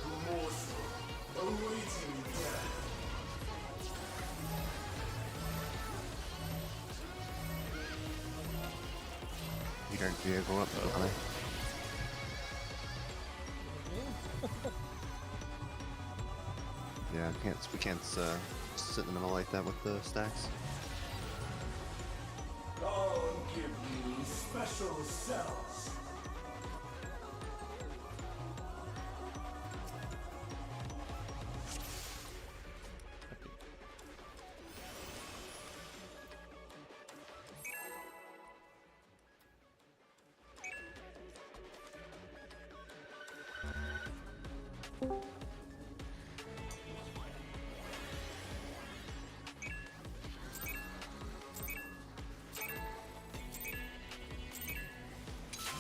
morsel, awaiting death. Beat our vehicle up, honey. Yeah, we can't sit in the middle like that with the stacks. I'll give you special cells.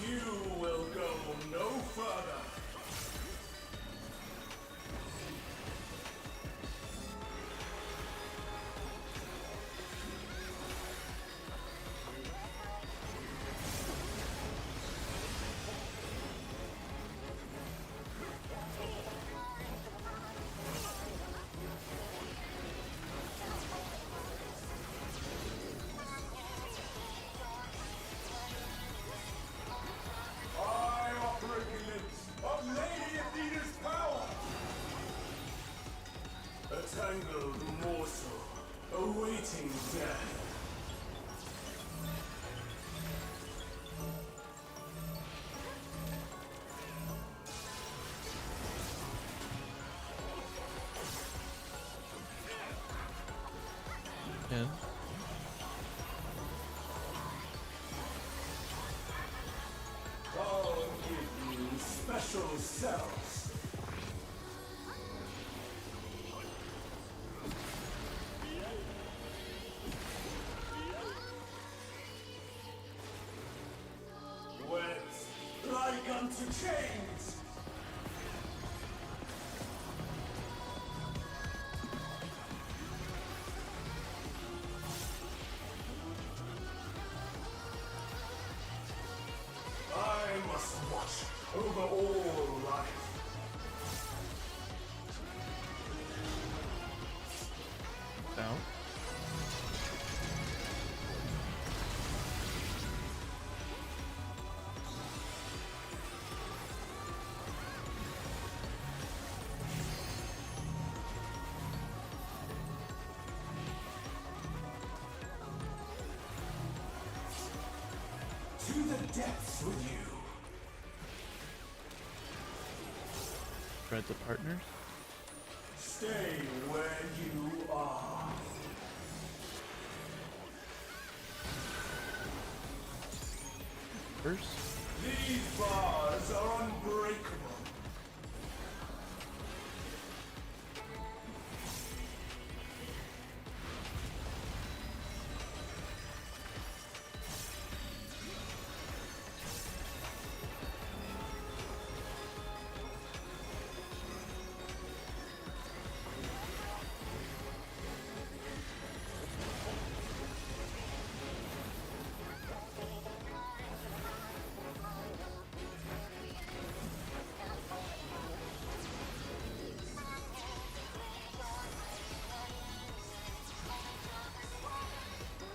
You will go no further. I operate limits of Lady Athena's power. A tangled morsel, awaiting death. And I'll give you special cells. Wet like unto chains. I must watch over all life. down. To the depths with you. Dread the partners. Stay where you are. First. These bars are unbreakable.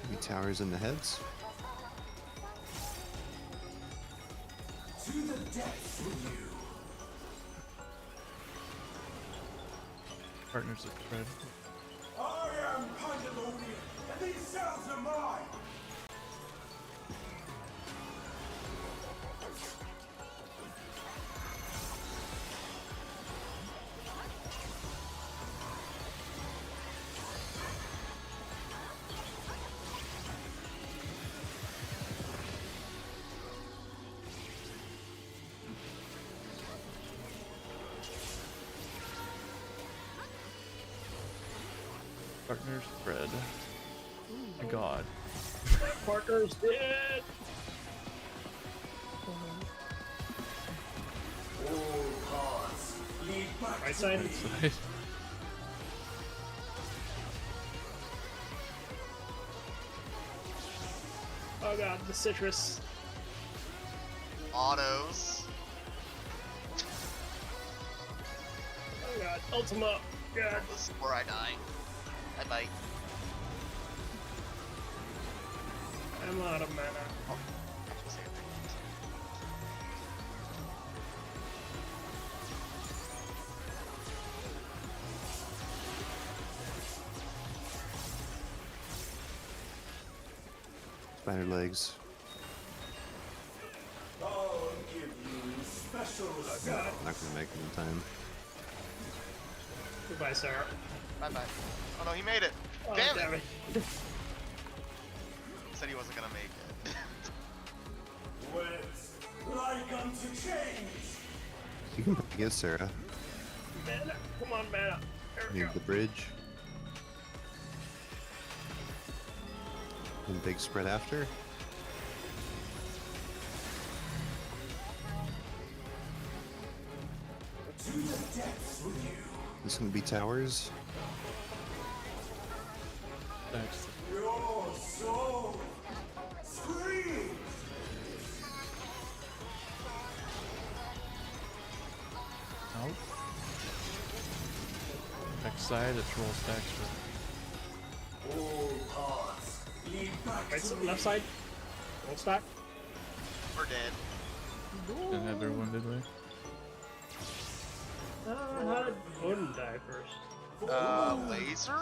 Maybe towers in the heads. To the depths with you. Partners of Dread. I am Pandemonium, and these cells are mine. Partners Dread. My god. Partners dead. All paths lead back Right to side. me. Side. Oh god, the citrus. Autos. God, Ultima. God. This is where I die. I bite. I'm out of mana. Oh, actually, save it. Spider legs. I'll give you special God. Not gonna make it in time. Goodbye, Sarah. Bye bye. Oh no, he made it. Oh, Damn it. it. He said he wasn't gonna make it. wet like unto chains. You can get Sarah. Mana. Come on, mana. There we Need go. the bridge. And big spread after. To the depths with you. This is gonna be towers. That's Your soul screams. out. Next side, it's roll stacks for All paths lead back Right, to so me. left side. Roll stack. We're dead. didn't have everyone, did we? How did Odin die first? Laser?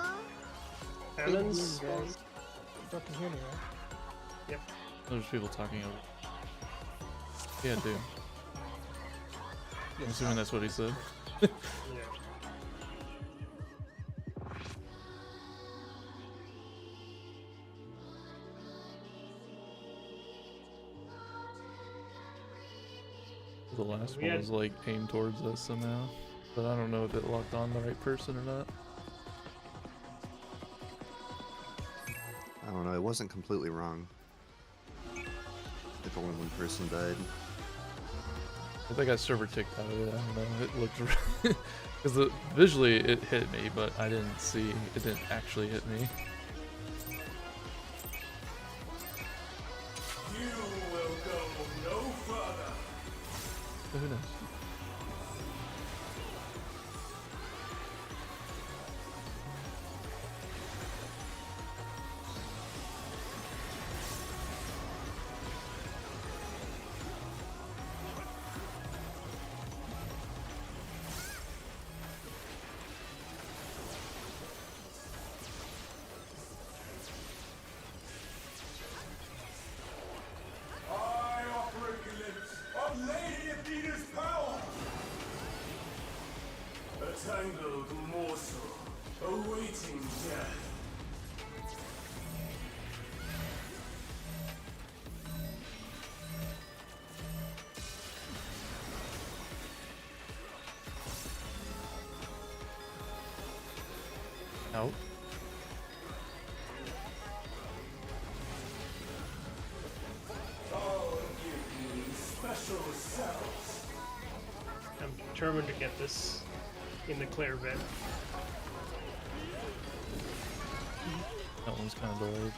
Cannons. Fucking hear me, right? Yep. There's people talking over. Yeah, dude. I'm assuming that's what he said. Yeah. The last We one had- was like aimed towards us somehow, but I don't know if it locked on the right person or not. I don't know. It wasn't completely wrong. If only one person died. I think I server ticked out of it. I don't know. It looked because visually it hit me, but I didn't see it didn't actually hit me. You will go no further. But who knows? I offer a glimpse of Lady Athena's power. A tangled morsel awaiting death. Out. I'll give you special cells. I'm determined to get this in the clear bit. That one's kind of delayed.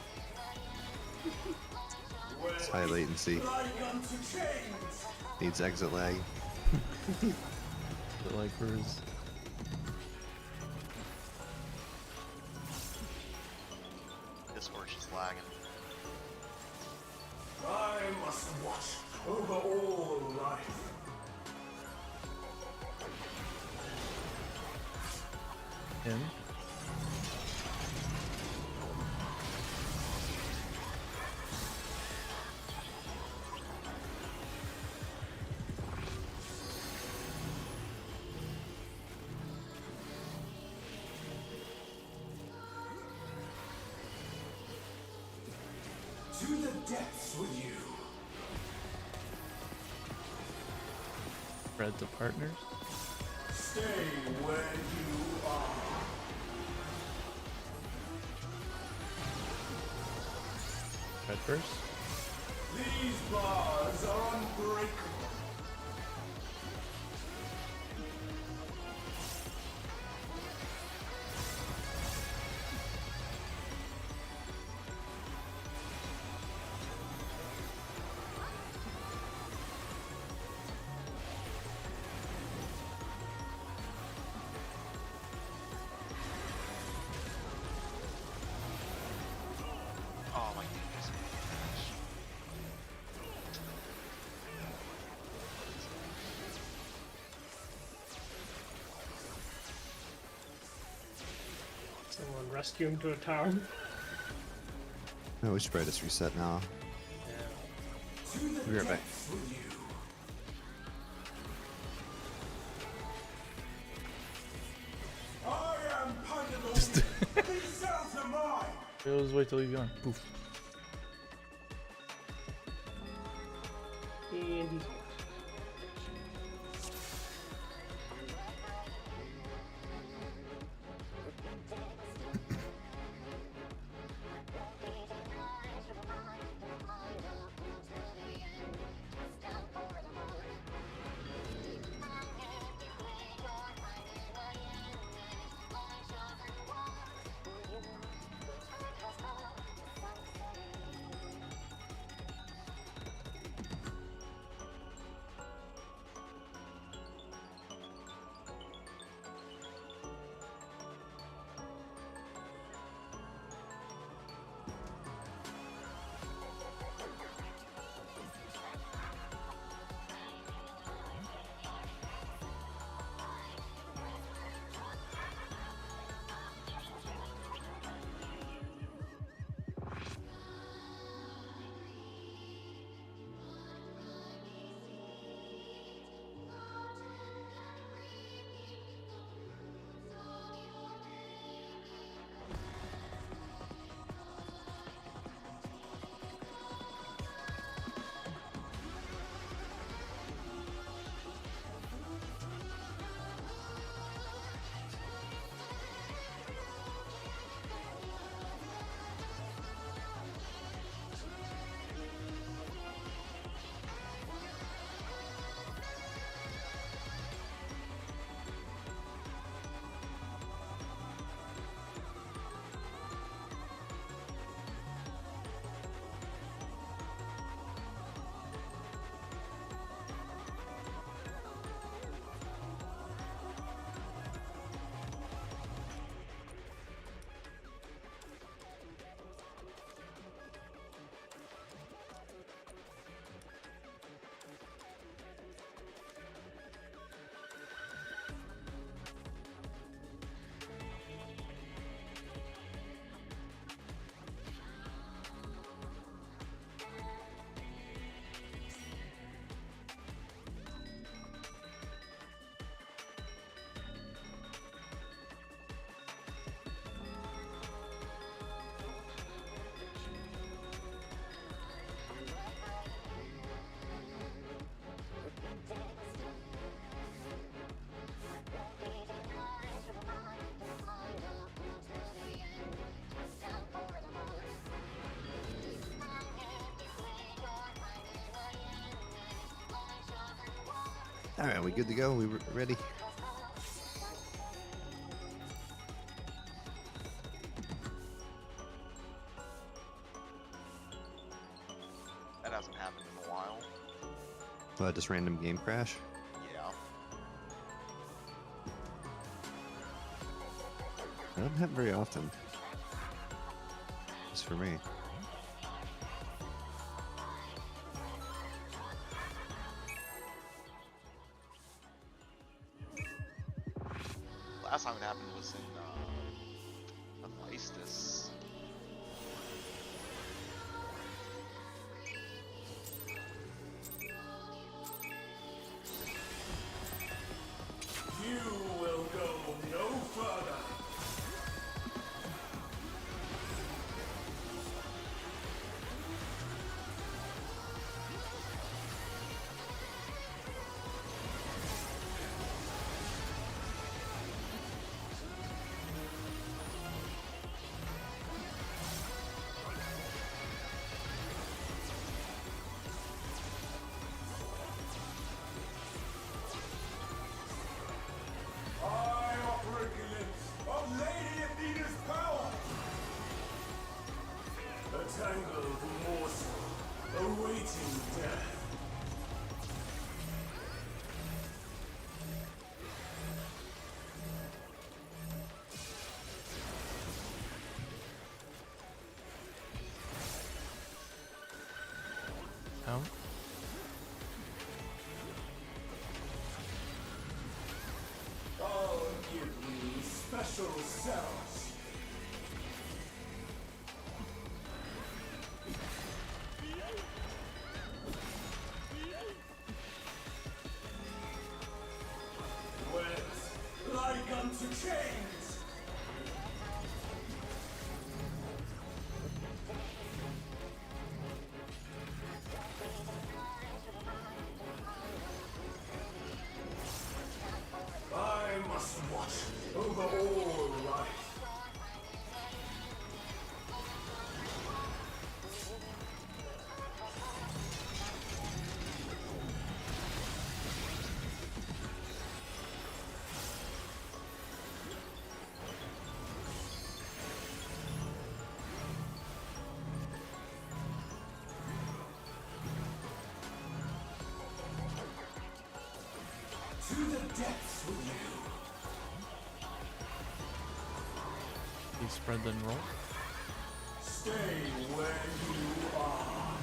It's high latency. Like unto chains. Needs exit lag. But like for his Discord's just lagging. I must watch over all life. in. To the depths with you. Spread to partners. Stay where you are. Spread first. These bars are unbreakable. Someone rescue him to a tower. No, we should probably just reset now. Yeah. To the We'll be right back. depths with you. I am Pandalorian, and these cells are mine. We'll just wait till he's gone. Poof. And he's All right, we good to go? We ready? That hasn't happened in a while. Just random game crash. Yeah. That doesn't happen very often. Just for me. Last time it happened was in Hephaestus. You will go no further. I offer a glimpse of Lady Athena's power. A tangled morsel awaiting death. How? I'll give you special cells. chains! I must watch over all life. To the depths with you. He spread then roll. Stay where you are.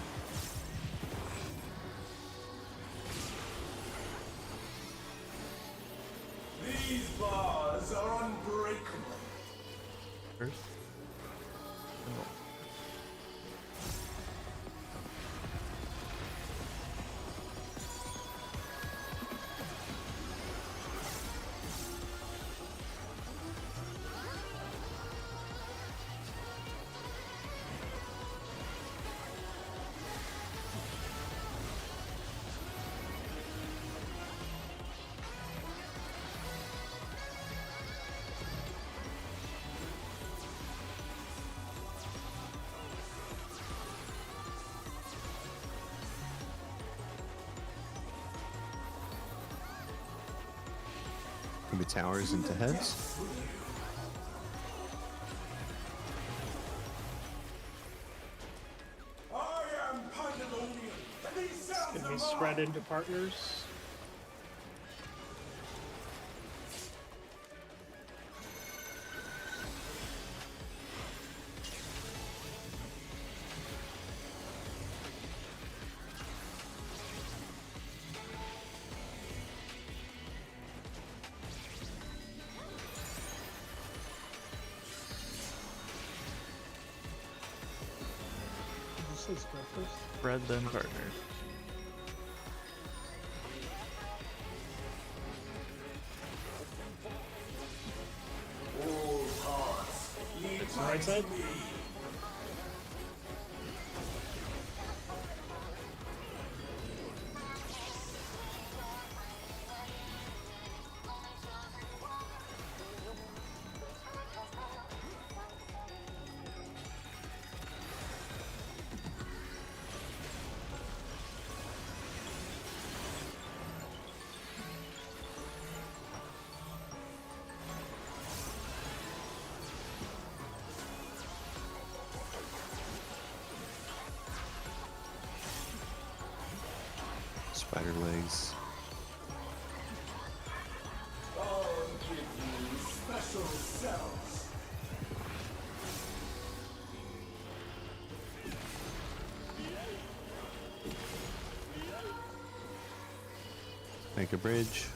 These bars are unbreakable. First. Then roll. Maybe towers into heads. I am Pandemonium, and these sounds Can are we mine. spread into partners? Did you say spread first? Spread then partners. All hearts lead It's the back right to side? me. Spider legs. I'll give you special cells. Make a bridge.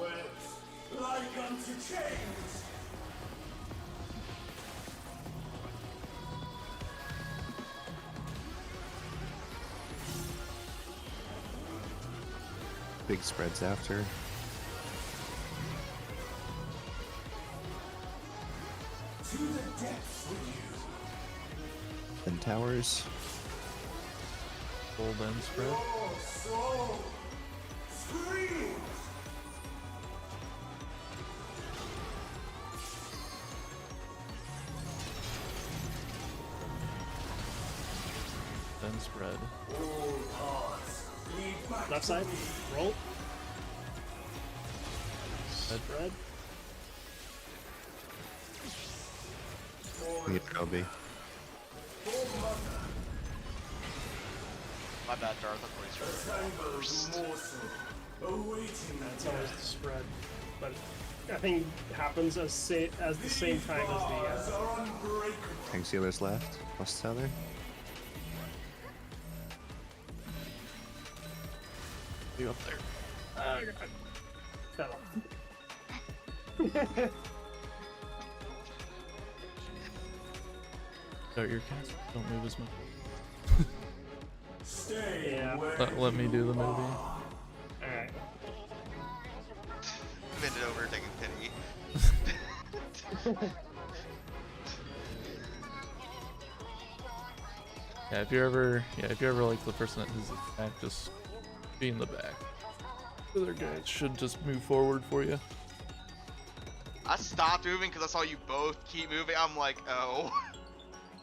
Wet like unto chains. Big spreads after. To the depths with you. Then towers. Full then spread. Your soul screams. Then spread. All hearts lead back Left to side? me. Roll. Spread. We get LB. For mother, My bad, Darth. I thought he tangled first. morsel awaiting That's death. always the spread. But I think it happens as the same These time bars as the are unbreakable. Tank sealers left. Plus tether. You up there. fell off. Start your cast. Don't move as much. Stay Yeah. where Let me do the movie. Alright. Bend it over, taking pity. Yeah, if you're ever like the person that is the back, just be in the back. The other guys should just move forward for you. I stopped moving because I saw you both keep moving. I'm like, oh.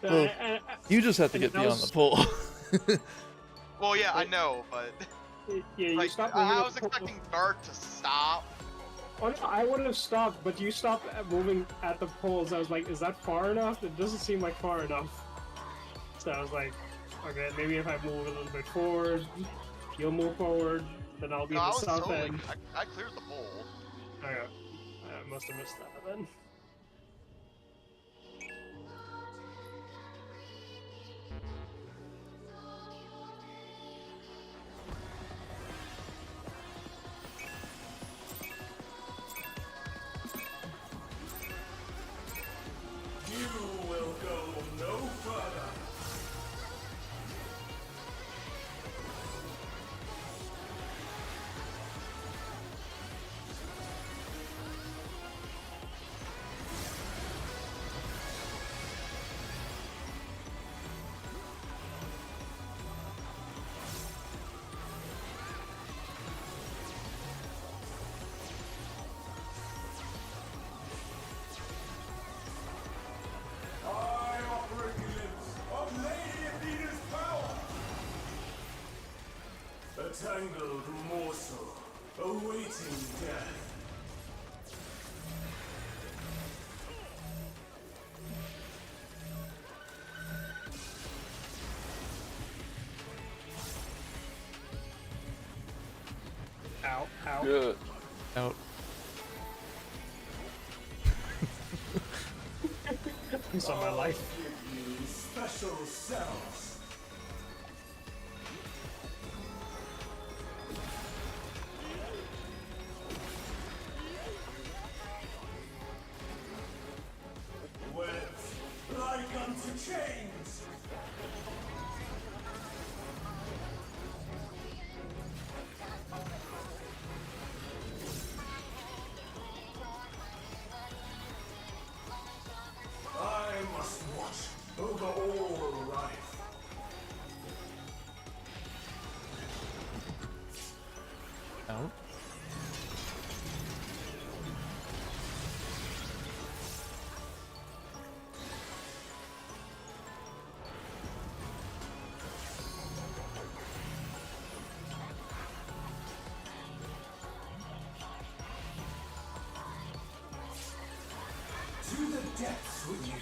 Well, you just have to get beyond the pole. Well, yeah, I know, but Yeah, you like, stopped moving. I was expecting Dart to stop. Oh no, I would have stopped, but you stopped moving at the poles. I was like, is that far enough? It doesn't seem like far enough. So I was like, okay, maybe if I move a little bit forward, you'll move forward, then I'll be No, in I the was south totally. end. I cleared the pole. Okay, I must have missed that then. You will go no further. I offer a glimpse of Lady Athena's power. A tangled morsel awaiting death. Ow, ow. Good. Out. I saw my life. Give you special cells. Webs like unto chains. I must watch over all life. Out. To the depths with you.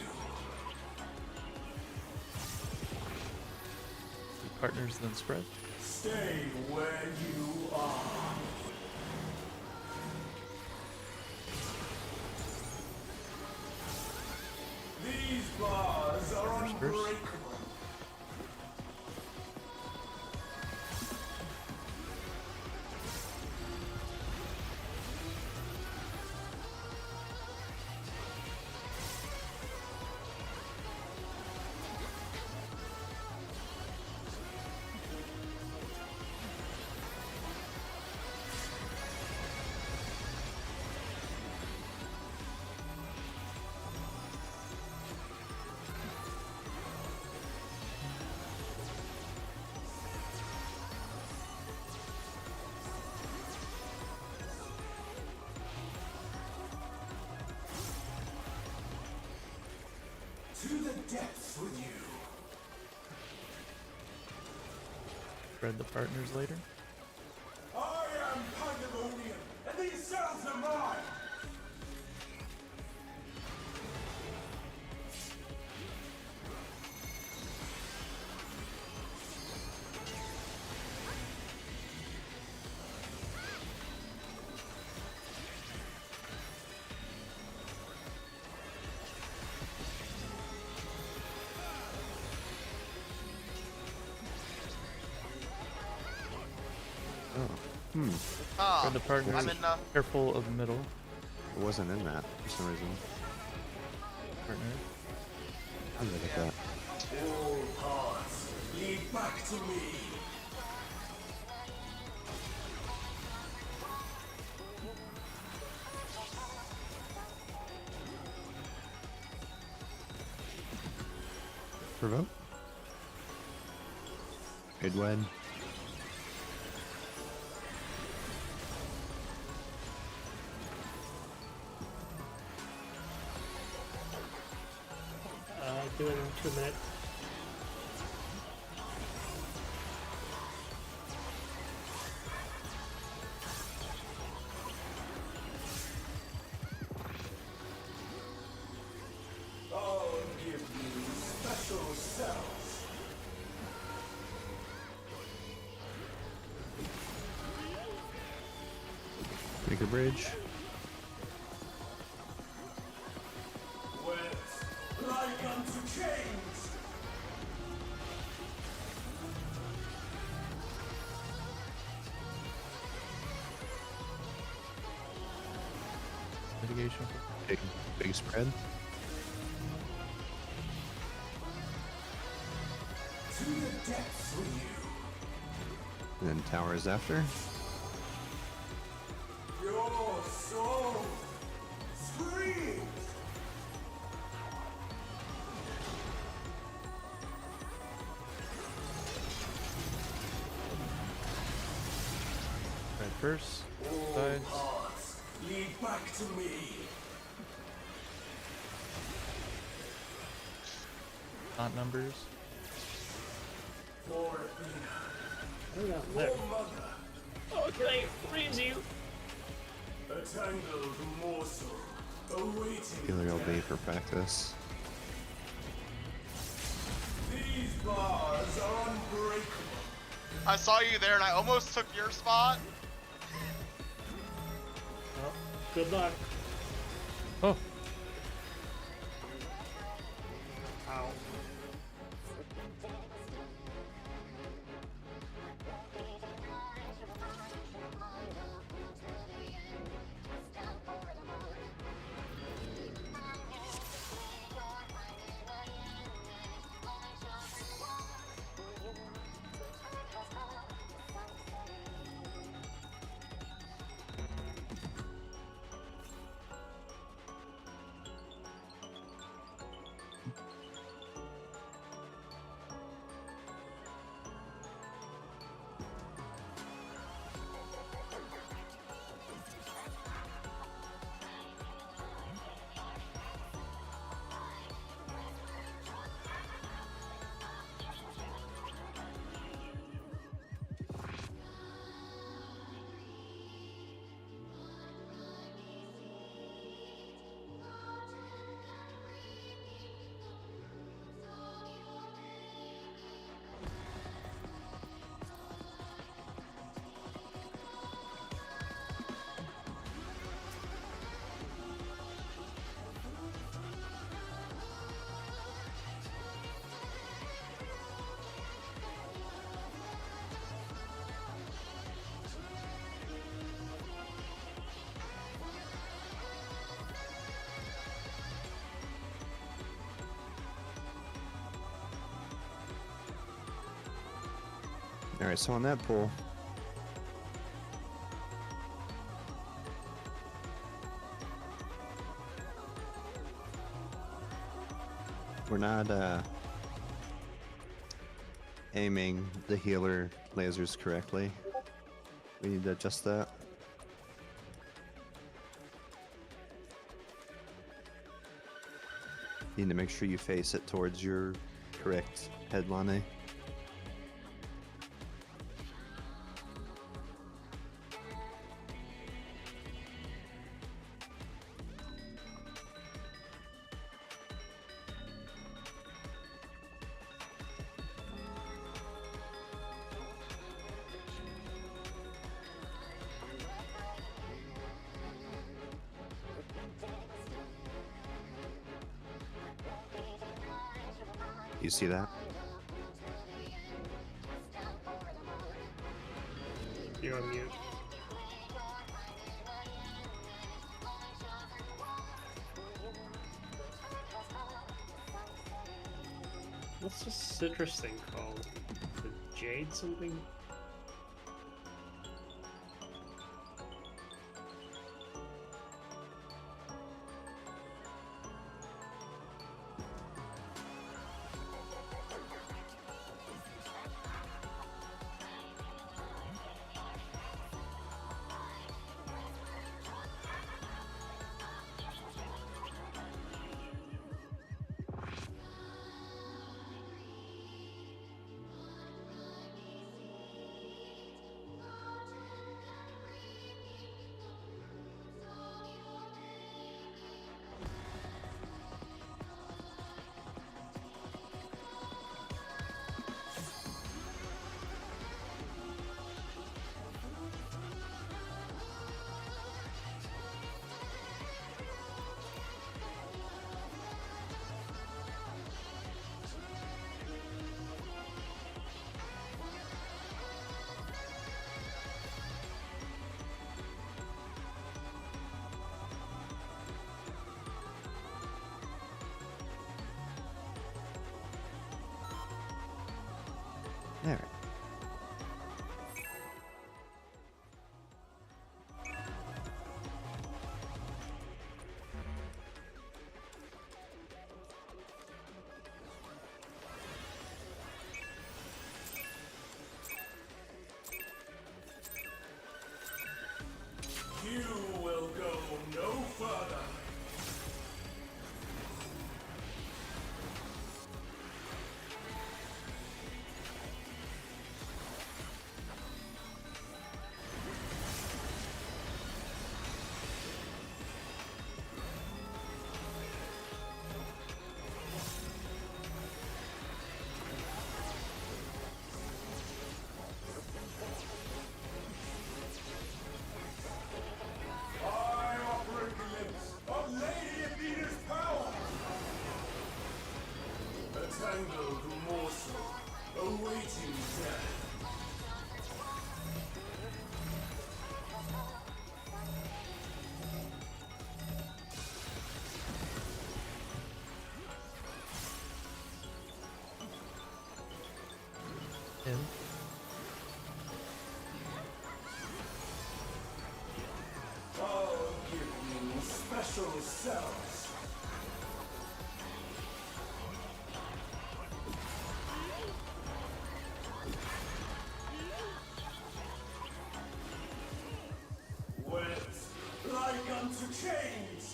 Partners then spread. Stay where you are. These bars are unbreakable. To the depths with you. Spread the partners later. I am Pandemonium, and these cells are mine. Ah, Spread the partners. I'm in. Careful of the middle. It wasn't in that for some reason. Partner. I look at that. All paths lead back to me. Provoke. Good wed. Do it in 2 minutes. I'll give you special cells. Make a bridge. Wet, like unto chains. Mitigation. Big spread. To the depths with you. And then towers after. Your soul screams. Right first. All Sides. paths lead back to me. Not numbers. For Athena, I don't know. There. for Mother, Oh, can I freeze you? a tangled morsel awaiting Healer LB death. for practice. These bars are unbreakable. I saw you there and I almost took your spot. Well, good luck. Oh, Ow. Alright, so on that pull, we're not aiming the healer lasers correctly. We need to adjust that. You need to make sure you face it towards your correct headline. You see that? You're on mute. What's this citrus thing called? The jade something? mangled morsel, awaiting death. In. I'll give you special cells. Wet like unto chains.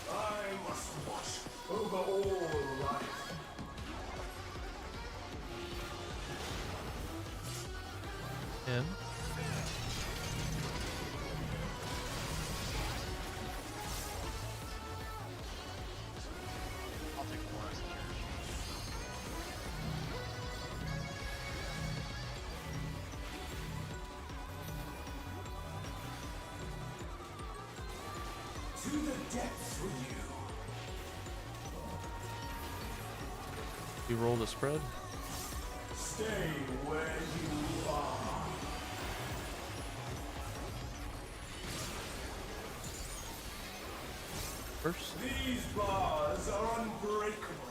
I must watch over all life. In. I'll take the last charge. To the depths with you. You roll the spread. Stay where you are. First. These bars are unbreakable.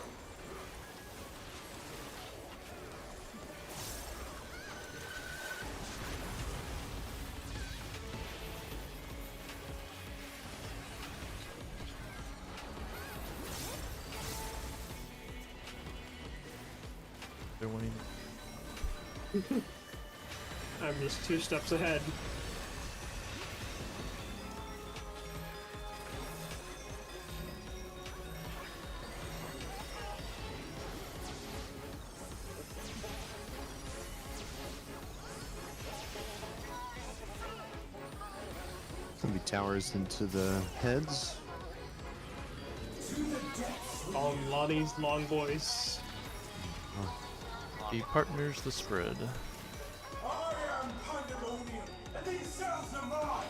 They're winning. I'm just 2 steps ahead. Gonna be towers into the heads. All Lonnie's long boys. He partners the spread. I am Pandemonium, and these cells are mine.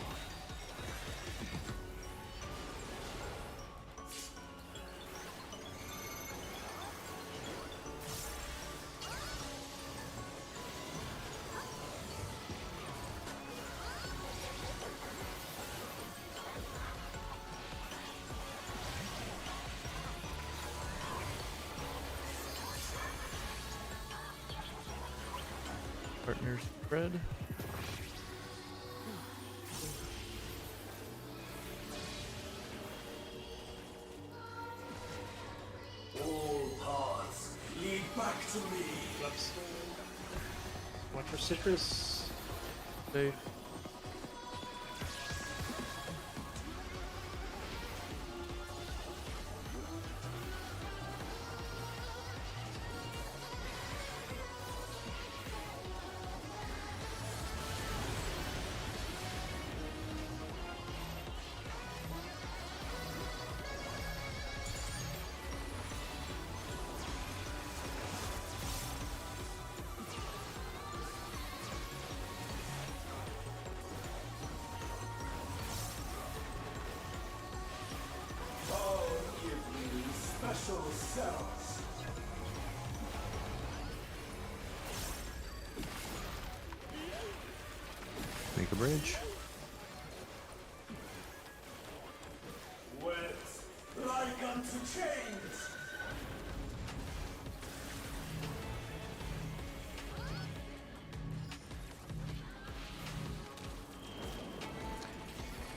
Partners spread. All paths lead back to me. Whoops. Watch for citrus. Safe. I'll give you special cells. Make a bridge. Wet like unto chains.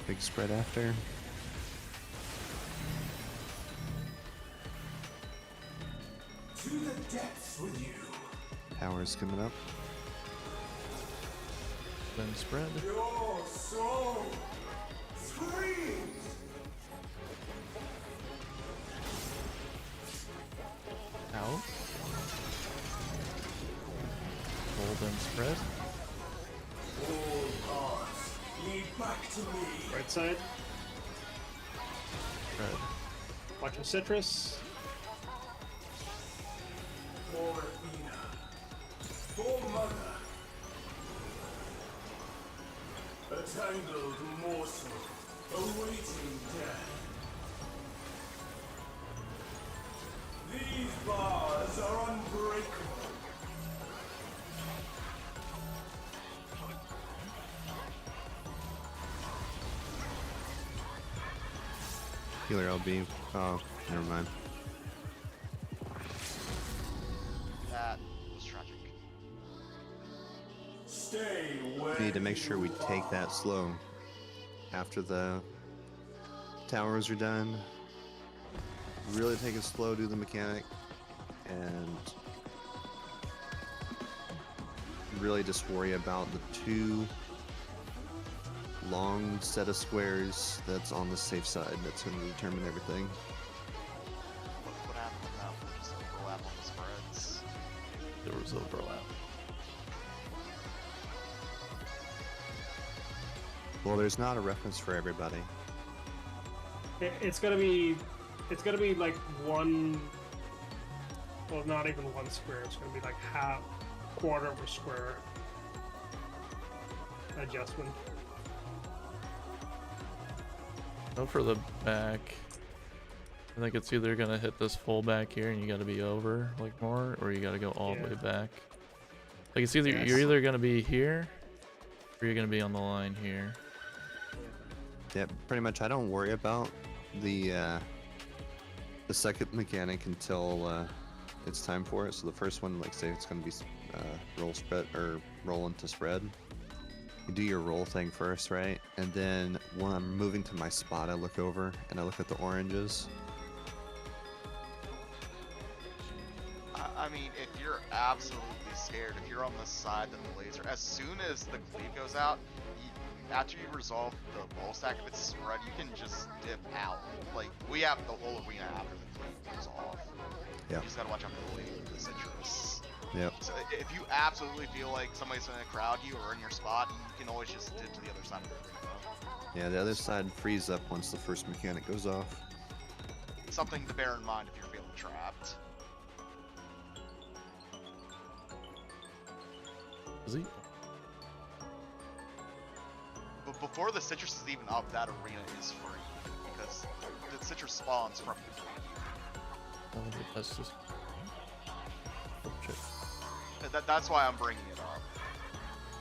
Big spread after. To the depths with you. Towers coming up. Then spread. Your soul screams. Out. Roll then spread. All paths lead back to me. Right side. Spread. Watch for citrus. For Athena. For Mother. mangled morsel, awaiting death. These bars are unbreakable. Healer LB. Oh, never mind. That was tragic. Stay where We need to make sure we you take are. that slow. After the towers are done, really take it slow, do the mechanic, and really just worry about the 2 long set of squares that's on the safe side. That's going to determine everything. What happened with that? We'll just overlap on the spreads. There was overlap. Well, there's not a reference for everybody. It's gonna be like one. Well, not even one square. It's gonna be like quarter of a square adjustment. Go for the back. I think it's either gonna hit this full back here and you gotta be over like more, or you gotta go all the way back. Like it's either you're either gonna be here or you're gonna be on the line here. Yeah, pretty much. I don't worry about the second mechanic until it's time for it. So the first one, like say it's gonna be roll spread or roll into spread. You do your roll thing first, right? And then when I'm moving to my spot, I look over and I look at the oranges. I mean, if you're absolutely scared, if you're on the side of the laser, as soon as the cleave goes out, after you resolve the ball stack, if it's spread, you can just dip out. Like, we have the whole arena after the cleave goes off. Yeah. You just gotta watch out for the citrus. Yep. So if you absolutely feel like somebody's gonna crowd you or in your spot, you can always just dip to the other side of the arena. Yeah, the other side frees up once the first mechanic goes off. Something to bear in mind if you're feeling trapped. Is he? But before the citrus is even up, that arena is free because the citrus spawns from you. Oh, that's just. Oh, shit. That's why I'm bringing it up.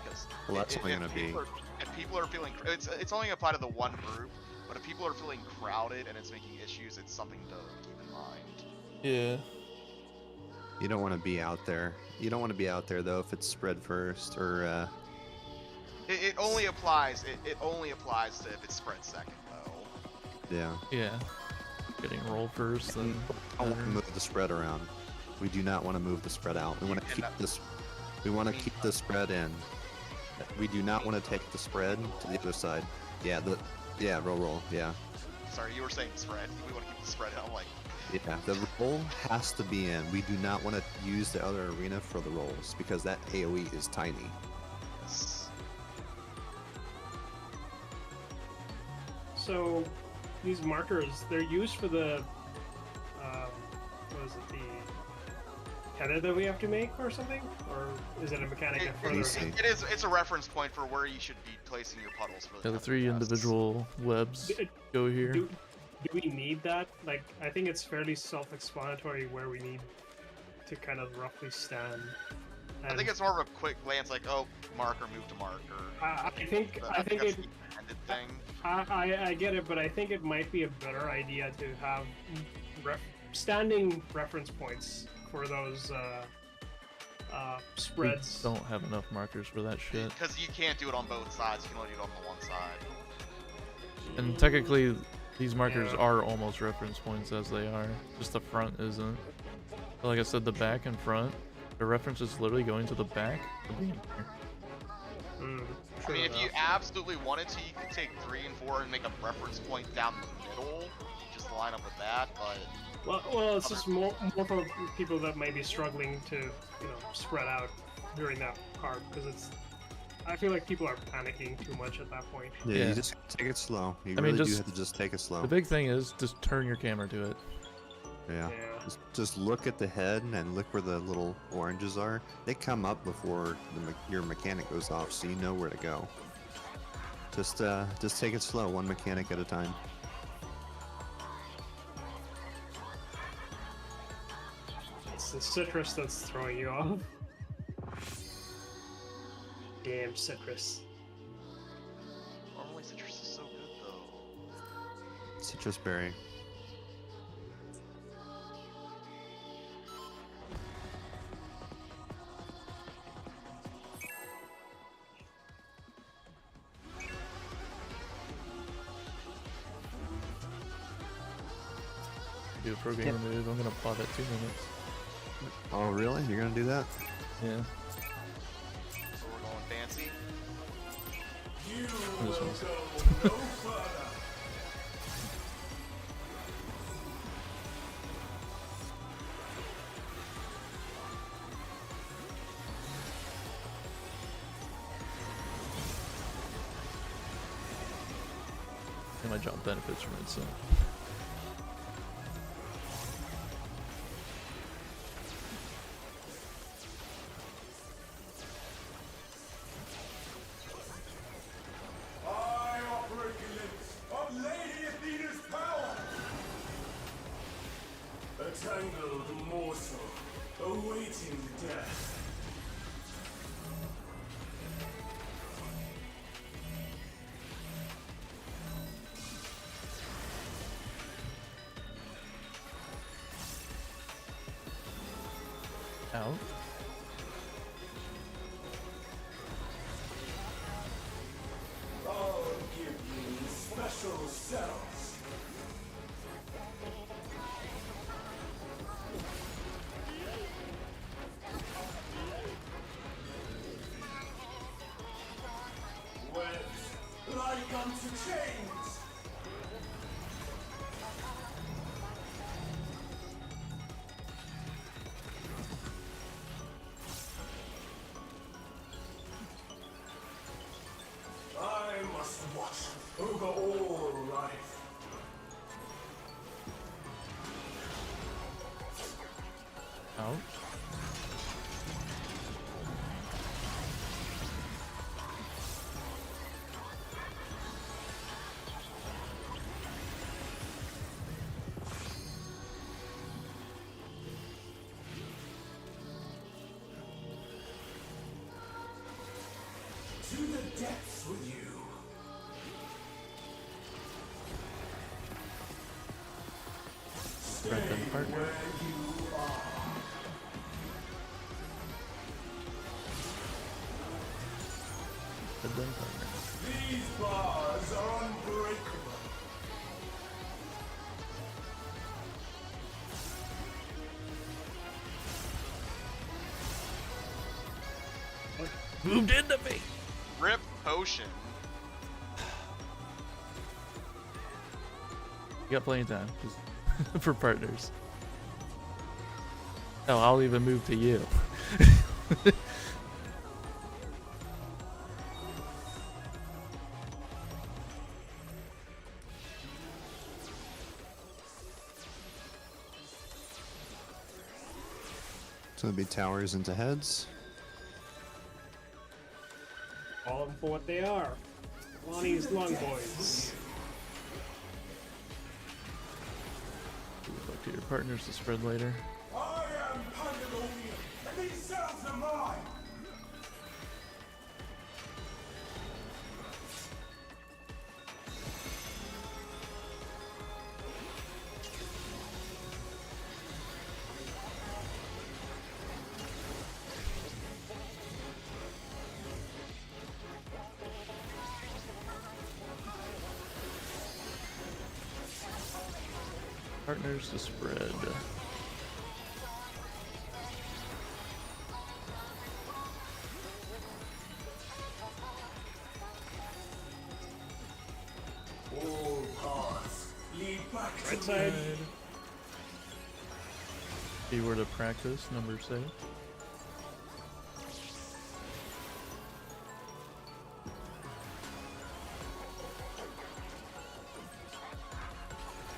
Because Well, that's only gonna be. If people are feeling, it's only applied to the one group. But if people are feeling crowded and it's making issues, it's something to keep in mind. Yeah. You don't want to be out there. You don't want to be out there though if it's spread first or. It only applies. It only applies to if it's spread second, though. Yeah. Yeah. Getting roll first, then. I want to move the spread around. We do not want to move the spread out. We want to keep this. We want to keep the spread in. We do not want to take the spread to the other side. Yeah. Yeah. Roll. Yeah. Sorry, you were saying spread. We want to keep the spread in. I'm like, Yeah. The roll has to be in. We do not want to use the other arena for the rolls because that AOE is tiny. this. So these markers, they're used for the what is it, the header that we have to make or something, or is it a mechanic that further? It's a reference point for where you should be placing your puddles for the. Yeah, the 3 tests. individual webs go here. Do we need that? Like, I think it's fairly self-explanatory where we need to kind of roughly stand. I think it's more of a quick glance, like, oh, marker, move to marker. I think that's it. the intended thing. I get it, but I think it might be a better idea to have standing reference points for those spreads. We don't have enough markers for that shit. Because you can't do it on both sides. You can only do it on the one side. And technically, these markers Yeah. are almost reference points as they are. Just the front isn't. But like I said, the back and front, the reference is literally going to the back of being here. I mean, if you absolutely wanted to, you could take 3 and 4 and make a reference point down the middle. Just line up with that, but... Well, it's just more for people that may be struggling to, spread out during that part, because it's... I feel like people are panicking too much at that point. Yeah, Yeah. you just take it slow. You I mean, really do just- have to just take it slow. The big thing is just turn your camera to it. Yeah. Just look at the head and look where the little oranges are. They come up before your mechanic goes off, so you know where to go. Just take it slow, one mechanic at a time. It's the citrus that's throwing you off. Damn citrus. Normally citrus is so good though. Citrus berry. Do a programmer move. I'm gonna pause at 2 minutes. Oh, really? You're gonna do that? Yeah. So we're going fancy. You This will one's- go no further. And my job benefits from it, so. I operate glimpse of Lady Athena's power. A tangled morsel awaiting death. Out. I'll give you special cells. Webs like unto chains. I must watch over all life. Out. To the depths with you. Right then, partner. Where you are. Good then, partner. These bars are unbreakable. Moved into me. Rip potion. You got plenty of time, just for partners. Oh, I'll even move to you. So it'll be towers into heads. Call them for what they are. Lonnie's Lung Boys. Look to your partners to spread later. I am Pandemonium, and these cells are mine. Partners to spread. All paths lead back Right to side. me. Keyword of practice, number 6.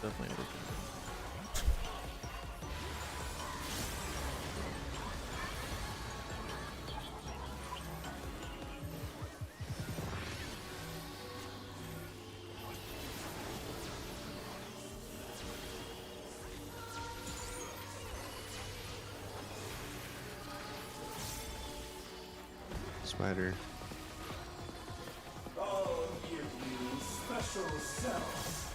Definitely working. spider. I'll give you special cells.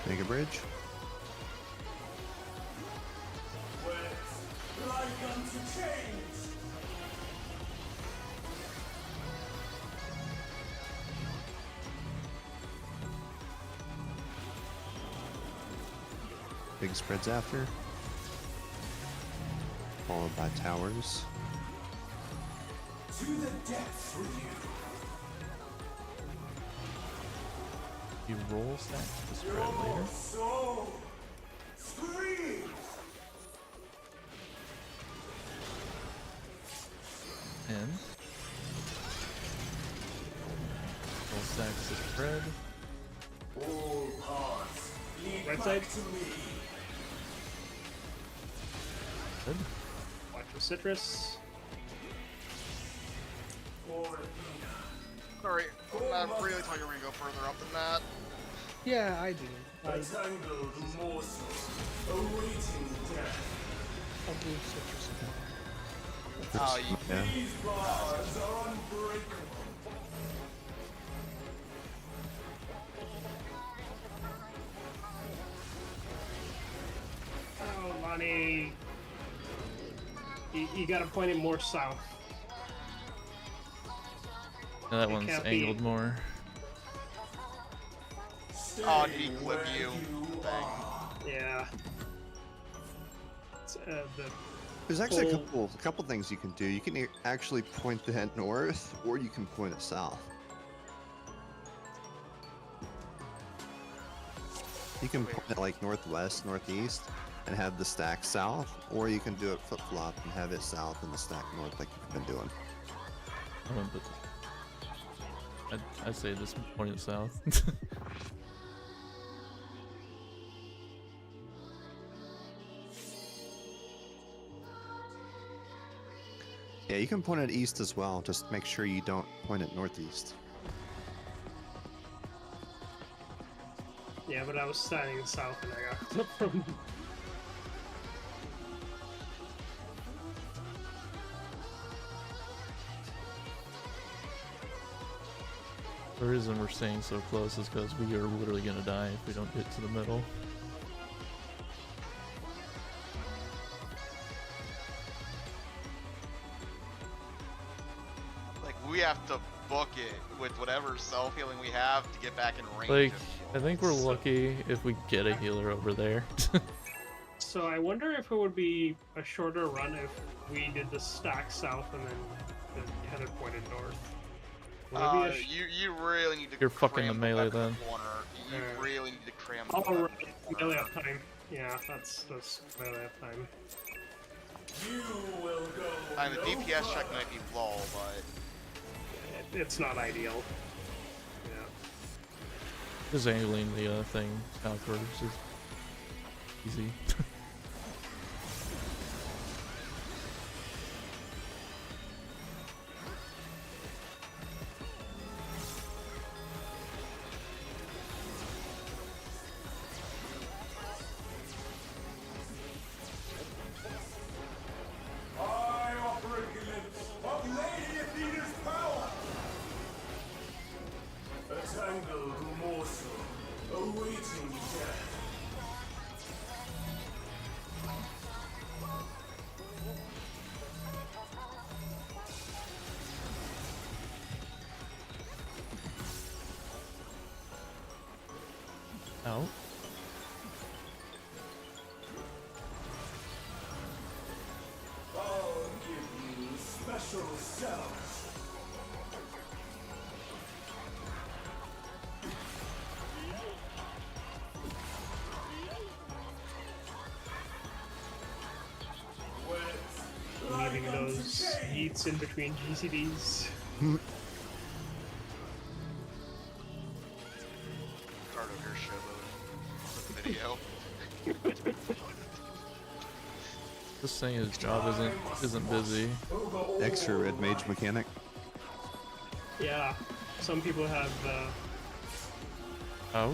Make a bridge. Wet like unto chains. Big spreads after. Followed by towers. To the depths with you. You roll stacks to spread Your later. soul screams. And roll stacks to spread. All paths lead Right back side. to me. Good. Watch for citrus. For Sorry, I really thought you were gonna go further up than that. Yeah, I do. a tangled morsel awaiting death. I'll do citrus. Oh, you Yeah. These bars are unbreakable. Oh, Lonnie. You gotta point it more south. Now that It one's can't be- angled more. Oh, did he clip you? Dang. Yeah. It's, the There's actually Full- a couple things you can do. You can actually point that north, or you can point it south. You can point it like northwest, northeast, and have the stack south, or you can do it flip flop and have it south and the stack north, like you've been doing. I wouldn't put I'd say just point it south. Yeah, you can point it east as well. Just make sure you don't point it northeast. yeah, but I was standing south and I got clipped from. The reason we're staying so close is because we are literally gonna die if we don't get to the middle. Like, we have to book it with whatever self healing we have to get back in range. Like, of I think we're heals. lucky if we get a healer over there. So I wonder if it would be a shorter run if we did the stack south and then the header pointed north. Would it be a You really need to. You're fucking cram the melee left then. Corner. You Yeah. really need to cram. Oh, the right. left corner. Melee up time. Yeah, that's melee up time. You will go. I mean, the no DPS check further. might be low, but It's not ideal. Yeah. Just angling the thing outwards is easy. I offer a glimpse of Lady Athena's power. A tangled morsel awaiting death. Out. I'll give you special cells. Wet like Leaving unto those chains. yeets in between GCDs. start over here showboating the video. Just saying his job isn't busy. Extra red mage mechanic. Yeah, some people have. Out.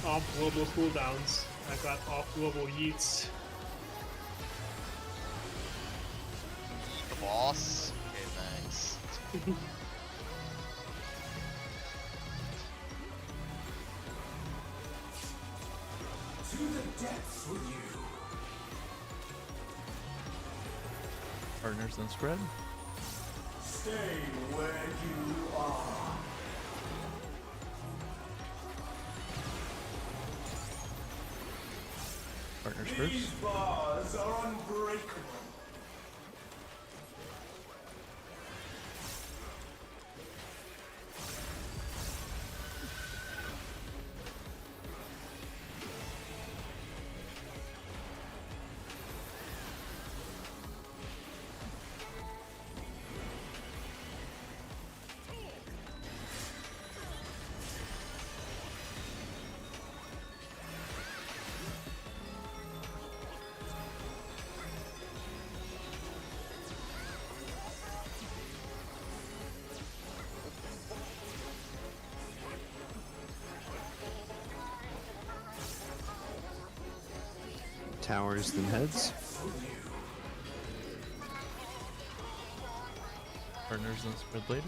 off global cooldowns. I got off global yeets. Eat the boss. Okay, thanks. To the depths with you. Partners then spread. Stay where you are. Partners These first. bars are unbreakable. Towers then heads. Partners then spread later.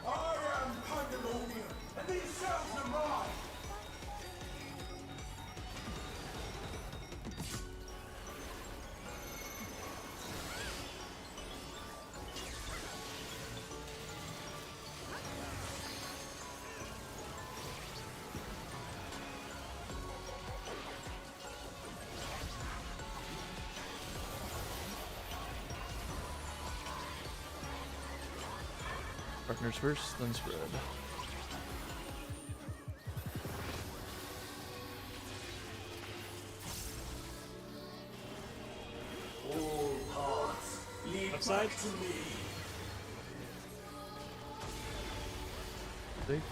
I am Pandemonium, and these cells are mine. Partners first, then spread. All paths lead Left side. back to me. Safe.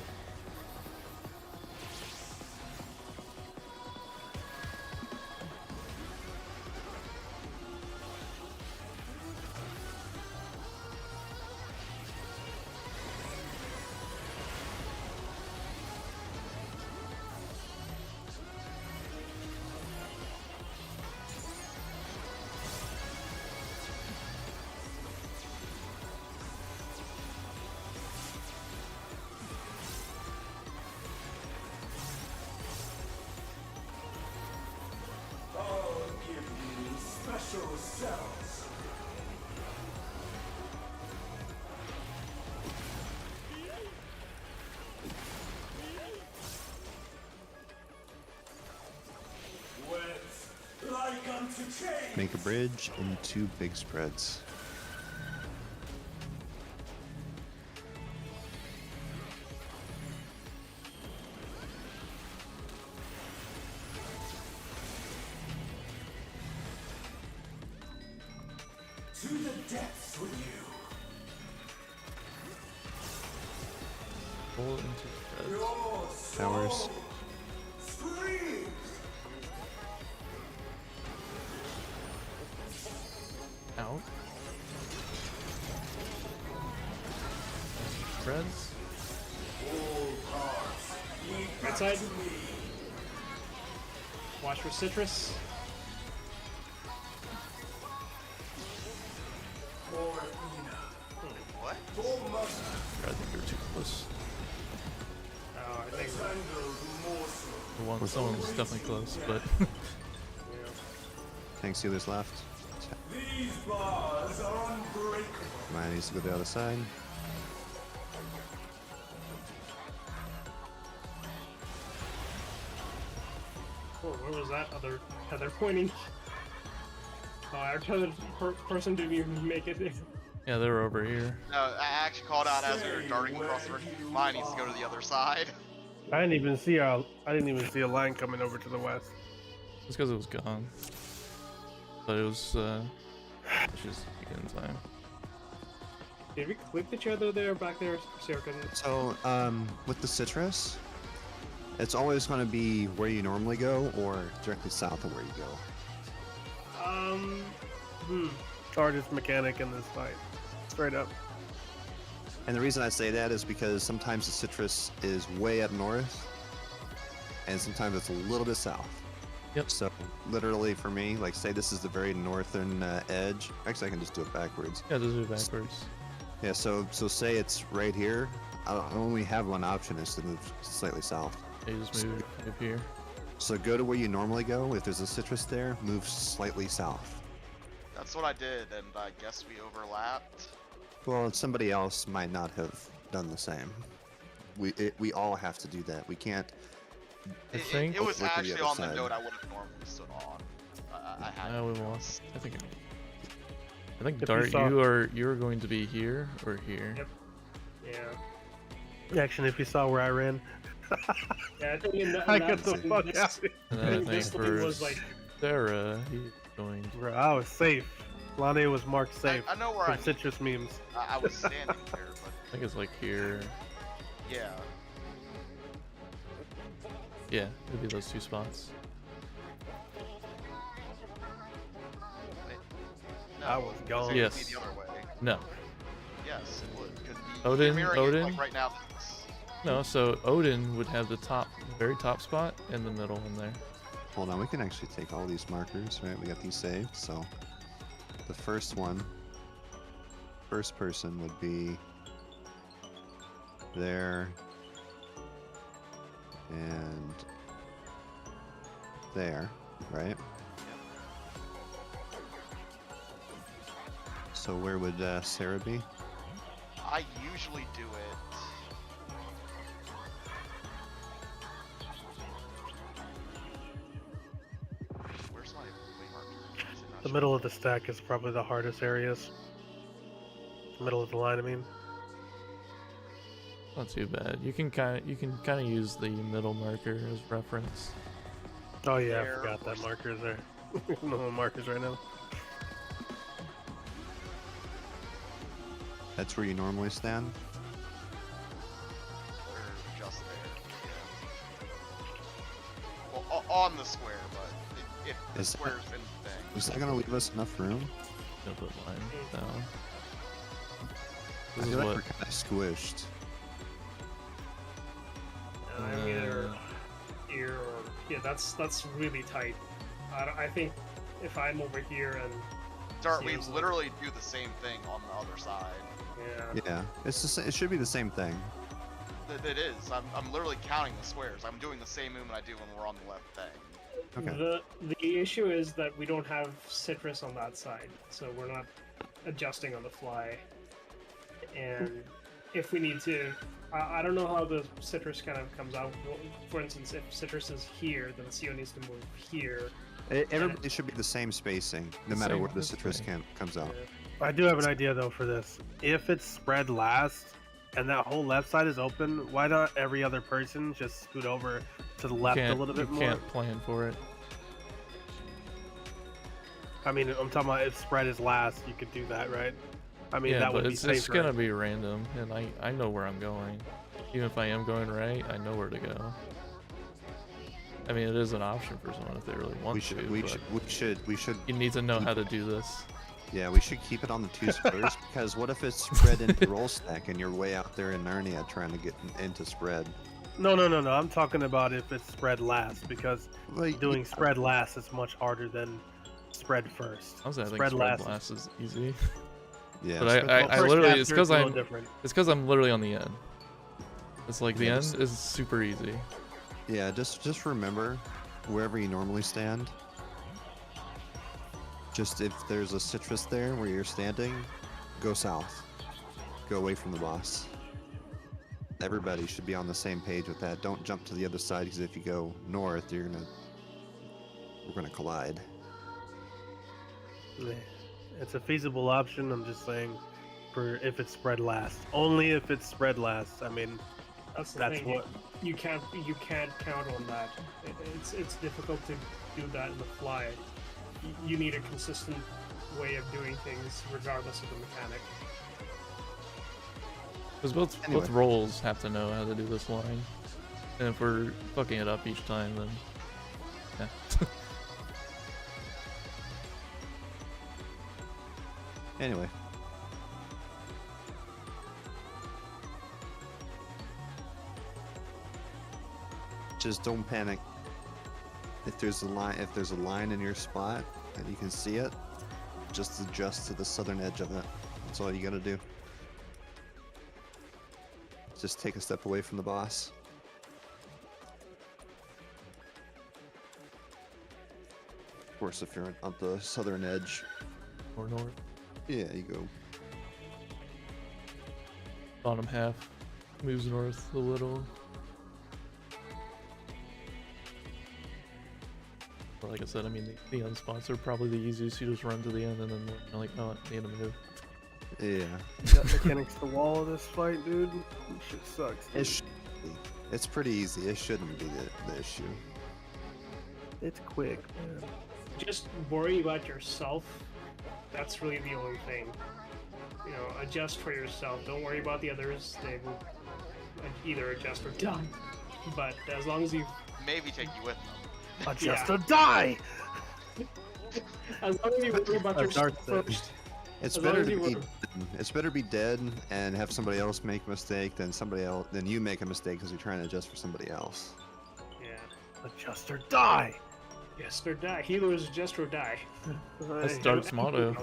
I'll give you special cells. Wet like unto change. Make a bridge and 2 big spreads. To the depths with you. Pull into spread. Your Towers. soul screams. Out. Spreads. All paths lead Right back side. to me. Watch for citrus. For Athena. What? For Mother. I think they're too close. Oh, I think. Tangled morsel. The one, someone's definitely close, but Tank Sealer's left. These bars are unbreakable. Mine needs to go the other side. Oh, where was that other Heather pointing? Oh, our other person didn't even make it. yeah, they were over here. No, I actually called out as we were darting across the river. Mine needs to go to the other side. I didn't even see a line coming over to the west. It's because it was gone. But it was, it's just in time. Did we clip each other there, back there, Circa? So, with the citrus, it's always going to be where you normally go or directly south of where you go. Hardest mechanic in this fight. Straight up. And the reason I say that is because sometimes the citrus is way up north, and sometimes it's a little bit south. Yep. So literally for me, like say this is the very northern edge. Actually, I can just do it backwards. Yeah, just do it backwards. Yeah. So say it's right here. I only have one option is to move slightly south. You just move here. So go to where you normally go. If there's a citrus there, move slightly south. That's what I did, and I guess we overlapped. Well, somebody else might not have done the same. We all have to do that. We can't. think- It was Look to the actually other on side. the note I would have normally stood on. I had. No, we won't. I think If you Dart, saw- you're going to be here or here. Yep. Yeah. Actually, if you saw where I ran, Yeah, I think in that, I in got that the scene, fuck this- out. And I then I think think this one for was like, Sarah, he's going. Bro, I was safe. Lane was marked safe I know where from I need. citrus memes. I was standing there, but I think it's like here. yeah. Yeah, it'd be those two spots. No, I was gone. it would Yes. be the other way. No, Yes, it would. 'Cause Odin- you're mirroring it, Odin? like right now. It's- no. So Odin would have the very top spot in the middle in there. Hold on, we can actually take all these markers, right? We got these saved, so the first person would be there and there, right? So where would Sarah be? I usually do it. Where's my way marker? Is it not The showing? middle of the stack is probably the hardest areas. The middle of the line, I mean. Not too bad. You can kind of use the middle marker as reference. Oh yeah, There. I forgot that marker's there. No markers right now. That's where you normally stand? Or just there. Yeah. Well, on the square, but if the Is that- square's in the thing. Is that gonna leave us enough room? Don't put line down. I This is feel like what. we're kind of squished. I'm either here or yeah. That's really tight. I think if I'm over here and Dart, we seems like- literally do the same thing on the other side. Yeah, it should be the same thing. It is. I'm literally counting the squares. I'm doing the same movement I do when we're on the left thing. Okay. The issue is that we don't have citrus on that side, so we're not adjusting on the fly. And if we need to, I don't know how the citrus kind of comes out. Well, for instance, if citrus is here, then CO needs to move here. Everybody should be the same spacing, no The matter same- where the that's citrus right. comes out. I do have an idea though for this. If it's spread last and that whole left side is open, why not every other person just scoot over to the left a little bit you more? can't plan for it. I mean, I'm talking about if spread is last, you could do that, right? I mean, Yeah, that but would be it's safer. gonna be random, and I know where I'm going. Even if I am going right, I know where to go. I mean, it is an option for someone if they really want We to. should, but we should. you need to know how to do this. Yeah, we should keep it on the two squares because what if it's spread into roll stack and you're way out there in Narnia trying to get into spread? No. I'm talking about if it's spread last because Like, doing spread last is much harder than spread first. Honestly, I think Spread spread last last is easy. yeah, but spread- I first literally- after it's 'cause a little I'm- different. It's because I'm literally on the end. It's like the Yeah, end just- is super easy. yeah, just remember wherever you normally stand. Just if there's a citrus there where you're standing, go south. Go away from the boss. Everybody should be on the same page with that. Don't jump to the other side because if you go north, we're gonna collide. Yeah. It's a feasible option. I'm just saying, for if it's spread last. Only if it's spread last. I mean, That's the that's thing. what. You can't count on that. It's difficult to do that in the fly. You need a consistent way of doing things regardless of the mechanic. Because both Anyway. roles have to know how to do this line. And if we're fucking it up each time, then yeah. Anyway. just don't panic. If there's a line in your spot and you can see it, just adjust to the southern edge of it. That's all you gotta do. Just take a step away from the boss. Of course, if you're on the southern edge, Or north. yeah, you go. Bottom half moves north a little. But like I said, I mean, the end spots are probably the easiest. You just run to the end and then you're like, oh, I need to move. Yeah. Got mechanics to wall of this fight, dude. This shit sucks. Dude. It's pretty easy. It shouldn't be the issue. It's quick, man. Just worry about yourself. That's really the only thing. You know, adjust for yourself. Don't worry about the others. They will either adjust or die. But as long as you, Maybe take you with them. Adjust Yeah. or die! as long as you worry about As Darth yourself said. first. It's As long better as to you be were- it's better to be dead and have somebody else make a mistake than you make a mistake because you're trying to adjust for somebody else. Yeah. Adjust or die! Adjust or die. Healers adjust or die. That's Hey, Darth's motto.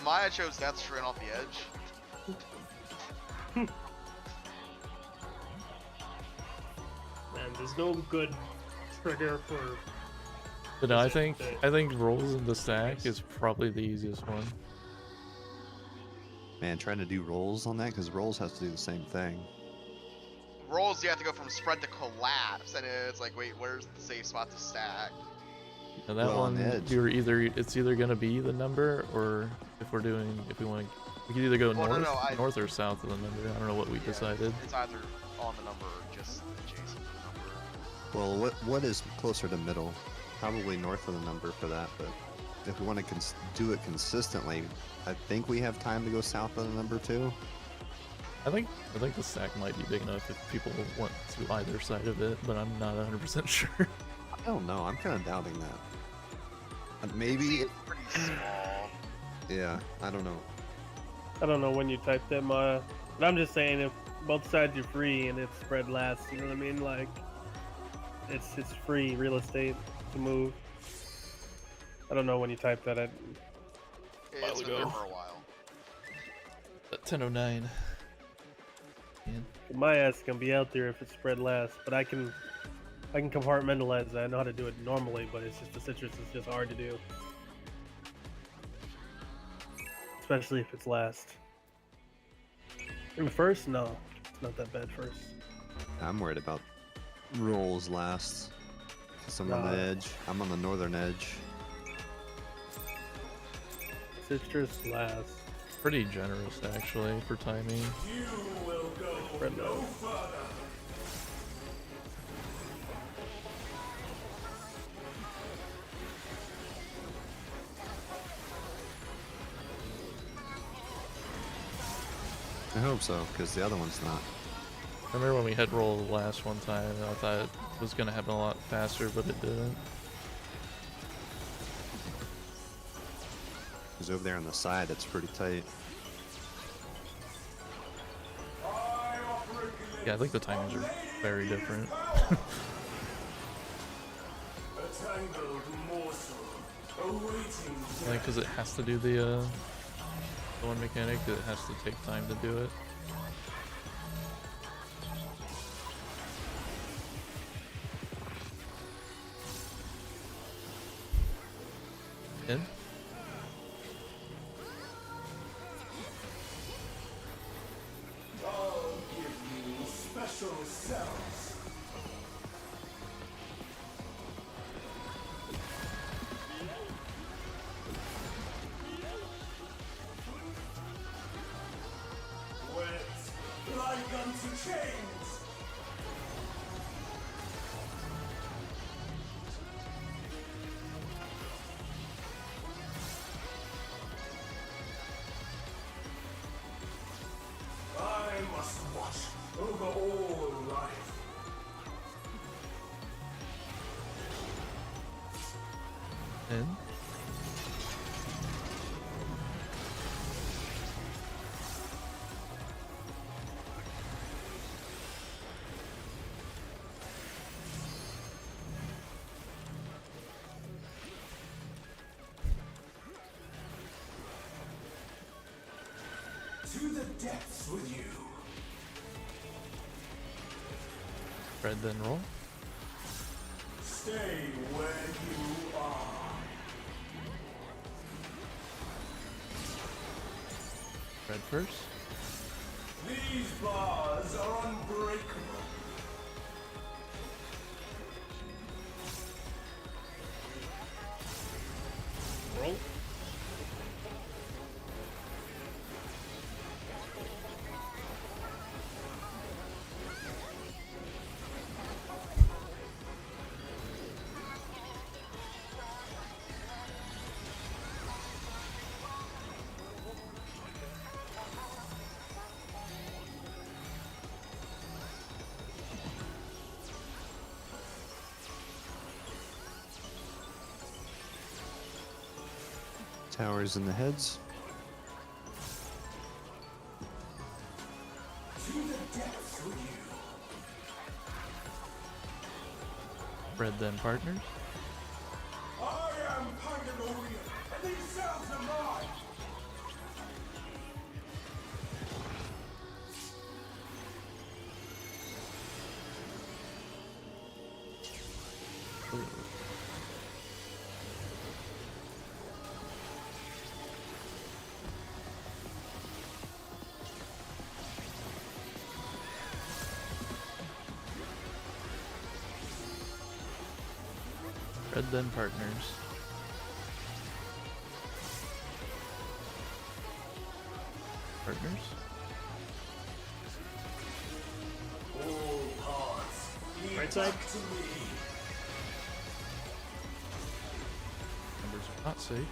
Maya chose Death straight off the edge. Man, there's no good trigger for. But no, I Is it think rolls in the stack is probably the easiest one. Man, trying to do rolls on that because rolls has to do the same thing. Rolls, you have to go from spread to collapse, and it's like, wait, where's the safe spot to stack? And that Well, on one, the edge. it's either gonna be the number, or if we want, we could either go Well, no, north, no, north or south of the number. I don't know what we Yeah, decided. It's either on the number or just adjacent to the number. Well, what is closer to middle? Probably north of the number for that, but if we want to do it consistently, I think we have time to go south of the number too. I think the stack might be big enough if people want to either side of it, but I'm not 100% sure. I don't know. I'm kind of doubting that. Maybe. It's pretty small. Yeah. I don't know. I don't know when you typed that, Maya. But I'm just saying, if both sides are free and it's spread last, you know what I mean? Like, it's free real estate to move. I don't know when you typed that. It's been there ago. for a while. At 10:09. Man. My ass can be out there if it's spread last, but I can compartmentalize that. I know how to do it normally, but it's just the citrus is just hard to do. Especially if it's last. In the first, no. It's not that bad first. I'm worried about rolls last. Cause I'm on the edge. I'm on the northern edge. Citrus last. Pretty generous actually for timing. You will go Spread no last. further. I hope so, because the other one's not. I remember when we had roll the last one time, and I thought it was gonna happen a lot faster, but it didn't. Because over there on the side, it's pretty tight. I offer a Yeah, I think the timings are very different. a tangled morsel awaiting I think because it has to do the one mechanic, it has to take time to do it. In? I'll give you special cells. Wet like unto chains. I must watch over all life. In? To the depths with you. Spread then roll. Stay where you are. Spread first. These bars are unbreakable. Roll. Towers in the heads. To the depths with you. Spread then partners. I am Pandemonium, and these cells are mine. Spread then partners. Partners. All paths lead Right side. back to me. Numbers are not safe.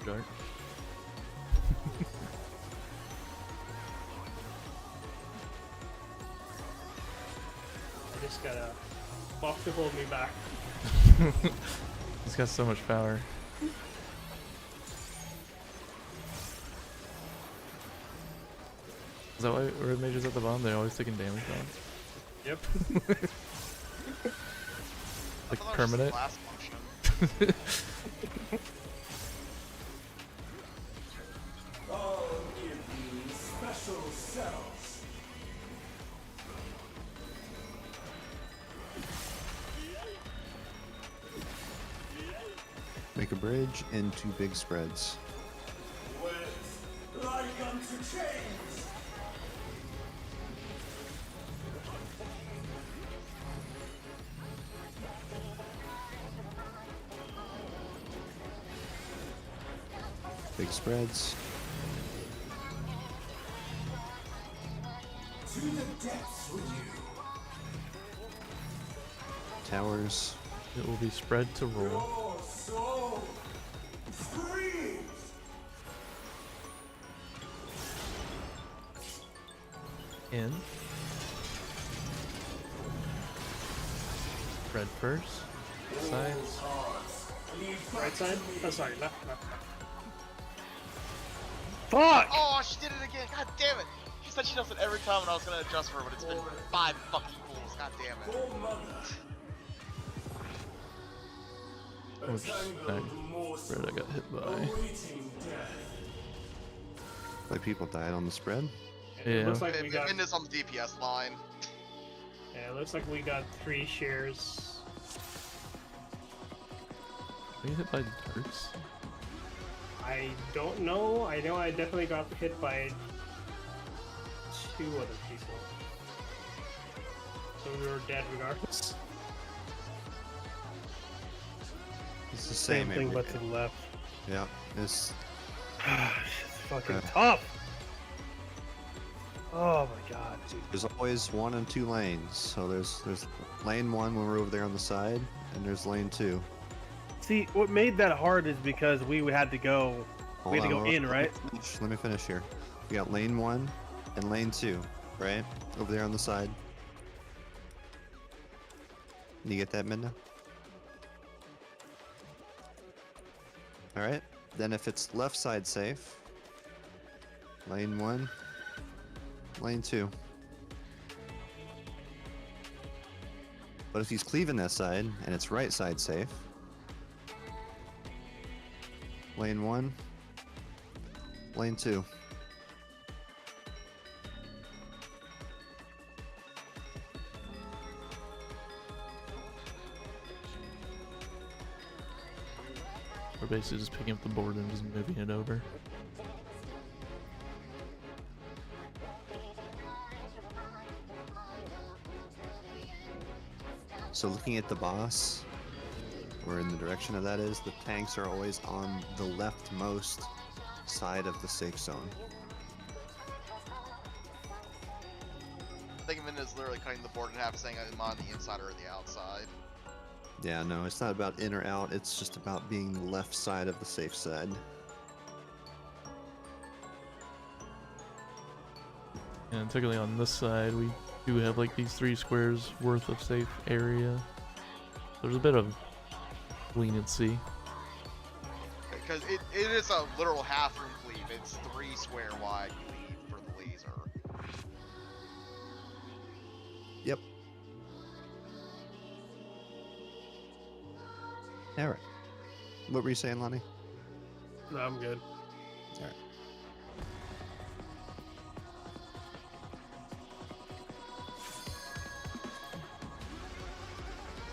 Dark. I just got a buff to hold me back. He's got so much power. Is that why red mages at the bottom? They're always taking damage on. Yep. I thought that was Like just permanent. class function. I'll give you special cells. Make a bridge into big spreads. With like unto chains. Big spreads. To the depths with you. Towers. It will be spread to roll. Your soul screams. In. Spread first. Sides. Paths lead back Right side? to me. Oh, sorry, left. Fuck! Oh, she did it again. God damn it. She said she does it every time and I was gonna adjust for her, but it's been 5 fucking pulls. God damn it. Oh, mother. Which spread I got hit by. Awaiting death. Like people died on the spread. It Yeah. looks like we got. Minda's on the DPS line. Yeah, it looks like we got 3 shares. Are you hit by darts? I don't know. I know I definitely got hit by 2 other people. So we were dead regardless. It's the Same same. thing, every- but to the left. yeah. It's Shit's fucking Uh. tough. Oh my god, dude. there's always 1 and 2 lanes. So there's lane 1 when we're over there on the side, and there's lane 2. See, what made that hard is because we had to go. Hold We had to on, go in, right? Let me finish here. We got lane 1 and lane 2, right? Over there on the side. You get that, Minda? Alright. Then if it's left side safe, lane 1, lane 2. But if he's cleaving that side and it's right side safe, lane 1, lane 2. We're basically just picking up the board and just moving it over. So looking at the boss, or in the direction of that is, the tanks are always on the leftmost side of the safe zone. Think of it as literally cutting the board in half, saying I'm on the inside or the outside. Yeah, no, it's not about in or out, it's just about being the left side of the safe side. And typically on this side, we do have like these 3 squares worth of safe area. There's a bit of leniency. Because it is a literal half room cleave. It's 3 square wide cleave for the laser. Yep. Alright. What were you saying, Lonnie? No, I'm good. Alright.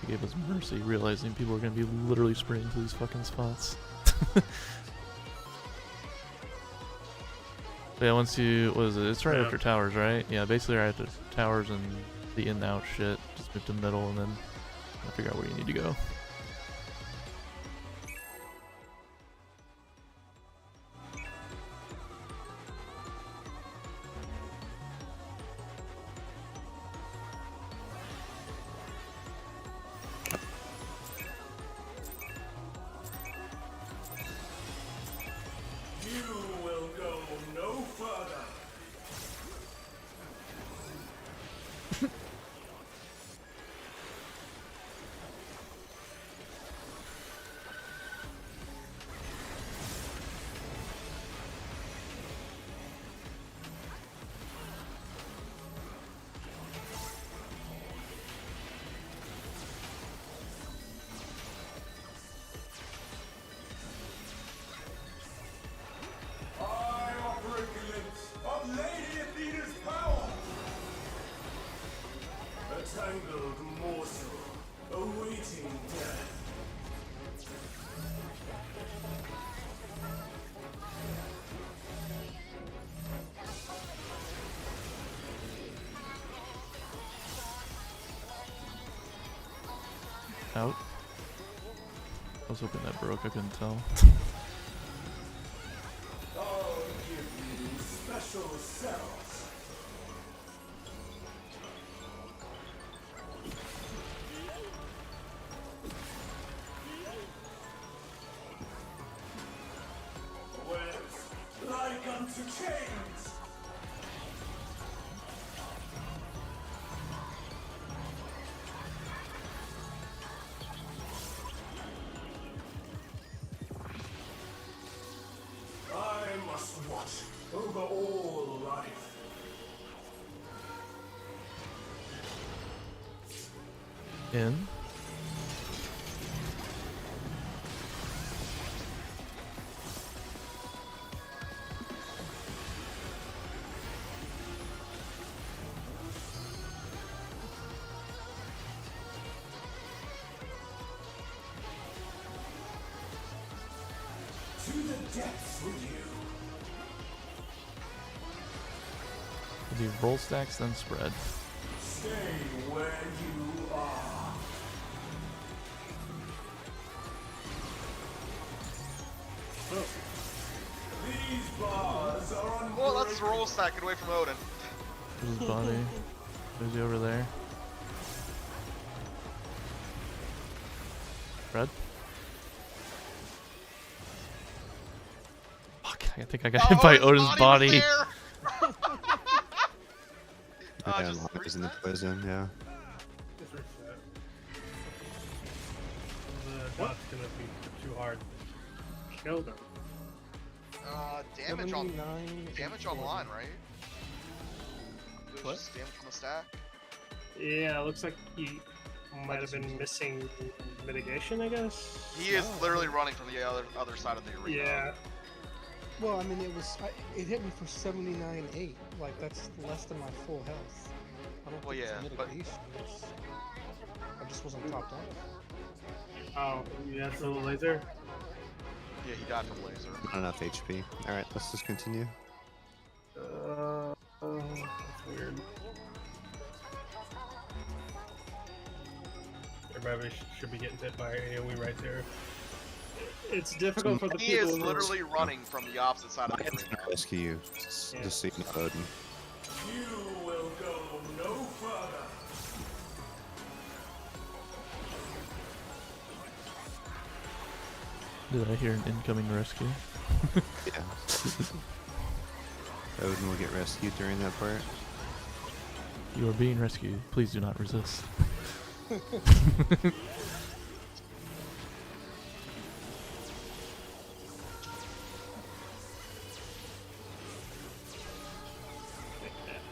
He gave us mercy, realizing people are going to be literally spraying to these fucking spots. Yeah, once you, what is it? It's right after towers, right? Yeah, basically right after towers and the in and out shit. Just move to middle and then figure out where you need to go. You will go no further. I offer a glimpse of Lady Athena's power. A tangled morsel awaiting death. Out. I was hoping that broke, I couldn't tell. I'll give you special cells. Webs like unto chains. I must watch over all life. In. To the depths with you. We'll do roll stacks, then spread. Stay where you are. These bars are unbreakable. Well, that's roll stacking away from Odin. There's his body. There's he over there. Spread. Fuck, I think I got hit by Odin's body. Was there. Yeah, Just Lonnie's in the reset? poison, yeah. Just reset. The dot's gonna be too hard. Killed him. Damage on 79, damage online, right? It was What? just damage from the stack. Yeah, it looks like he might have been missing mitigation, I guess. He is literally running from the other side of the arena. Yeah. Well, I mean, it hit me for 79.8. Like, that's less than my full health. I don't Well, think yeah, it's but- mitigation. I just wasn't topped off. Oh, you had solo laser? Yeah, he died from laser. Not enough HP. Alright, let's just continue. That's weird. Everybody should be getting hit by AoE right there. It's difficult for the He people is who literally running from the opposite side of the I'm screen. gonna rescue you. Just so you know, Odin. You will go no further. Did I hear an incoming rescue? Yeah. Odin will get rescued during that part. You are being rescued. Please do not resist.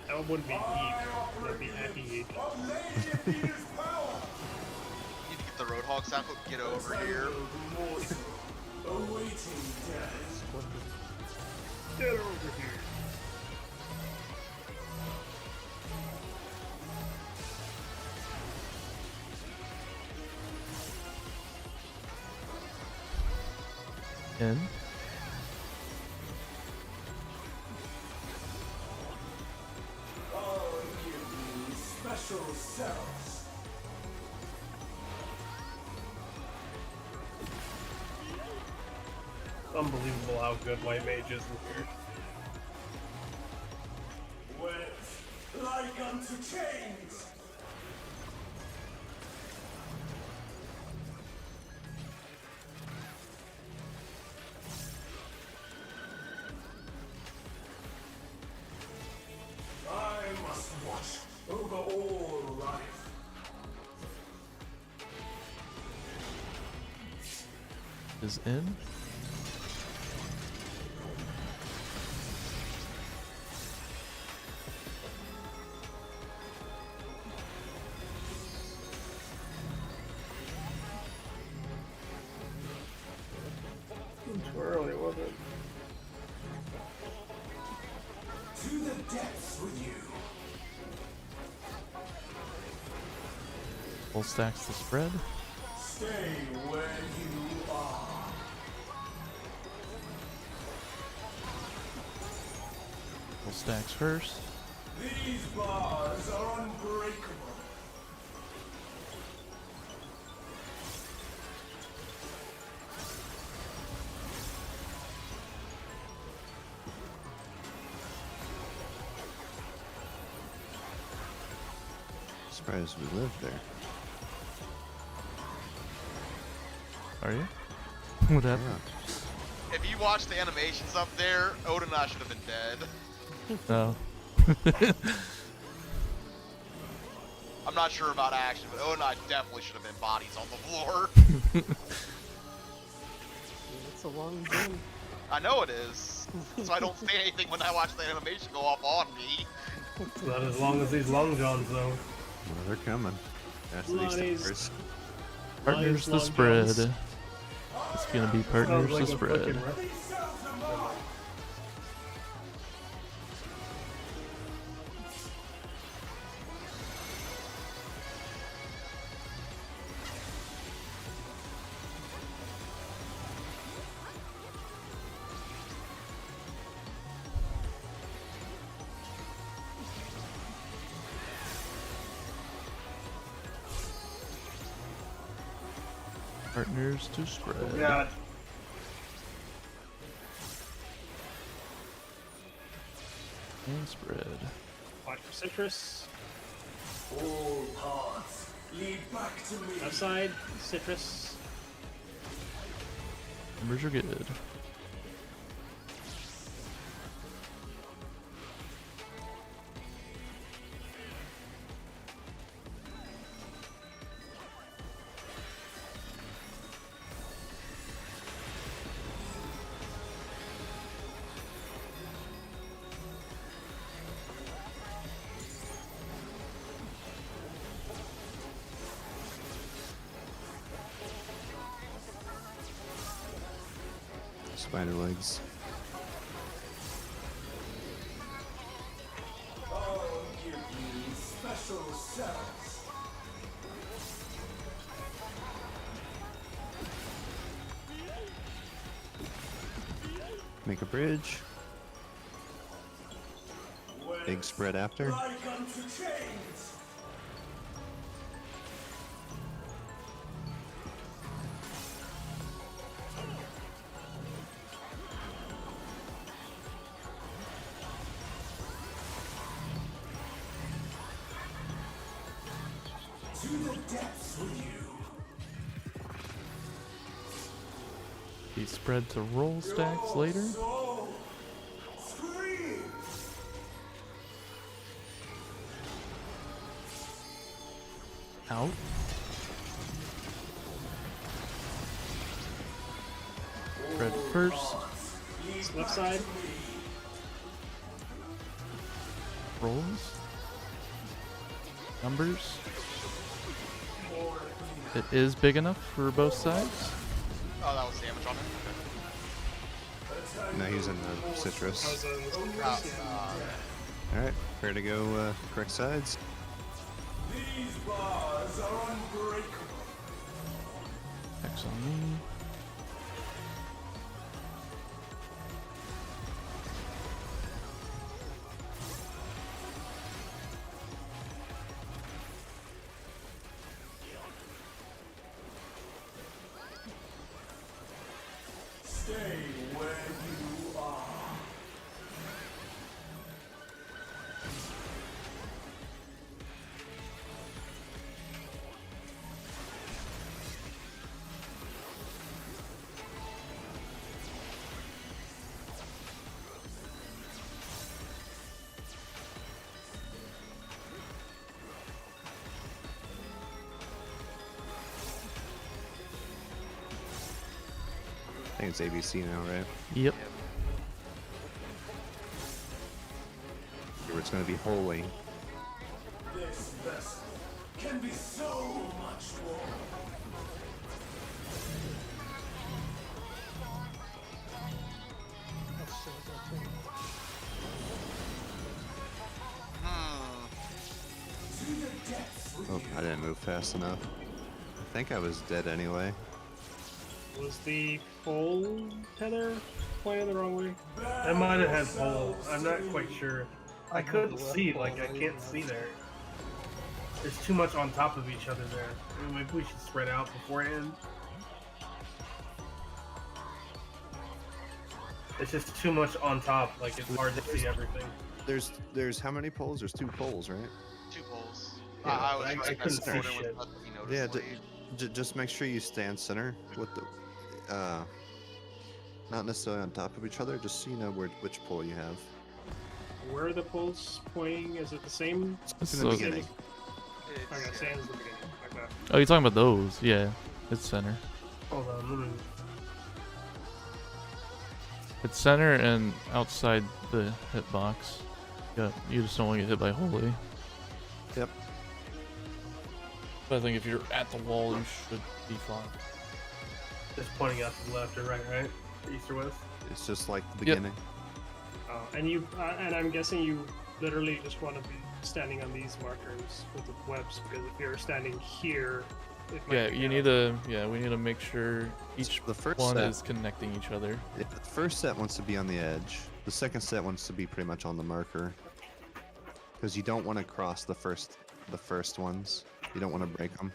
that wouldn't be heat. That'd be anti-heat. Unleash Peter's power. You need to get the Roadhog sound clip. Get over here. Morsel awaiting death. Get over here. In. I'll give you special cells. Unbelievable how good White Mage is in here. Wet like unto chains. I must watch over all life. Is in. Too early, was it? To the depths with you. Full stacks the spread. Stay where you are. Full stacks first. These bars are unbreakable. Surprised we lived there. Are you? What happened? Yeah. If you watch the animations up there, Odin and I should have been dead. No. I'm not sure about action, but Odin and I definitely should have been bodies on the floor. It's a long game. I know it is. So I don't say anything when I watch the animation go off on me. Not as long as these long johns, though. Well, they're coming. After these Lies. towers. Partners the Long spread. Johns. It's gonna be partners Sounds the like a spread. fucking These cells are mine. Partners to spread. God. And spread. Watch for citrus. All paths lead back to me. Left side, citrus. Numbers are good. Spider legs. cells. Make a bridge. Big spread after. Like unto chains. To the depths with you. Be spread to roll stacks later. Soul scream. Out. Spread first. Left side. Rolls. Numbers. It is big enough for both sides. Oh, that was damage on him. Now he's in the I was citrus. Uh, Alright, fair to go correct sides. These bars are unbreakable. X on me. Stay where you are. I think it's ABC now, right? Yep. Or it's gonna be holy. This vessel can be so much more. Oh shit, I got turned. To the depths with Oh, I didn't move fast enough. I think I was dead anyway. Was the pole tether pointed the wrong way? I might have had pole. I'm not quite sure. I couldn't see, like I can't see there. There's too much on top of each other there. I mean, maybe we should spread out beforehand. It's just too much on top, like it's hard to see everything. There's how many poles? There's 2 poles, right? 2 poles. Yeah, I was I trying to couldn't see sort it shit. without you Yeah, noticeably. just make sure you stand center with the, not necessarily on top of each other, just so you know which pole you have. Where are the poles pointing? Is it the same? In the So- beginning. Okay, It's, same as the beginning. Okay. Oh, you're talking about those? Yeah, it's center. Hold on, let me. It's center and outside the hitbox. Yeah, you just don't want to get hit by holy. Yep. But I think if you're at the wall, you should be fine. Just pointing out to the left or right, right? East or west? It's just like the Yep. beginning. And you, and I'm guessing you literally just want to be standing on these markers with the webs, because if you're standing here, it might Yeah, pick you it need up. to. Yeah, we need to make sure each The first one set, is connecting each other. the first set wants to be on the edge. The second set wants to be pretty much on the marker, because you don't want to cross the first ones. You don't want to break them.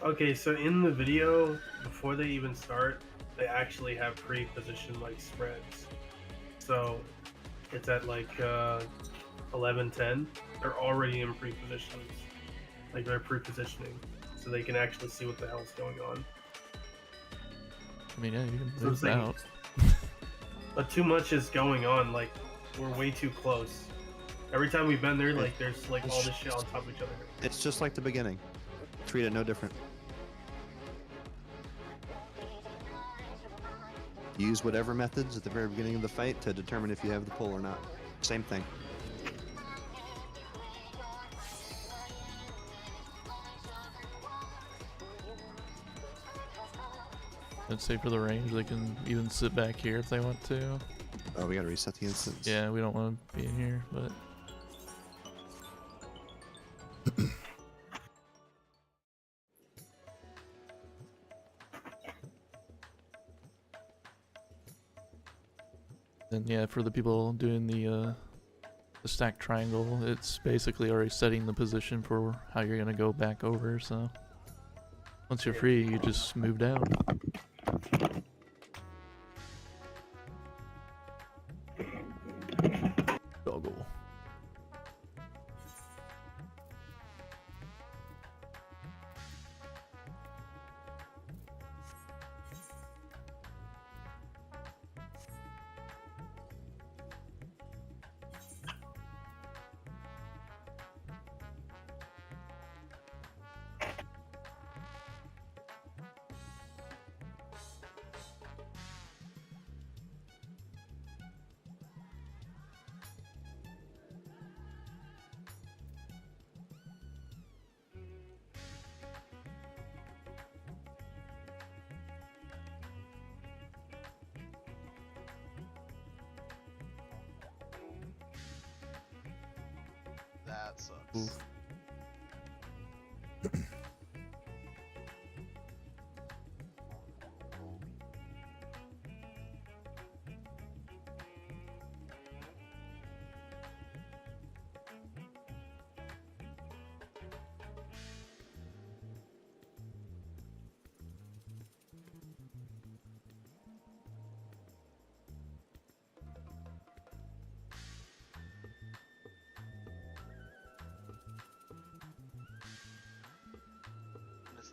Okay, so in the video, before they even start, they actually have pre-positioned like spreads. So it's at like 11:10. They're already in pre-positions. Like they're pre-positioning, so they can actually see what the hell's going on. I mean, yeah, you can So I'm move saying- out. But too much is going on. Like we're way too close. Every time we've been there, like there's like all this shit on top of each other. It's just like the beginning. Treat it no different. Use whatever methods at the very beginning of the fight to determine if you have the pull or not. Same thing. Let's say for the range, they can even sit back here if they want to. Oh, we gotta reset the instance. Yeah, we don't want to be in here, but And yeah, for the people doing the stack triangle, it's basically already setting the position for how you're gonna go back over. So once you're free, you just move down. Doggle. That sucks. Oof.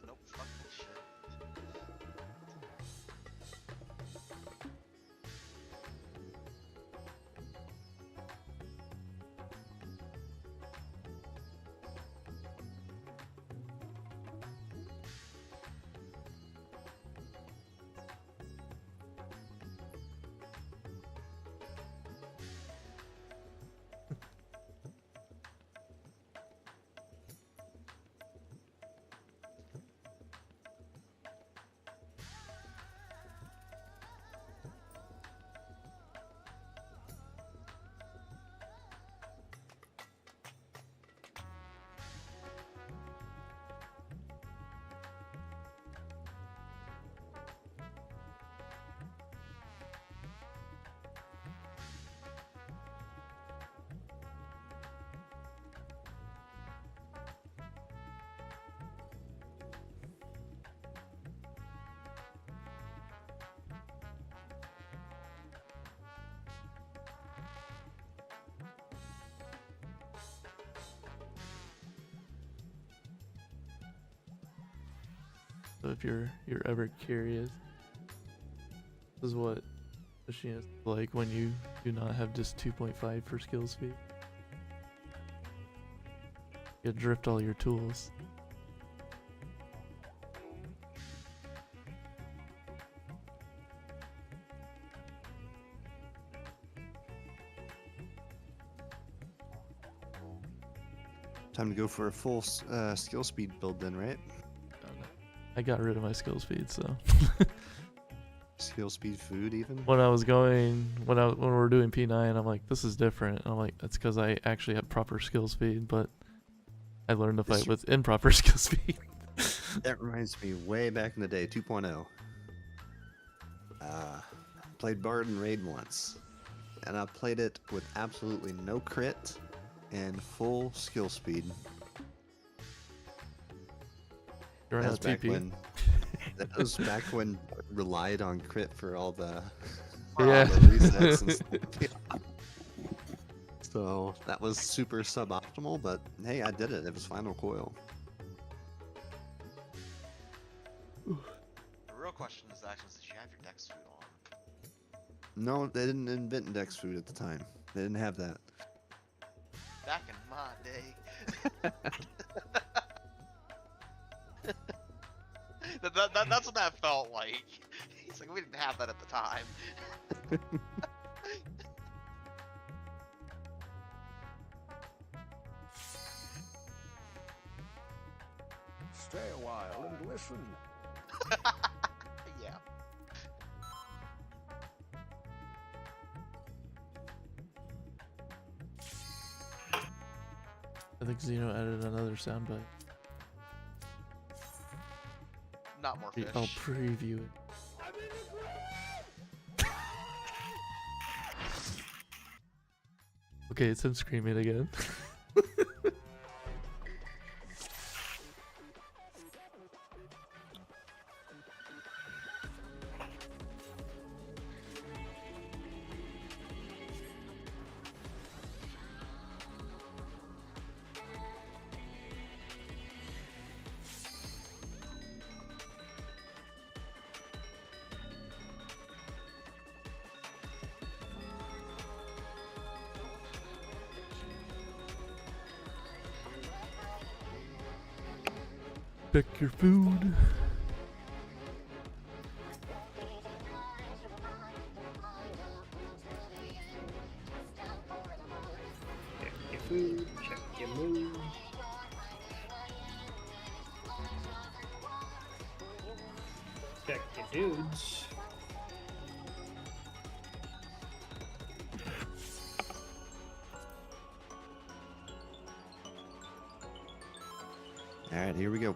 Nope, fuck this shit. So if you're ever curious, this is what machine is like when you do not have just 2.5 for skill speed. You drift all your tools. Time to go for a full skill speed build then, right? I got rid of my skill speed, so Skill speed food even? when I was going when we were doing P9, I'm like, this is different. And I'm like, that's because I actually have proper skill speed, but I learned to fight with improper skill speed. That reminds me way back in the day, 2.0. Played Bard and Raid once, and I played it with absolutely no crit and full skill speed. You're That on was back TP. when that was back when relied on crit for all the Yeah. the resets and stuff. So that was super suboptimal, but hey, I did it. It was final coil. The real question is actually, did you have your Dex food on? No, they didn't invent Dex food at the time. They didn't have that. Back in my day. That's what that felt like. He's like, we didn't have that at the time. Stay a while and listen. Yeah. I think Xeno added another soundbite. Not more fish. I'll preview it. Okay, it's him screaming again. Pick your food. Check your food, check your mood. Check your dudes. All right, here we go.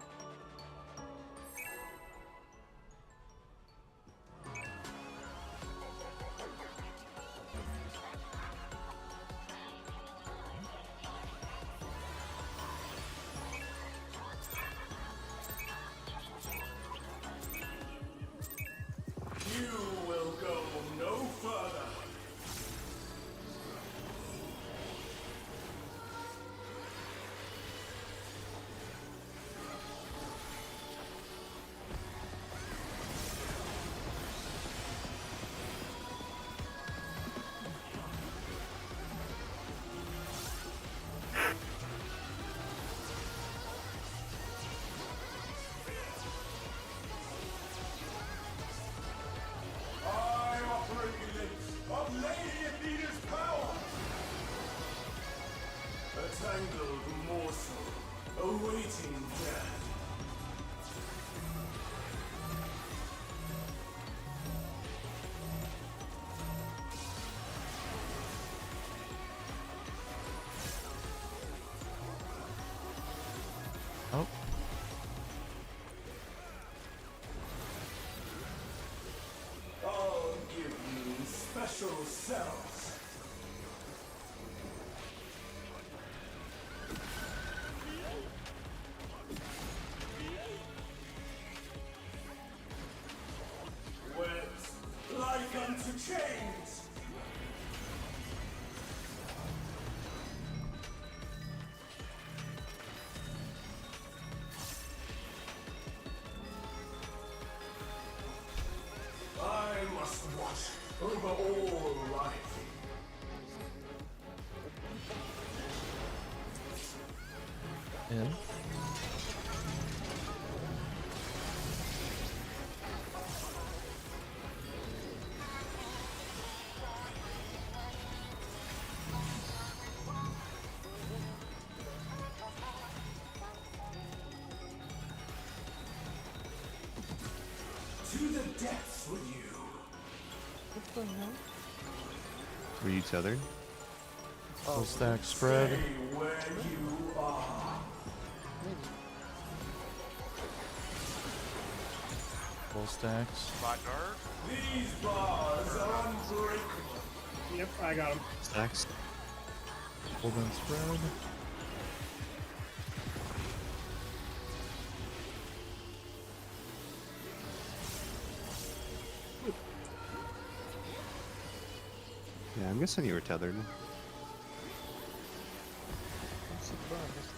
You will go no further. I operate of Lady Athena's power. A tangled morsel awaiting death. Oh, I'll give you special cells. Wet like unto chains. I must watch over all life. in. To the depths with you. What the hell? Were you tethered? Full stack spread. Stay where you are. Full stacks. Spot guard. These bars are unbreakable. Yep, I got him. Stacks? Hold and spread. Yeah, I'm guessing you were tethered. I'm surprised.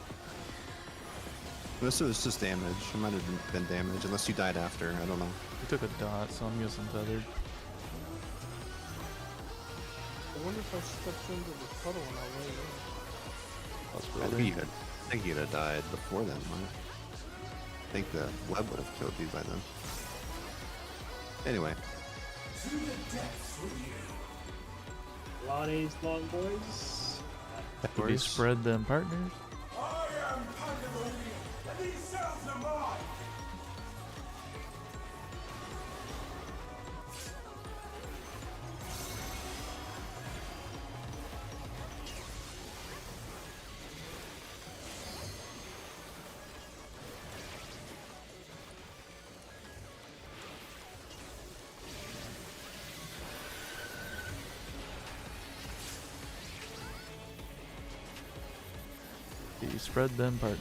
This was just damage. It might have been damage, unless you died after. I don't know. We took a dot, so I'm guessing tethered. I wonder if I stepped into the puddle when I went in. Possibility. I think you'd have died before then, right? I think the web would have killed you by then. Anyway, To the depths with you. Lonnie's long boys. Could be spread them partners. I am Pandemonium, and these cells are mine. The spread them partners.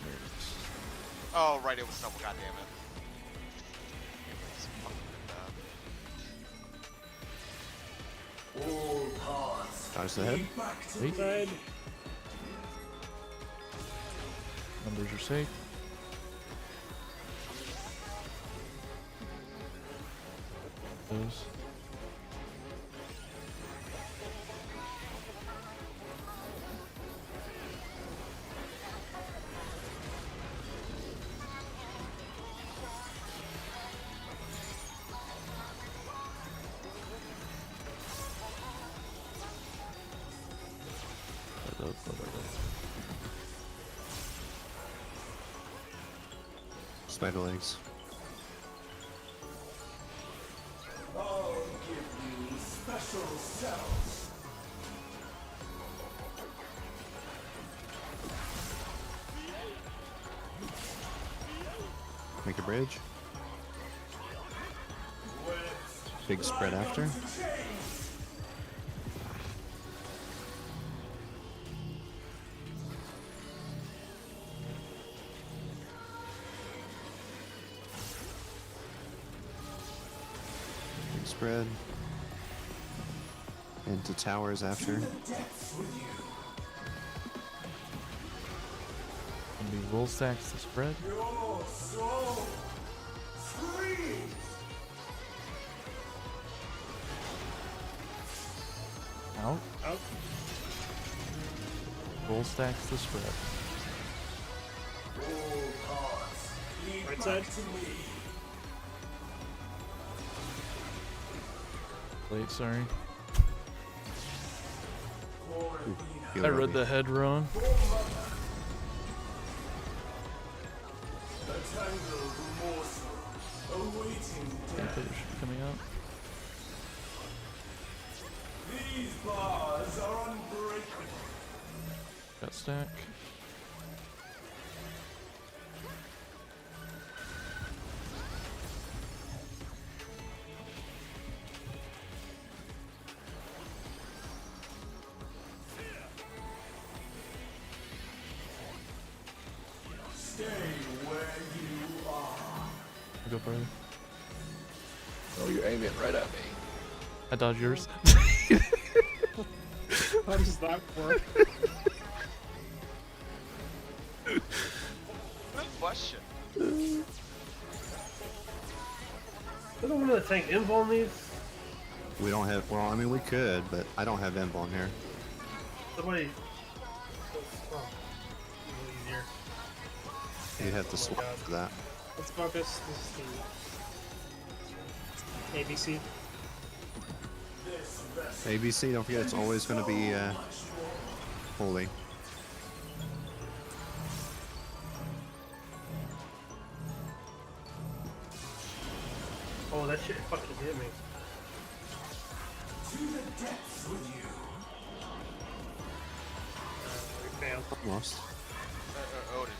Oh, right, it was double, goddammit. All paths Dodge the head. lead back to Wait. Side. Numbers are safe. Those. Spider legs. I'll give you special cells. Make a bridge. Big spread after. Big spread. Into towers after. Gonna be roll stacks to spread. Your soul screams. Out. Out. Roll stacks to spread. All paths lead Right back side. to me. Late, sorry. Feel I it read on the head wrong. A tangled morsel awaiting death. Coming out. These bars are unbreakable. Got stack. Stay where you are. I'll go further. Oh, you're aiming right at me. I dodged yours. How does that work? Good question. Doesn't one of the tank invul on these? We don't have. Well, I mean, we could, but I don't have invul in here. Somebody. Oh, a little easier. You'd have to swap God. for that. Let's focus. This is the ABC. ABC, don't forget, it's always going to be holy. Oh, that shit fucking hit me. To the depths with you. We failed. Almost. Odin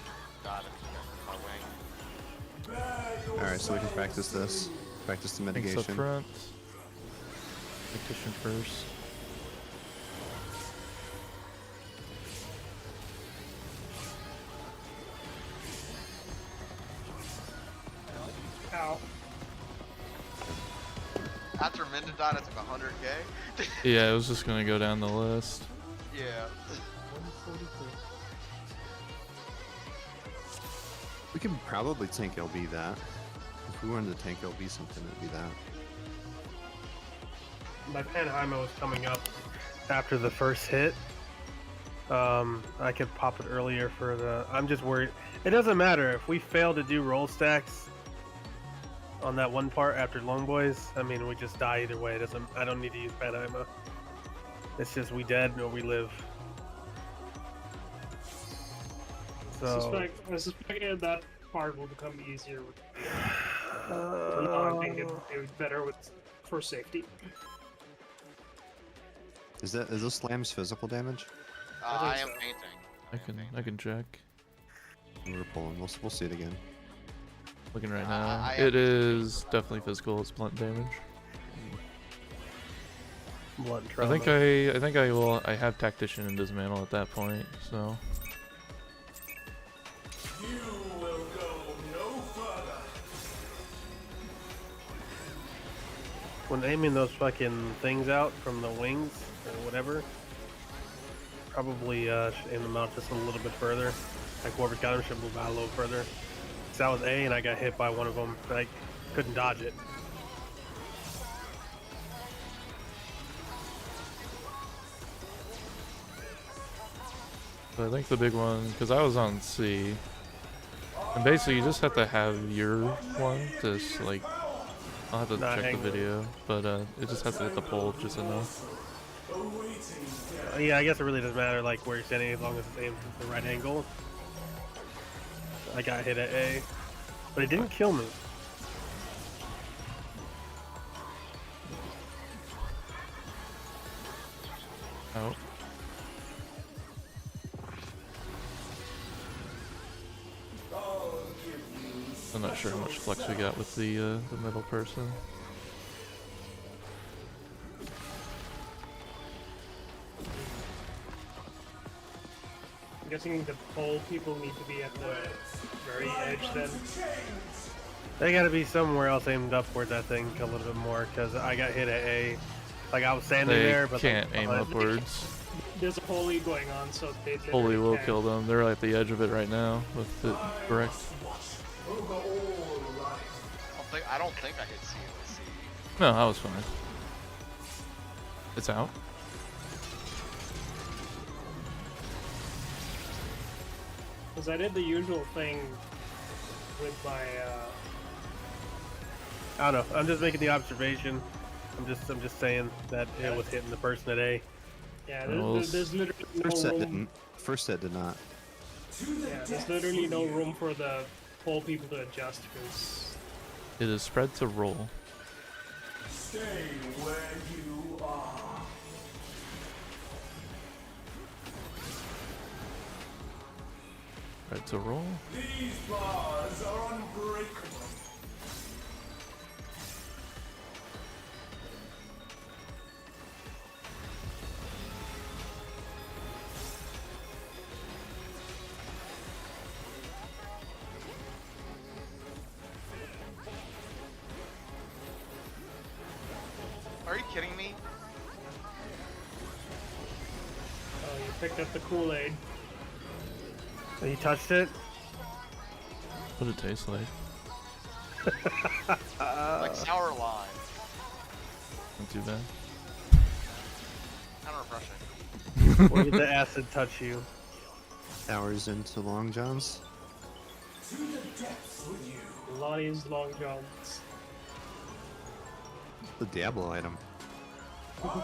got it. My wing. Bear your Alright, so we can practice this. Practice the Things up mitigation. front. Tactician first. Ow. After Mindadon, it took 100k. Yeah, it was just gonna go down the list. Yeah. 143. We can probably tank LB that. If we wanted to tank LB something, it'd be that. My Panheimo is coming up after the first hit. I could pop it earlier for the. I'm just worried. It doesn't matter if we fail to do roll stacks on that one part after Long Boys. I mean, we just die either way. It doesn't. I don't need to use Panheimo. It's just we dead or we live. So. I suspect that part will become easier with no, I think it was better with for safety. Is those slams physical damage? I think am so. painting. I can check. We're pulling. We'll see it again. Looking right now. I It am- is definitely physical. It's blunt damage. Blunt I trauma. think I will. I have tactician and dismantle at that point. So You will go no further. When aiming those fucking things out from the wings or whatever, probably should aim them out just a little bit further. Like whoever's got them should move out a little further. So that was A, and I got hit by one of them, but I couldn't dodge it. So I think the big one, because I was on C, and basically you just have to have your one to like, I'll have to Not check angle. the video, but it just has to hit the pole just enough. Yeah, I guess it really doesn't matter like where you're standing as long as it's aimed at the right angle. I got hit at A, but it didn't kill me. Oh. I'm not sure how much flex we got with the middle person. I'm guessing the pole people need to be at the very edge then. They gotta be somewhere else aimed upwards, I think, a little bit more, because I got hit at A. Like I was standing They there, but can't like, aim behind me. There's upwards. a pulley going on, so they Holy literally will can't. kill them. They're at the edge of it right now with it correct. I don't think I hit C with C. No, I was fine. It's out. Because I did the usual thing with my, I don't know. I'm just making the observation. I'm just saying that it was hitting the person at A. yeah, Well, there's literally no First set room. didn't. First set did not. Yeah, there's literally no room for the pole people to adjust because It is spread to roll. Stay where you are. Spread to roll. These bars are unbreakable. Are you kidding me? you picked up the Kool-Aid. So you touched it? What it tastes like. Like sour lime. Not too bad. Kind of refreshing. Or did the acid touch you? Hours into Long Johns. To the depths with you. Lonnie's Long Johns. The Diablo item. I am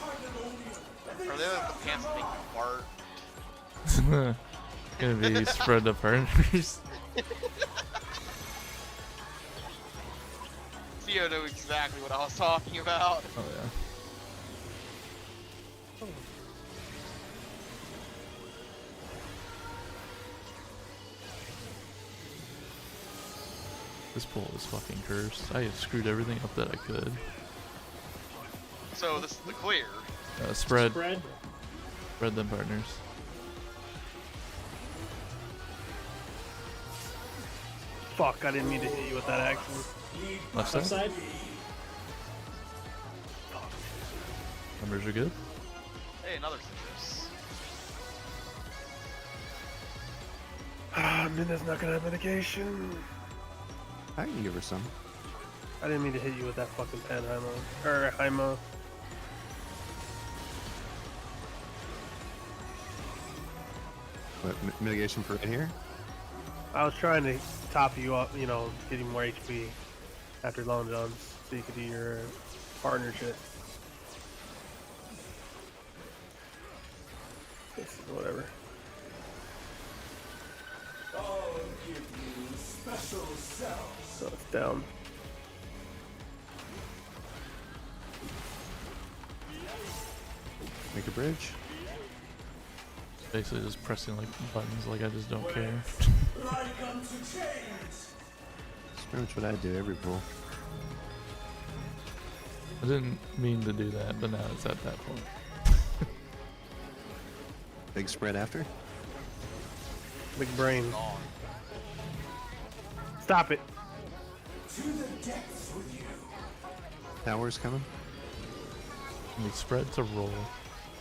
Pandemonium, and Are these they like the sounds pants that are make you fart? Gonna be spread to partners. Theo knew exactly what I was talking about. Oh yeah. This pool is fucking cursed. I screwed everything up that I could. So this is the clear. Spread Spread. them partners. Fuck, I didn't mean to hit you with that action. Left Left side. side. Numbers are good. Hey, another citrus. Minna's not gonna have mitigation. I can give her some. I didn't mean to hit you with that fucking pen, Hymo. Or Hymo. What, mitigation for right here? I was trying to top you up, you know, get you more HP after Long Johns, so you could do your partner shit. Whatever. I'll give you special cells. So it's down. Make a bridge. Basically just pressing like buttons like I just don't care. Like unto chains. That's pretty much what I do every pool. I didn't mean to do that, but now it's at that point. Big spread after. Big brain. Gone. Stop it. To the depths with you. Tower's coming. We spread to roll.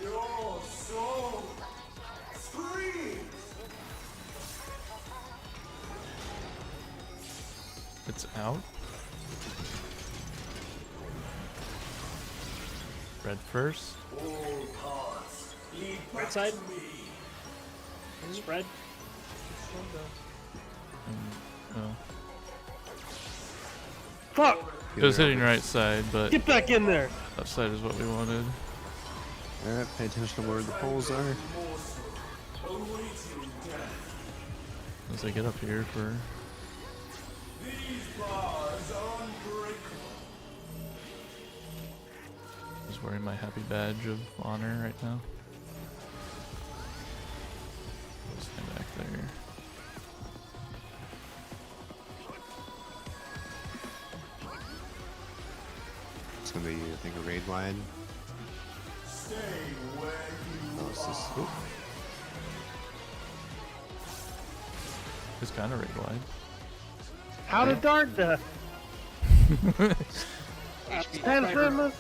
Your soul screams. It's out. Red first. All paths lead Right back side. to me. Spread. Oh. Fuck! It was hitting right side, but Get back in there! left side is what we wanted. Alright, pay attention to where the poles are. Awaiting death. As I get up here for These bars are unbreakable. just wearing my happy badge of honor right now. I'll stand back there. It's gonna be, I think, a raid wide. Stay where you Oh, it's just, oop. It's kind of raid wide. How did Dart die? Transformers?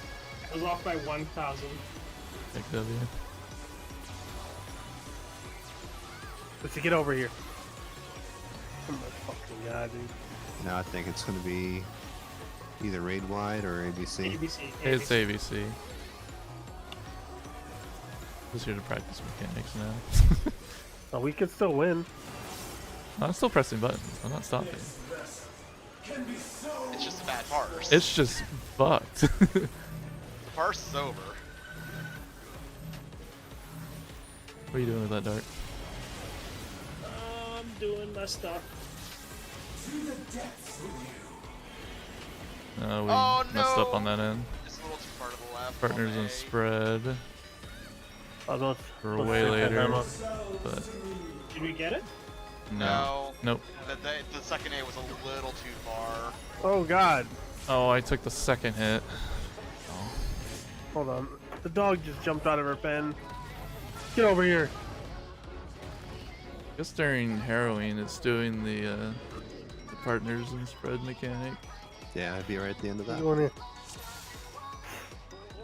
I was off by 1,000. Big W. Let's get over here. Oh my fucking god, dude. Now I think it's gonna be either raid wide or ABC. ABC. It's ABC. Just here to practice mechanics now. Oh, we could still win. I'm still pressing buttons. I'm not stopping. can be so. It's just a bad parse. It's just fucked. Parse is over. What are you doing with that dart? I'm doing my stuff. To the depths with you. We Oh, messed up no. on that end. Just a little too far to the left. Partners Okay. and spread. I'll go. For let's way take that later. time up. But Did we get it? no. Nope. The second A was a little too far. Oh god. Oh, I took the second hit. Hold on. The dog just jumped out of her pen. Get over here. I guess during harrowing, it's doing the partners and spread mechanic. Yeah, I'd be right at the end of What that. are you doing here?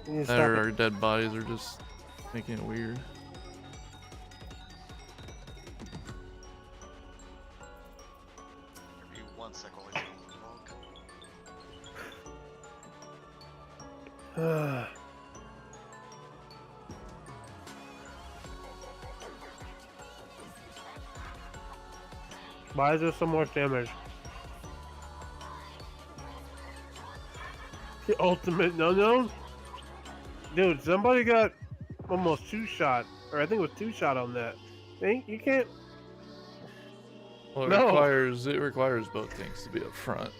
You need to stop Or it. our dead bodies are just making it weird. Give me 1 second while I take a look. Why is there so much damage? The ultimate no-no? Dude, somebody got almost 2-shot. Or I think it was 2-shot on that. Hey, you can't... Well, it No. requires both tanks to be up front.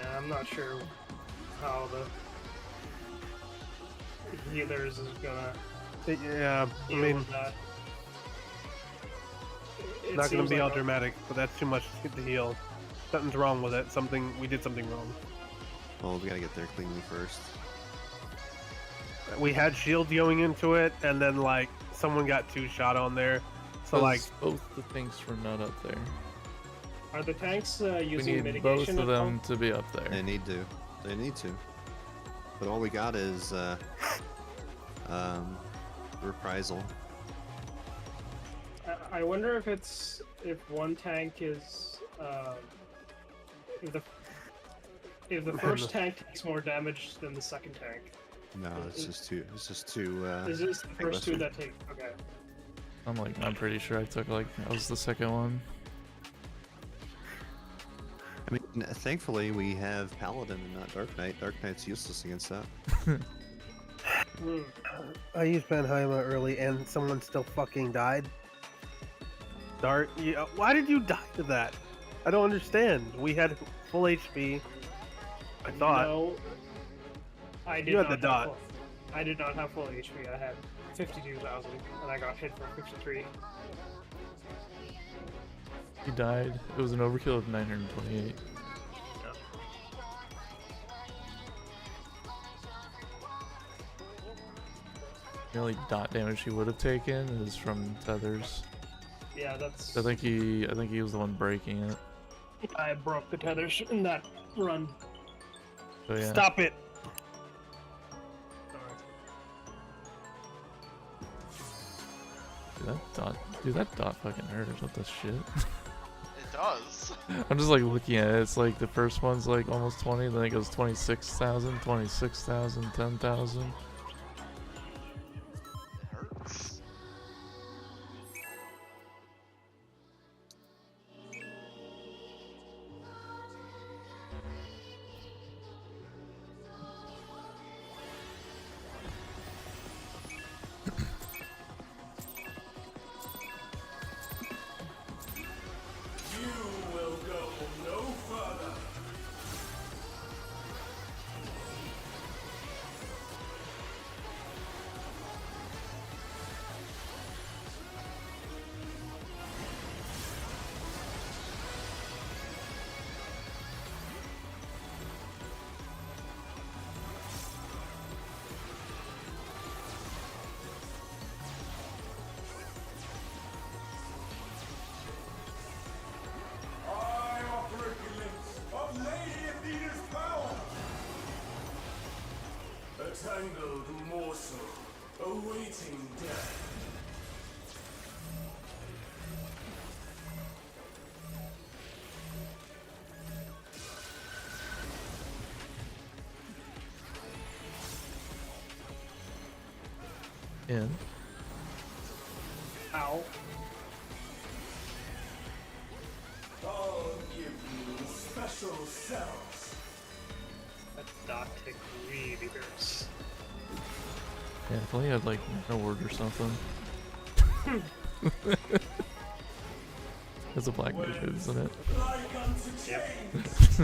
Yeah, I'm not sure how the healers is gonna Yeah, I deal mean, with that. It not gonna seems be all like dramatic, but that's too much to heal. Something's wrong with it. We did something wrong. Well, we gotta get there cleanly first. We had shields going into it, and then like someone got 2-shot on there. So like, both the tanks were not up there. Are the tanks We using need both mitigation of at all? them to be up there. They need to. They need to. But all we got is reprisal. I wonder if one tank is if the first tank takes more damage than the second tank. No, it's just two. It's just two. Is this the first two that take? Okay. I'm pretty sure I took I was the second one. I mean, thankfully we have Paladin and not Dark Knight. Dark Knight's useless against that. I used Banheima early, and someone still fucking died. Dart, why did you die to that? I don't understand. We had full HP. I thought. No, I did You had not the have dot. I did not have full HP. I had 52,000, and I got hit for 53. He died. It was an overkill of 928. The only dot damage he would have taken is from tethers. Yeah, that's. I think he was the one breaking it. I broke the tethers in that run. So yeah. Stop it! Dude, that dot fucking hurts. What the shit? It does. I'm just like looking at it. It's like the first one's like almost 20, then it goes 26,000, 26,000, 10,000. It hurts. You will go no further. I offer a glimpse of Lady Athena's power. A tangled morsel awaiting death. In. Ow. I'll give you special cells. That dot tick really hurts. Yeah, if only you had like no word or something. It's a black mage, isn't it? Like unto chains.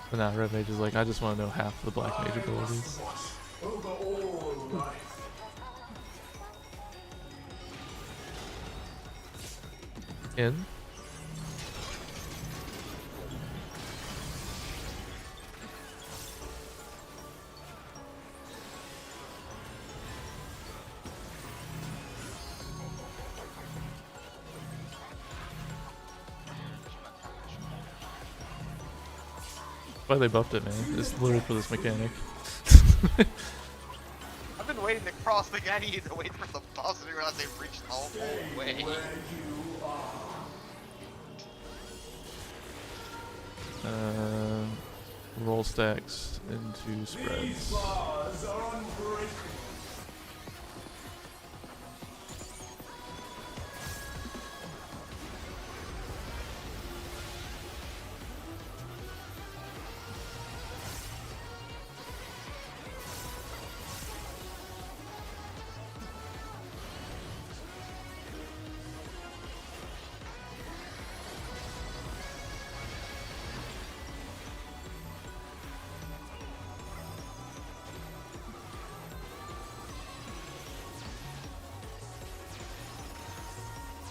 But now red mage is like, I just want to know half the black mage abilities. Over all life. In. Why they buffed it, man? It's literally for this mechanic. I've been waiting to cross the I needed to wait for the boss and realize they've reached the whole way. Where you are. Roll stacks into These spreads. bars are unbreakable.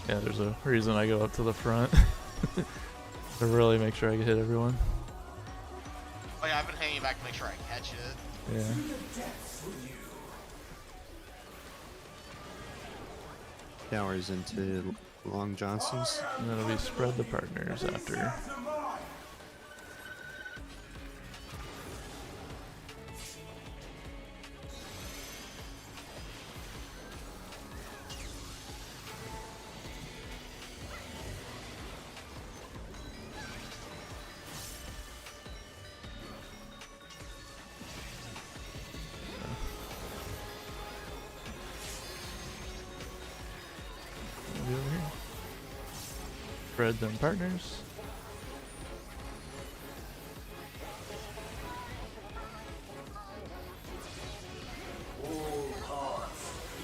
Yeah, there's a reason I go up to the front. To really make sure I can hit everyone. Oh yeah, I've been hanging back to make sure I catch it. Yeah. Towers into Long Johnson's. And then we spread the partners after. Over here. Spread them partners.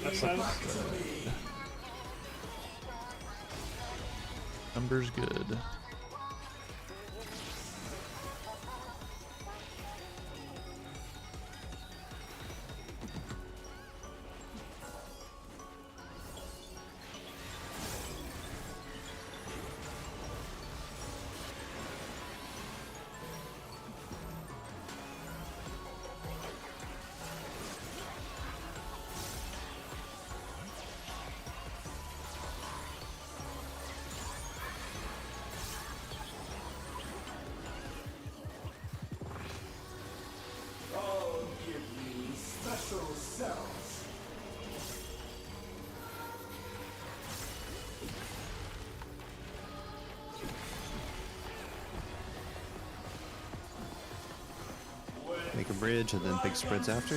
Makes sense. Numbers good. the bridge and then big spreads after.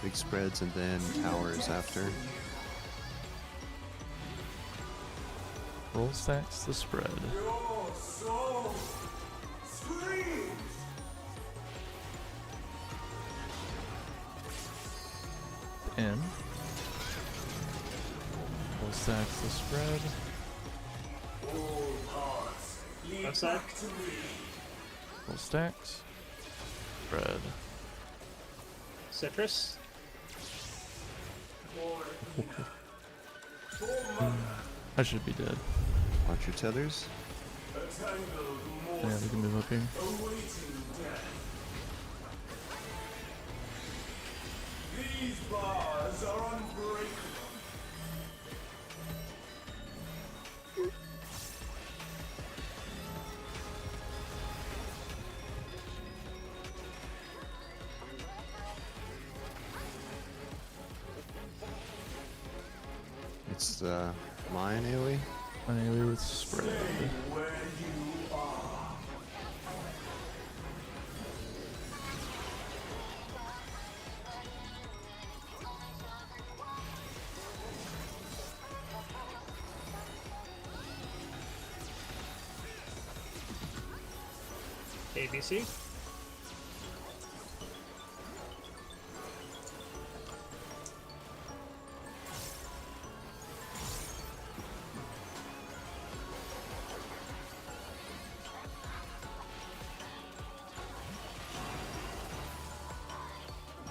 Big spreads and then towers after. Roll stacks the spread. Your soul screams. In. Roll stacks the spread. All paths lead Left side. back to me. Roll stacks. Spread. Citrus. I should be dead. Watch your tethers. A tangled Yeah, morsel we can move up here. awaiting death. These bars are unbreakable. It's mine AoE. Anyway, with spread. Where you are. ABC.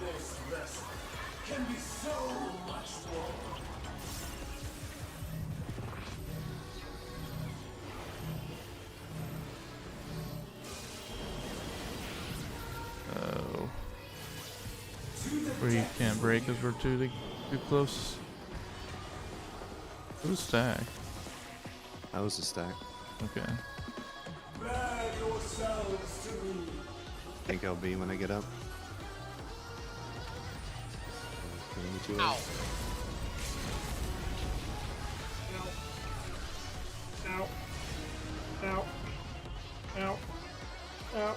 This lesson can be so much more. Oh. Where you can't break because we're too close. Who's stack? That was a stack. Okay. Bear yourselves to me. I think I'll be when I get up. Killing me too late. Ow. Ow. Ow. Ow.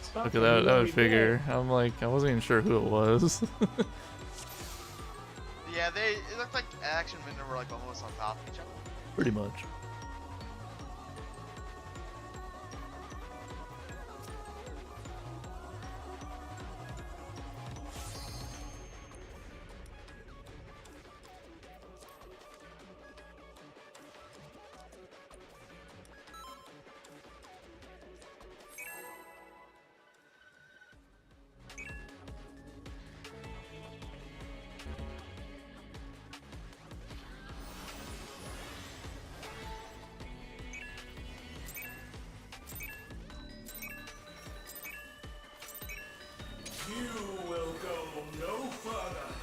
Stop Look at that. That letting would me figure. I'm like, I wasn't even sure who it was. Yeah, it looked like Action and Minder were like almost on top of each other. Pretty much. You will go no further.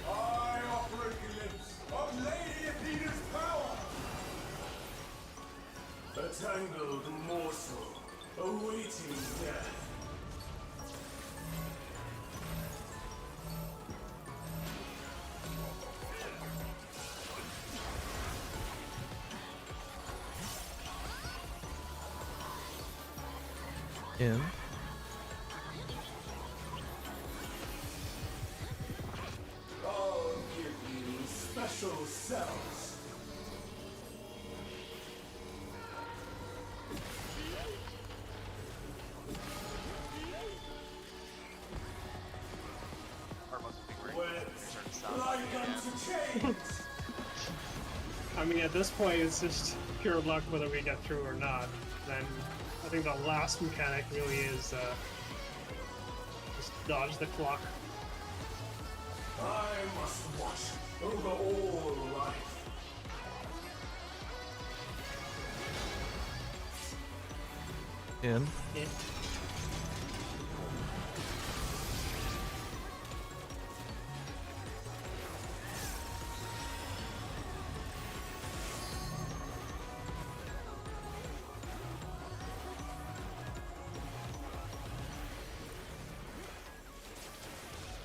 I offer a glimpse of Lady Athena's power. A tangled morsel awaiting death. In. I'll give you special cells. Or must be great. Wet like unto chains. I mean, at this point, it's just pure luck whether we get through or not. Then I think the last mechanic really is just dodge the clock. I must watch over all life. In. Yeah.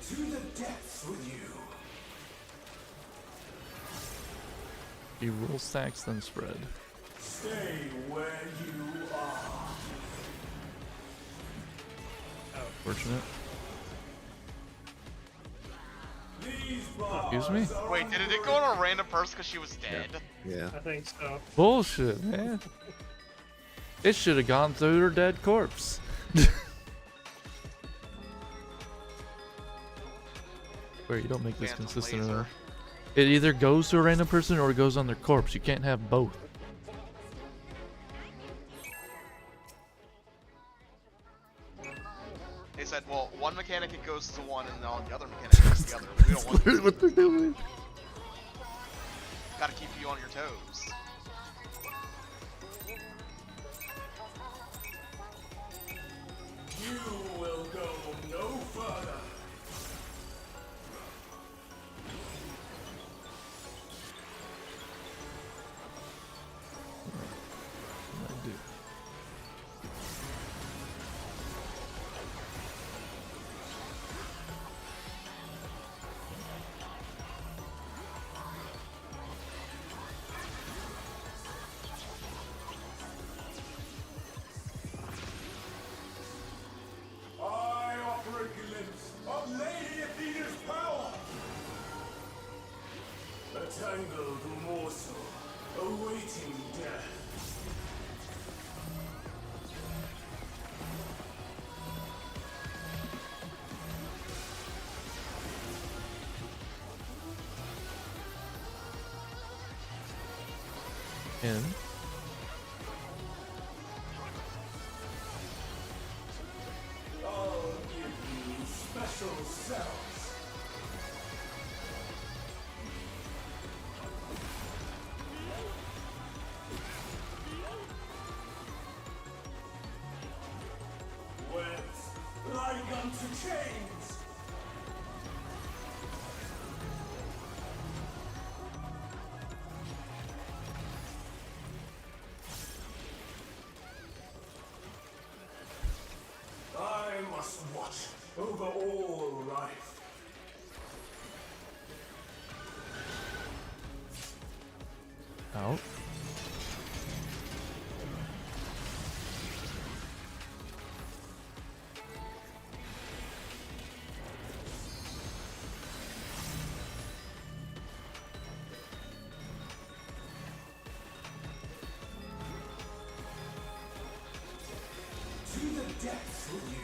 To the depths with you. You roll stacks, then spread. Stay where you are. Fortunate. These Excuse me? bars are Wait, did it go on a random person because she was dead? Yeah. I think so. Bullshit, man. It should have gone through her dead corpse. Where you don't make this Phantom consistent laser. enough. It either goes to a random person or it goes on their corpse. You can't have both. They said, well, one mechanic it goes to one and all the other mechanic goes to the other. We don't want Literally what they're doing. Gotta keep you on your toes. You will go no further. I do. I offer a glimpse of Lady Athena's power. A tangled morsel awaiting death. In. I'll give you special cells. Webs like unto chains. I must watch over all life. Out. To the depths with you.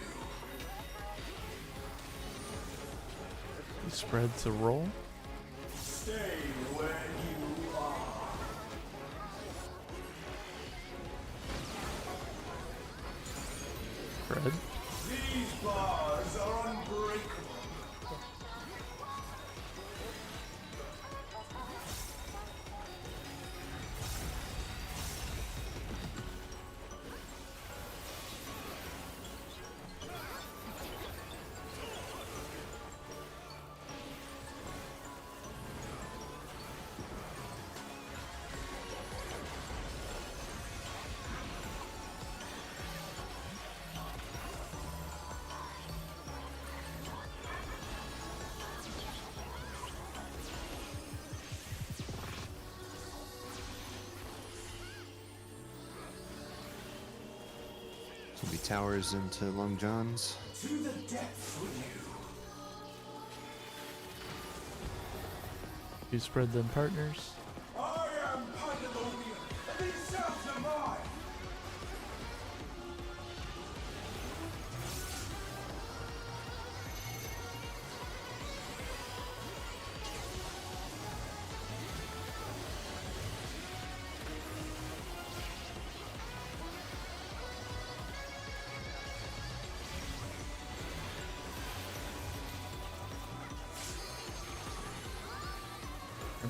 You spread to roll. Stay where you are. Spread. These bars are unbreakable. So be towers into Long John's. To the depths with you. You spread them partners. I am Pandemonium, and these cells are mine.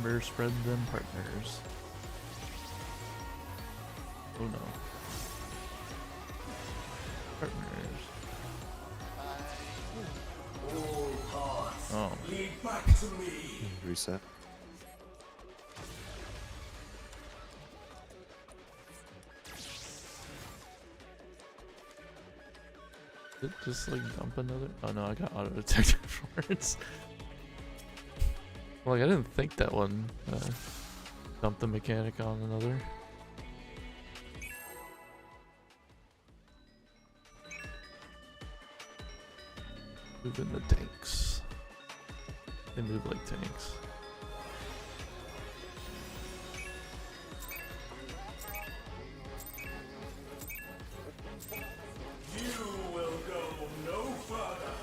Better spread them partners. Oh no. Partners. All paths Oh. lead back to me. Reset. Did it just like dump another? Oh no, I got auto detected words. Like I didn't think that one dumped the mechanic on another. Move in the tanks. They move like tanks. You will go no further.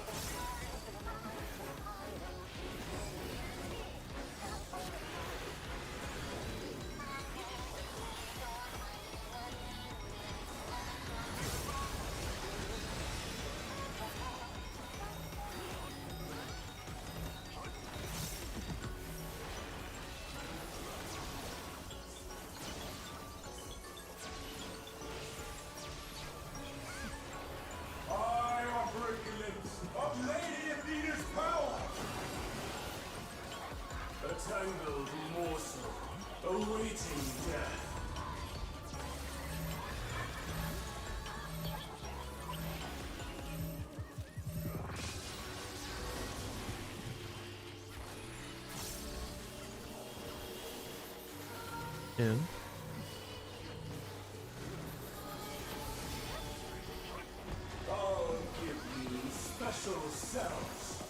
I am breaking limbs of Lady Athena's power. A tangled morsel awaiting death. In. I'll give you special cells.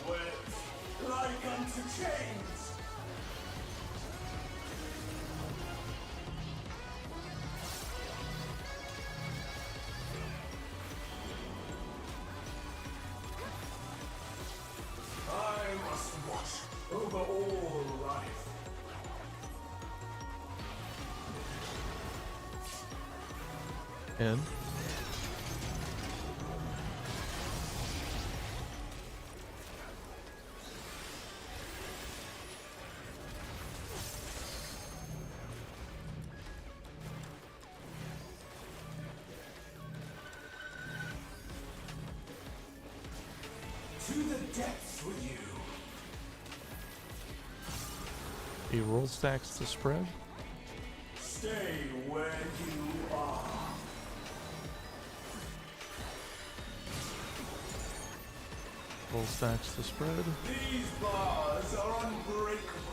Wet like unto chains. I must watch over all life. In. To the depths with you. He roll stacks to spread. Stay where you are. Roll stacks to spread. These bars are unbreakable.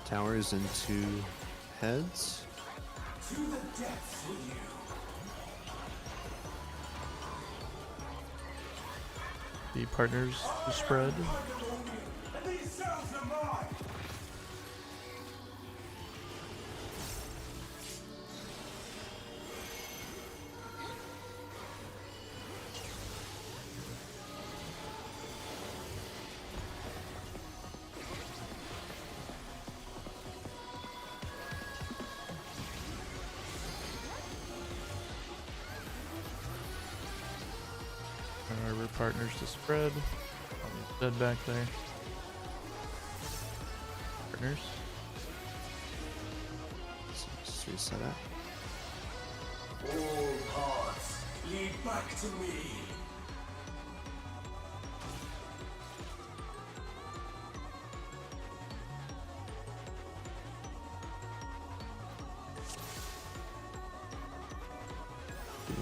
Towers into heads. To the depths with you. The partners to spread. And these cells are mine. Our partners to spread. Dead back there. Partners. So just reset that. All paths lead back to me.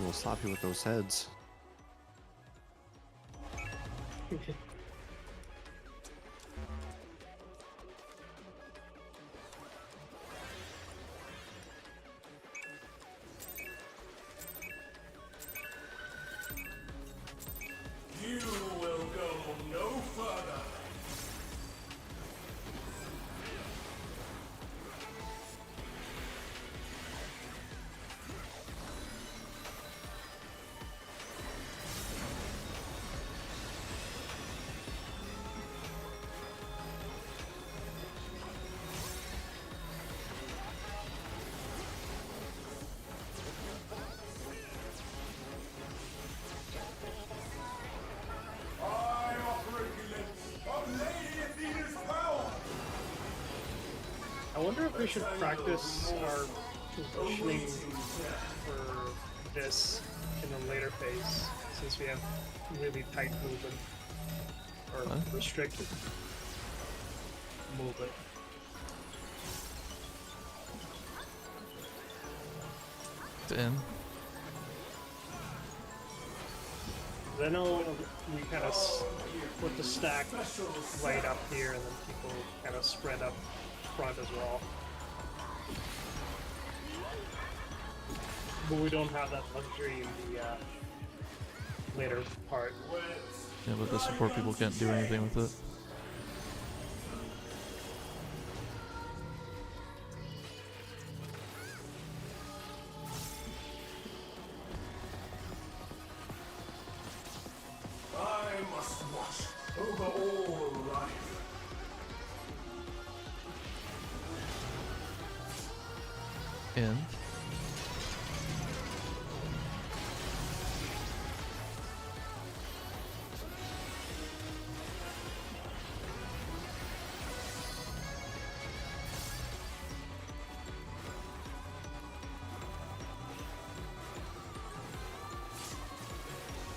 We'll slap you with those heads. wonder if we should practice our positioning for this in a later phase, since we have really tight movement or restricted movement. It's in. I know we kind of put the stack right up here, and then people kind of spread up front as well. But we don't have that luxury in the later part. Yeah, but the support people can't do anything with it. I must watch over all life. In.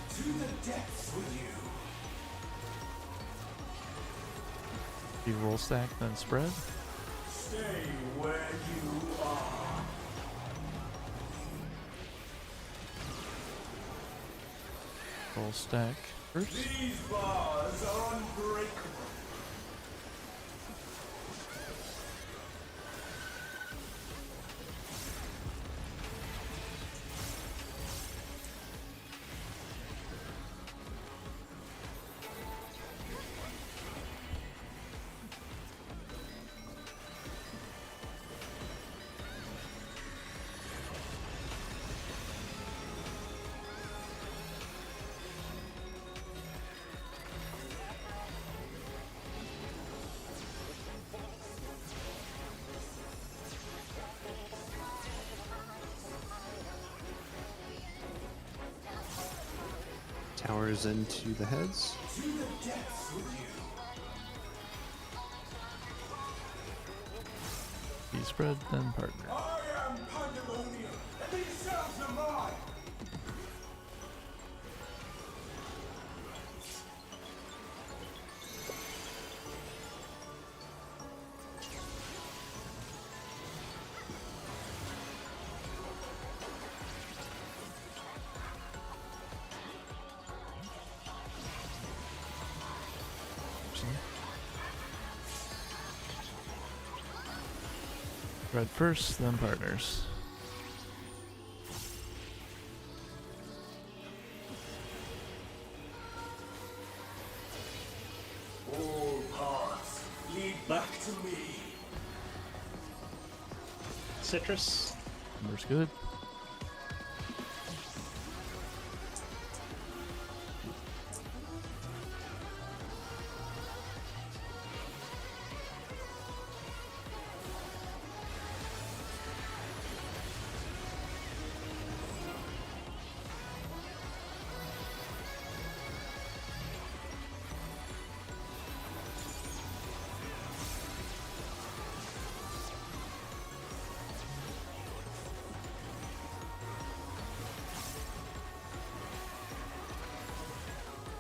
To the depths with you. You roll stack, then spread. Stay where you are. Roll stack first. These bars are unbreakable. Towers into the heads. To the depths with you. You spread, then partner. I am Pandemonium, and these cells are mine. Spread first, then partners. All paths lead back to me. Citrus. Numbers good.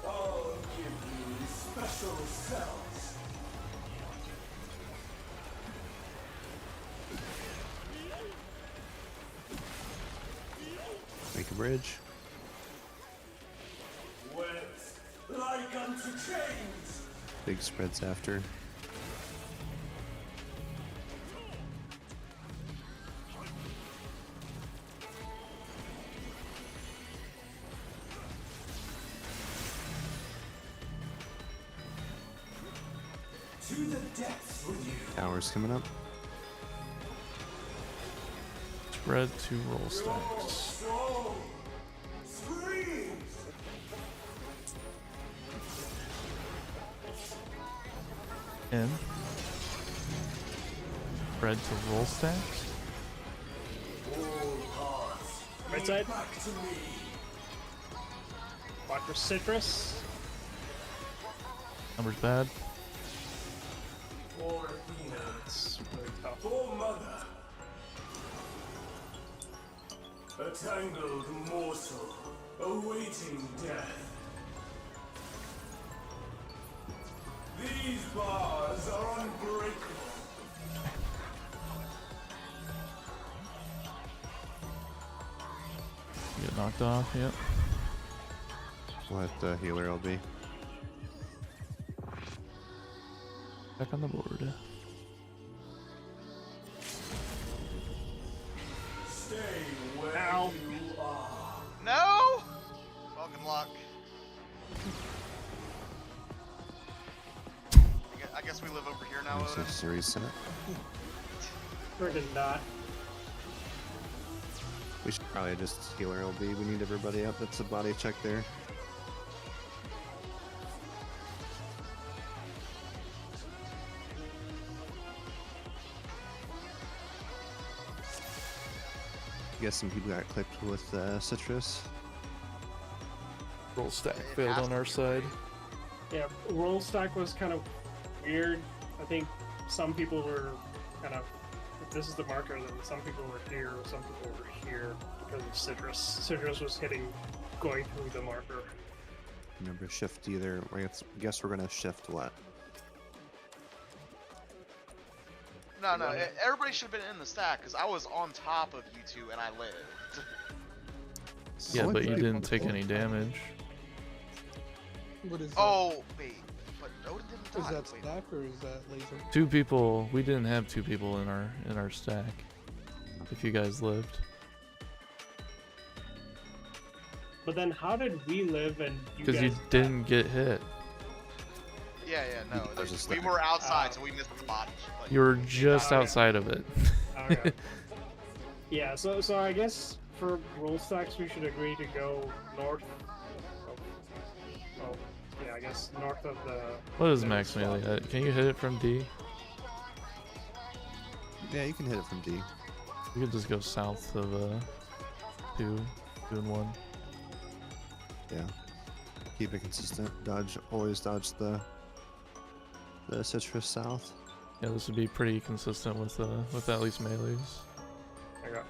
I'll give you special cells. Make a bridge. Webs like unto chains. Big spreads after. To the depths with you. Towers coming up. Spread to roll stacks. Soul screams. In. Spread to roll stacks. All paths Right side. back to me. Watch for citrus. Numbers bad. For Athena, It's really tough. for Mother. A tangled morsel, awaiting death. These bars are unbreakable. Get knocked off, yep. What healer LB? Back on the board. Stay where Ow. you are. No! Fucking luck. I guess we live over here now, There's Odin. a series set. Friggin' not. We should probably just healer LB. We need everybody up. That's a body check there. I guess some people got clipped with citrus. Roll stack It failed has on to our be, side. right? Yeah, roll stack was kind of weird. I think some people were kind of, if this is the marker, then some people were here, some people were here because of citrus. Citrus was going through the marker. Remember, shift either. I guess we're gonna shift what? No, everybody should have been in the stack because I was on top of you two and I lived. Yeah, What but you the- didn't take any damage. What is that? Oh, wait. But Odin didn't Is die. that Wait. stack or is that laser? 2 people. We didn't have 2 people in our stack. If you guys lived. But then how did we live and you Because guys you didn't get hit. Yeah, no. There's a We stack. were outside, so we missed the body. Like, You were just Okay. outside of it. Okay. Yeah, so I guess for roll stacks we should agree to go north. Oh, yeah, I guess north of the. What is the max spot. melee at? Can you hit it from D? Yeah, you can hit it from D. You could just go south of 2 and 1. Yeah. Keep it consistent. Dodge. Always dodge the citrus south. Yeah, this would be pretty consistent with at least melees. Okay.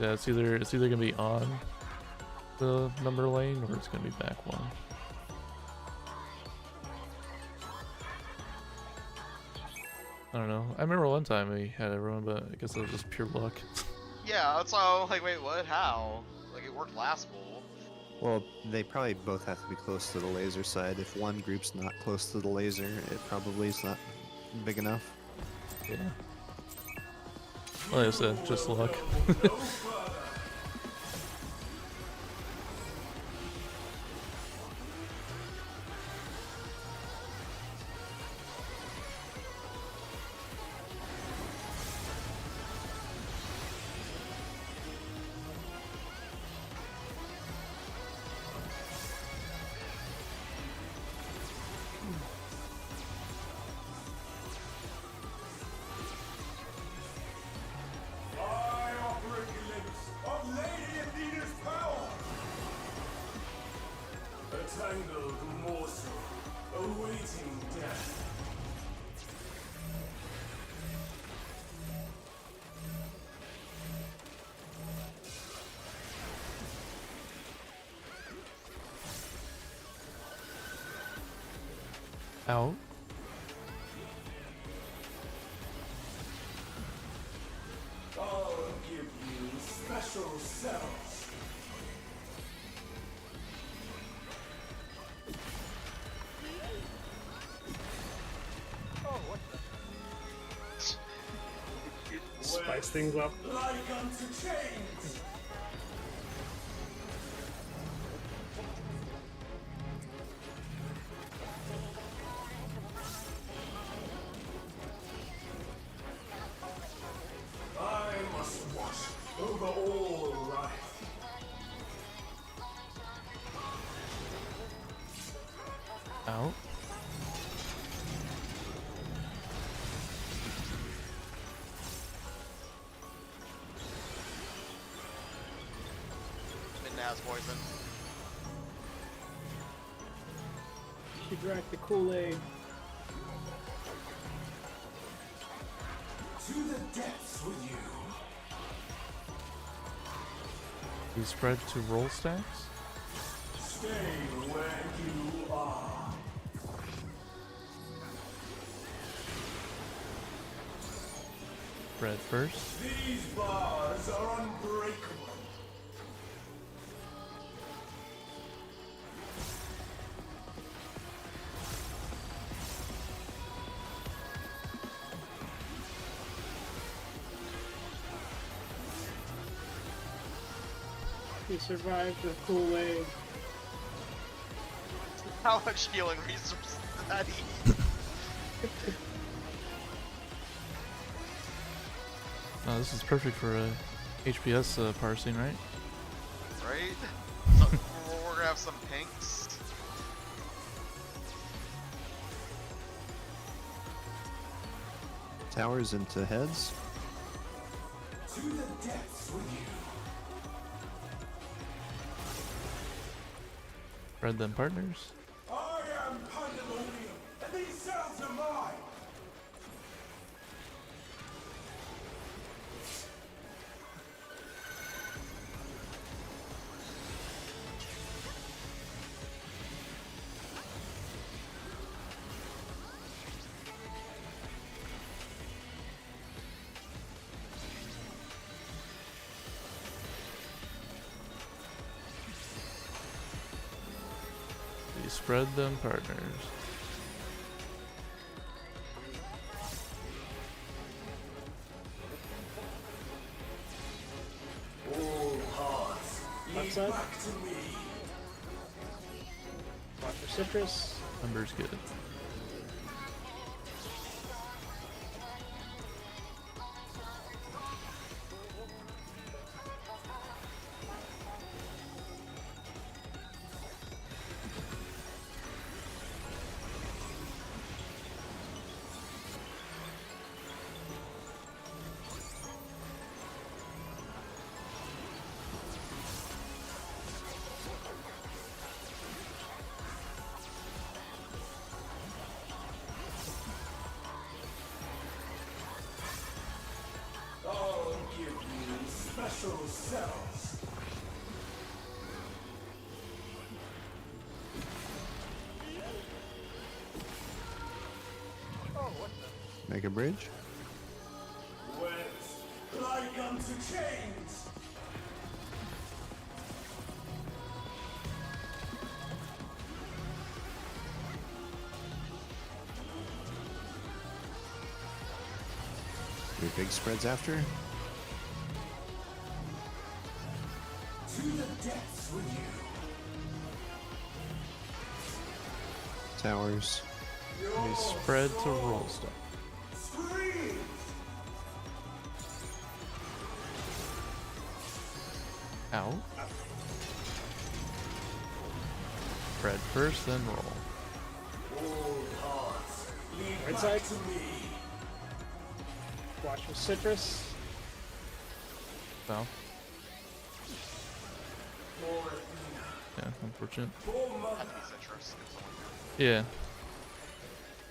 Yeah, it's either gonna be on the number lane or it's gonna be back 1. I don't know. I remember one time we had everyone, but I guess it was just pure luck. Yeah, that's why I'm like, wait, what? How? Like, it worked last bowl. Well, they probably both have to be close to the laser side. If one group's not close to the laser, it probably is not big enough. Yeah. Like I said, just luck. No further. I offer a glimpse of Lady Athena's power. A tangled morsel, awaiting death. Out. I'll give you special cells. Spice things up. Like unto chains. I must watch over all life. Out. Midna has poison. She drank the Kool-Aid. To the depths with you. You spread to roll stacks? Stay where you are. Spread first. These bars are unbreakable. He survived the Kool-Aid. How much healing resources did that eat? Oh, this is perfect for a HPS parsing, right? Right? So, we're gonna have some pinks. Towers into heads. To the depths with you. Spread them partners. I am Pandemonium, and these cells are mine. You spread them partners. All hearts, Left lead side. back to me. Watch for citrus. Numbers good. I'll give you special cells. Make a bridge. Wet, like unto chains. Your big spreads after. To the depths with you. Towers. You spread to roll stuff. Scream. Out. Spread first, then roll. All hearts, lead Right back side. to me. Watch for citrus. Well, For yeah, unfortunate. mother, Had to be citrus. Yeah,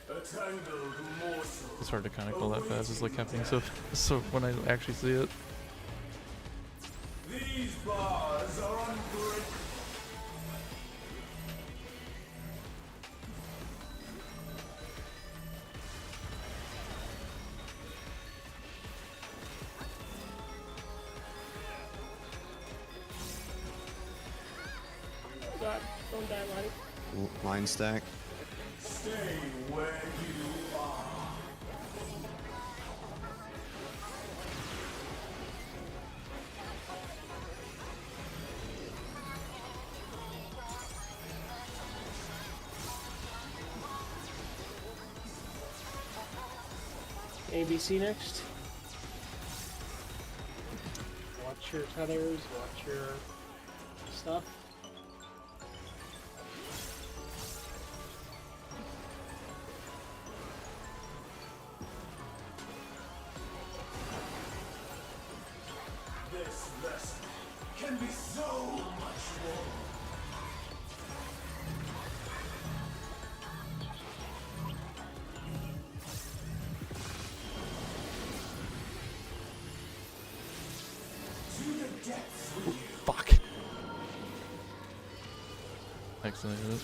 a tangled morsel. it's hard to kind of call that fast. It's like happening so when I actually see it. These bars are unbreakable. Oh God, don't die, Lonnie. Line stack. Stay where you are. ABC next. Watch your tethers, watch your stuff. This lesson can be so much more. accidentally hit it.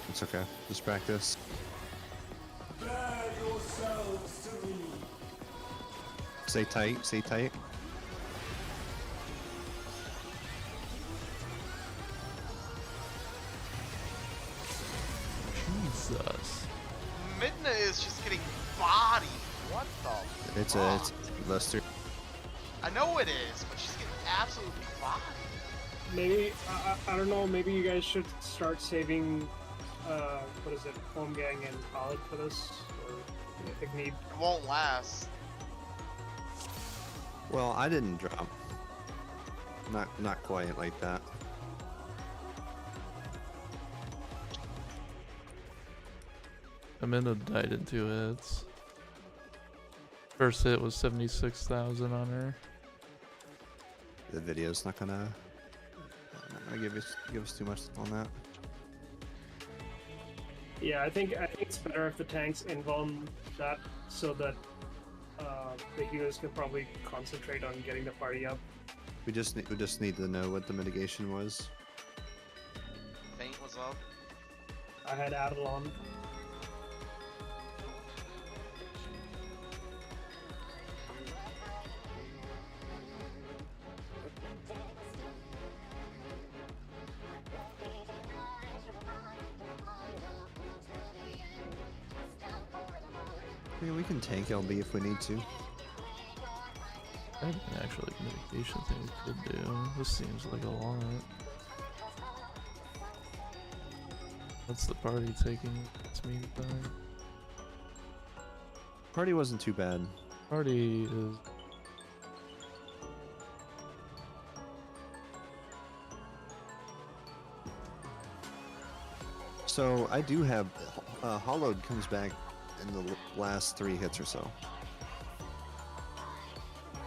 It's okay. Just practice. Bear yourselves to me. Stay tight. Stay tight. Jesus. Midna is just getting bodied. What the It's fuck? a Buster. I know it is, but she's getting absolutely bodied. Maybe I don't know. Maybe you guys should start saving. What is it? Home gang and Khalid for this, or if need. It won't last. Well, I didn't drop. Not quite like that. Amanda died in 2 hits. First hit was 76,000 on her. The video's not gonna give us too much on that. Yeah, I think it's better if the tanks invuln that so that the healers can probably concentrate on getting the party up. We just need to know what the mitigation was. Faint was up. I had Adelon. Yeah, we can tank LB if we need to. I think an actual like, mitigation thing we could do. This seems like a lot. What's the party taking its mean time? Party wasn't too bad. Party is So I do have Hollowed comes back in the last 3 hits or so.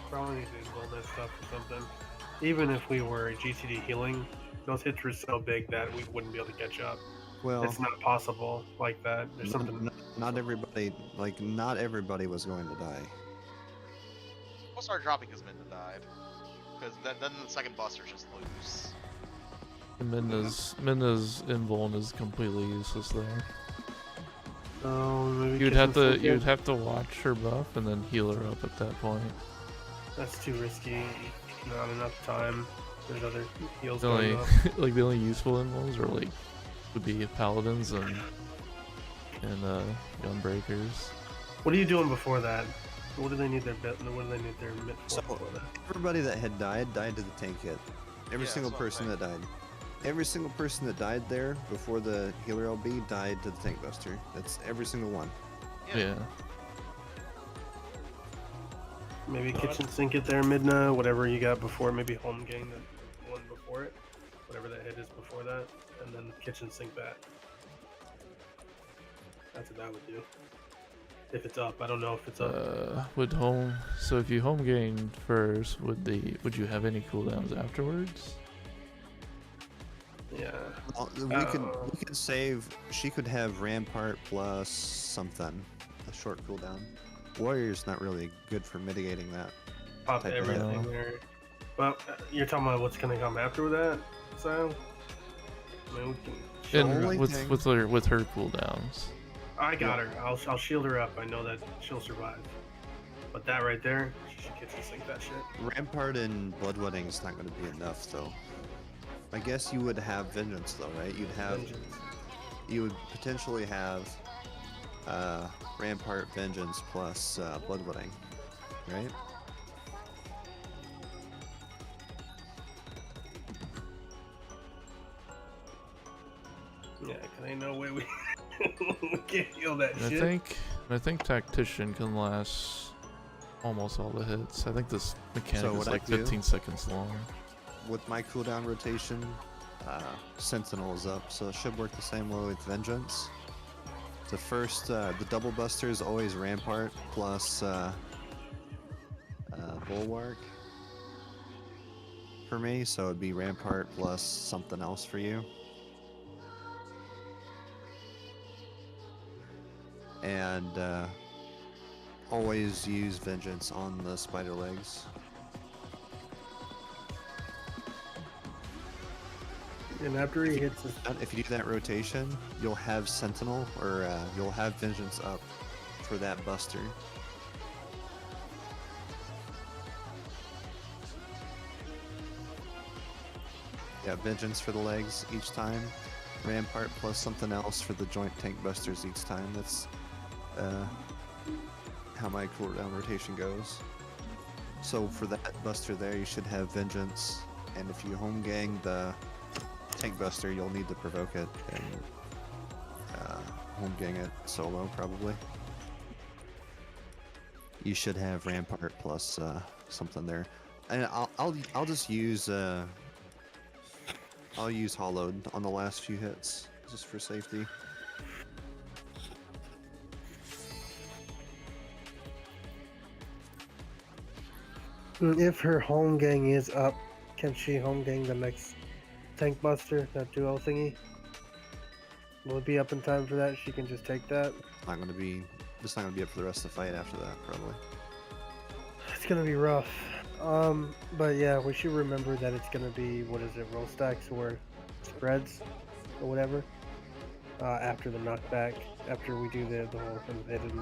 Probably need to build that stuff or something. Even if we were GCD healing, those hits were so big that we wouldn't be able to catch up. Well, It's not possible like that. There's something. not everybody was going to die. We'll start dropping because Midna died. Because then the second busters just lose. Minna's invuln is completely useless there. Oh, maybe You'd kitchen have to watch her buff and then heal her up at that point. That's too risky. Not enough time. There's other heals The going only up. like the only useful invulns are like would be paladins and gunbreakers. What are you doing before that? What do they need their bit? What do they need their mid for So before that? everybody that had died to the tank hit. Every Yeah, single that's what I'm person that died. Every single person that died there before the healer LB died to the tank buster. That's every single one. Yeah. Maybe kitchen sink it there, Midna, whatever you got before, maybe home gang the one before it, whatever that hit is before that, and then kitchen sink that. That's what that would do. If it's up, I don't know if it's up. Would home so if you home gain first, would you have any cooldowns afterwards? Yeah. Well, we could save. She could have Rampart plus something, a short cooldown. Warrior's not really good for mitigating that. Pop type of everything thing. there. Well, you're talking about what's gonna come after that, so. I mean, we can. And only with thing- with her cooldowns. I got her. I'll shield her up. I know that she'll survive. But that right there, she should kitchen sink that shit. Rampart and Bloodwedding's not going to be enough, though. I guess you would have Vengeance, though, right? Vengeance. You would potentially have Rampart, Vengeance plus Bloodwedding, right? Yeah, cause ain't no way we we can't heal that And shit. I think Tactician can last almost all the hits. I think this mechanic So is what I like do- 15 seconds long. With my cooldown rotation, Sentinel is up, so it should work the same way with Vengeance. The first, the double buster is always Rampart plus Bulwark for me, so it'd be Rampart plus something else for you. And always use Vengeance on the spider legs. And after he hits his... If you do that rotation, you'll have Sentinel, or you'll have Vengeance up for that Buster. Yeah, Vengeance for the legs each time. Rampart plus something else for the joint tank busters each time. That's how my cooldown rotation goes. So for that buster there, you should have Vengeance, and if you home gang the tank buster, you'll need to provoke it and home gang it solo probably. You should have Rampart plus something there, and I'll just use I'll use Hollowed on the last few hits just for safety. If her home gang is up, can she home gang the next tank buster, that duo thingy? Will it be up in time for that? She can just take that? It's not gonna be up for the rest of the fight after that, probably. It's gonna be rough. But yeah, we should remember that it's gonna be, what is it, roll stacks or spreads or whatever. After the knockback, after we do the whole hit and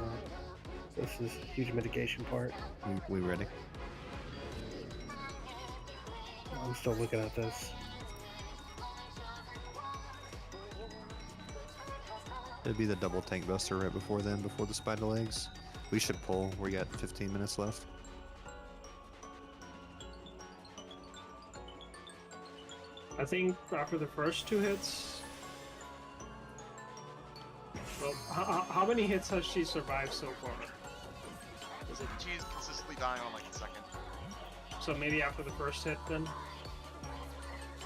this is huge mitigation part. We ready? I'm still looking at this. It'd be the double tank buster right before then, before the spider legs. We should pull. We got 15 minutes left. I think after the first 2 hits. Well, how many hits has she survived so far? Is it She's consistently dying on like the second. so? Maybe after the first hit, then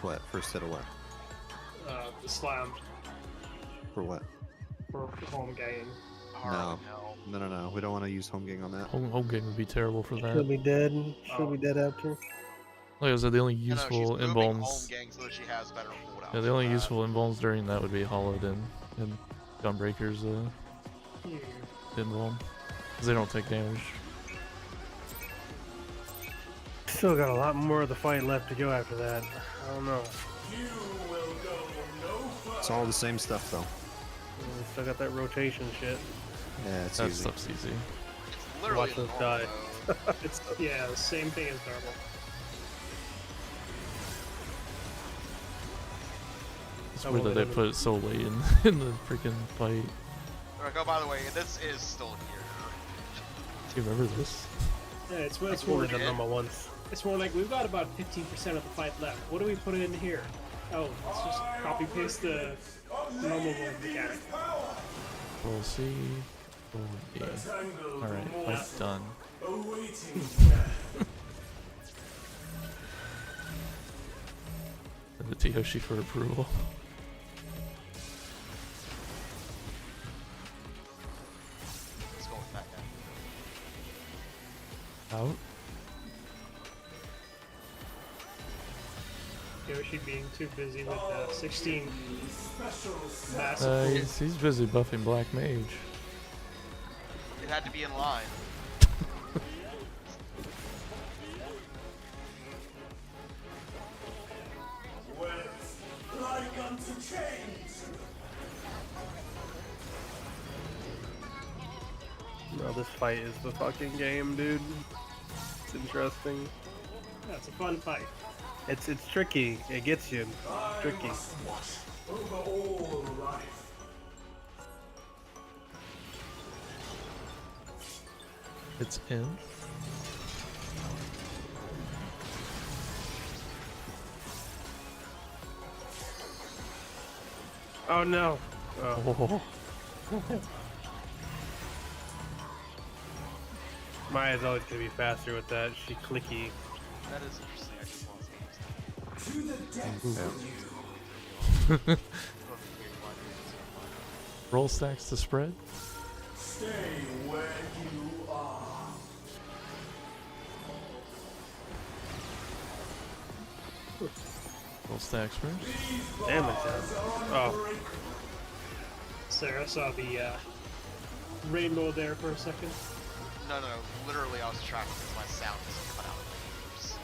What? First hit of what? the slammed For what? for home gang. Hard No. hell. No. We don't want to use home gang on that. Home gang would be terrible for that. She'll be dead. She'll be dead after. Like I said, the only No, she's useful moving home invulns. gang so that she has better cooldowns. Yeah, the only useful invulns during that would be Hollowed and Gunbreaker's invuln. Because they don't take damage. Still got a lot more of the fight left to go after that. I don't know. You will go no further. It's all the same stuff, though. We still got that rotation shit. Yeah, it's That easy. stuff's easy. It's literally Watch the those normal die. mode. It's yeah, the same thing as normal. It's I weird will that they hit put it so late in, in the freaking fight. Alright, oh, by the way, this is still here. Do you remember this? Yeah, it's It's more more like than normal ones. it's more like we've got about 15% of the fight left. What do we put in here? Oh, let's just copy paste the normal mechanic. We'll see. Alright, fight's done. Awaiting And the Tiyoshi for approval. Let's go with that guy. Out. Yoshi being too busy with 16 special massive He's busy buffing Black Mage. It had to be in line. words like unto chains. No, this fight is the fucking game, dude. It's interesting. That's a fun fight. It's tricky. It gets you. I Tricky. must watch over all life. It's in. Oh no. Oh. Oh. Maya's always gonna be faster with that. She clicky. That is interesting. I just want to To the depths of you. Roll stacks to spread. Stay where you are. Roll stacks first. Damn it, John. Oh. Sarah saw the rainbow there for a second. No, literally I was tracking because my sound is cut out of my ears.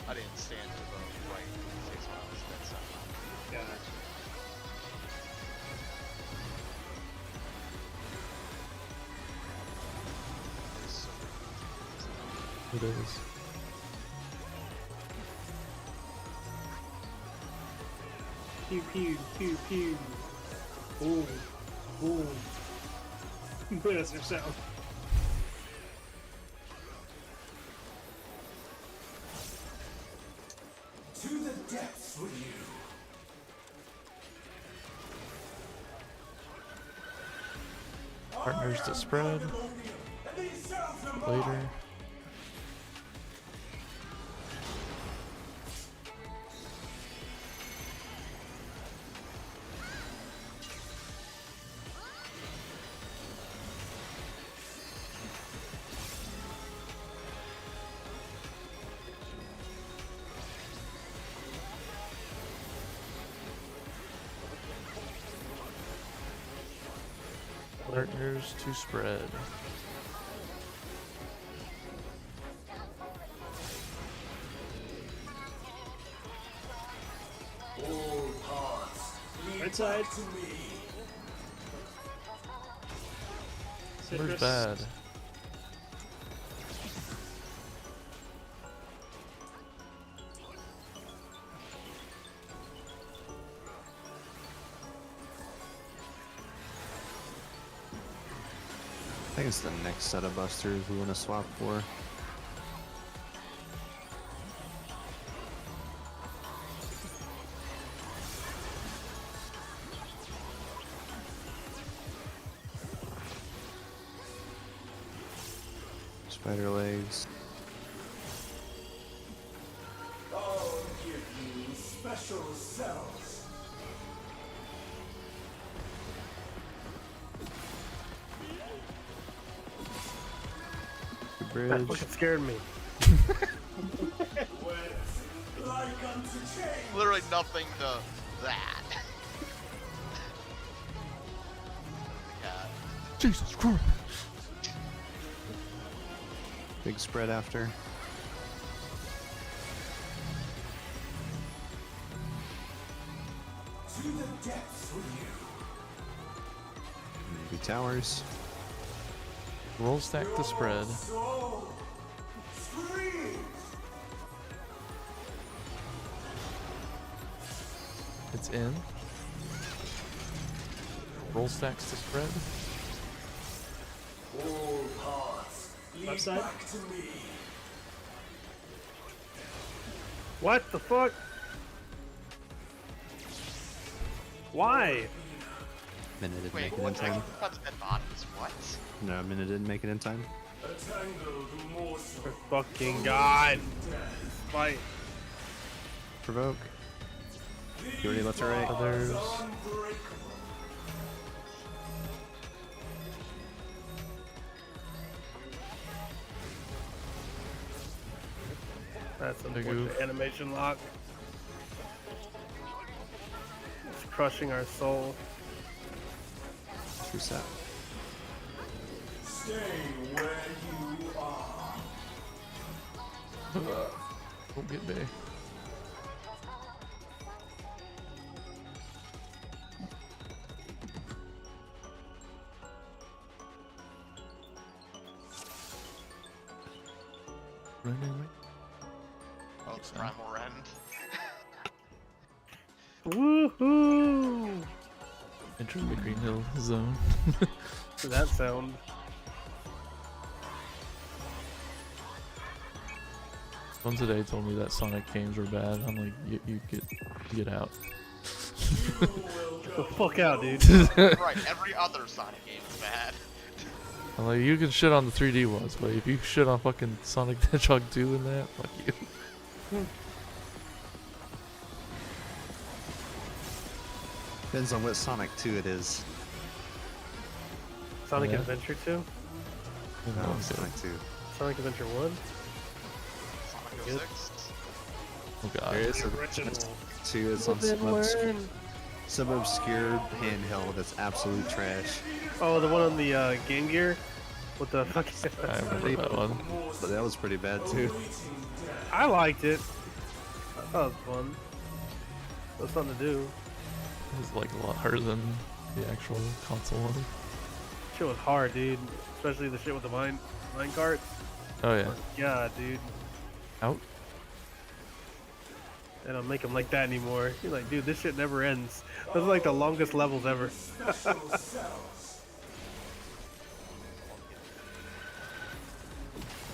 I didn't stand to the right in case when I was dead center. Yeah. It is. Pew pew pew pew. Boom. Boom. That's your sound. To the depths with you. Partners to spread. And these cells are mine. Later. Partners to spread. All paths lead Right side. back to me. Where's Citrus. bad? I think it's the next set of busters we want to swap for. Spider legs. I'll give you special cells. Bridge. That fucking scared me. Like unto change. Literally nothing to that. God. Jesus Christ! Big spread after. To the depths with you. Maybe towers. Roll stack to spread. Soul screams. It's in. Roll stacks to spread. All paths lead Left side. back to me. What the fuck? Why? Minute didn't Wait, make it in what time. the dead bodies? What? No, Minute didn't make it in time. A tangled morsel. For fucking God. Fight. Provoke. You already left or right? Others. Unbreakable. That's Big unfortunate. oof. Animation lock. It's crushing our soul. Let's reset. Stay where you are. Don't get big. Running. Oh, it's Primal Rend. Woohoo! Enter the Green Hill zone. To that sound. One today told me that Sonic games were bad. I'm like, you get out. Get the fuck out, dude. Right, every other Sonic game is bad. I'm like, you can shit on the 3D ones, but if you shit on fucking Sonic the Hedgehog 2 and that, fuck you. Depends on what Sonic 2 it is. Sonic Yeah. Adventure 2? No, Okay. Sonic 2. Sonic Adventure 1? Sonic Good. 06. Oh god. There is The a original. 2. It's on some obscure handheld that's absolute trash. Oh, the one on the Game Gear? With the fucking... I remember that one. But that was pretty bad too. I liked it. was fun. That was something to do. It was like a lot harder than the actual console one. Shit was hard, dude. Especially the shit with the mine carts. Oh yeah. Yeah, dude. Out. They don't make them like that anymore. You're like, dude, this shit never ends. Those are like the longest levels ever. Special cells.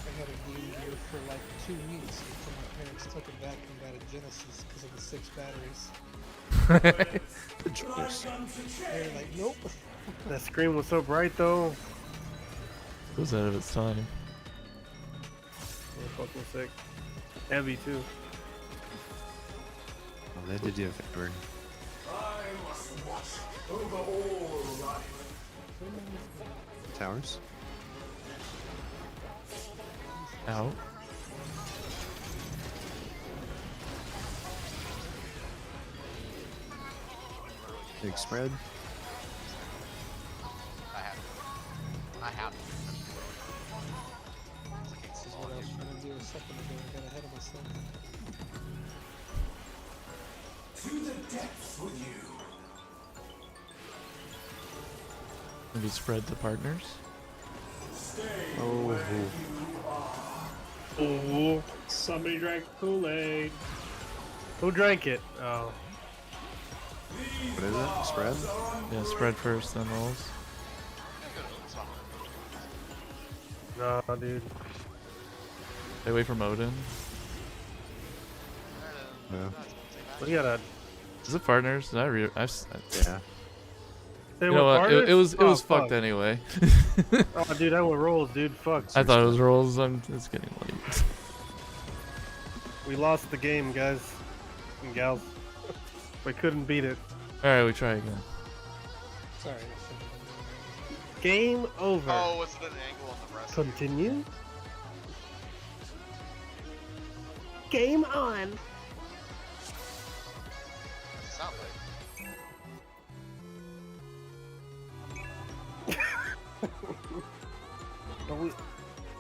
I had a Game Gear for like 2 weeks until my parents took it back and got a Genesis because of the 6 batteries. The choice. They were like, nope. That screen was so bright though. It was out of its time. It was fucking sick. Heavy too. Oh, they did you a favor. I must watch over all life. Towers. Out. Big spread. I have. This is what I was trying to do a second ago. I got ahead of myself. To the depths with you. Maybe spread to partners. Stay Oh, where oh. you are. Oh, Somebody drank Kool-Aid. who drank it? Oh, What is it? Spread? Yeah, spread first, then rolls. no, dude. Stay away from Odin. No. We gotta. Is it partners? Did I read? Yeah. Say You know what? partners? It was Oh, fucked fuck. anyway. Oh, dude, I went rolls, dude. Fuck. I thought it was rolls. It's getting late. We lost the game, guys and gals. We couldn't beat it. All right, we try again. Sorry. Game over. Oh, what's the angle on the breast? Continue. Game on. What's it sound like?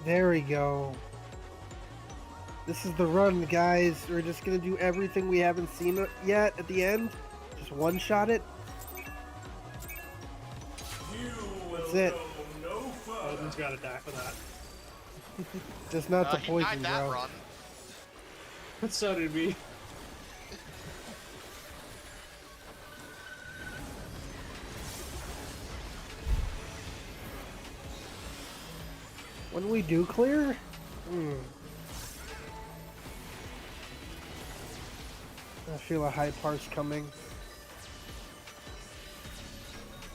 There we go. This is the run, guys. We're just gonna do everything we haven't seen yet at the end. Just one shot it. You will That's it. go no further. Odin's gotta die for that. Just not the He poison, died that bro. run. So did we. When we do clear, I feel a high parse coming.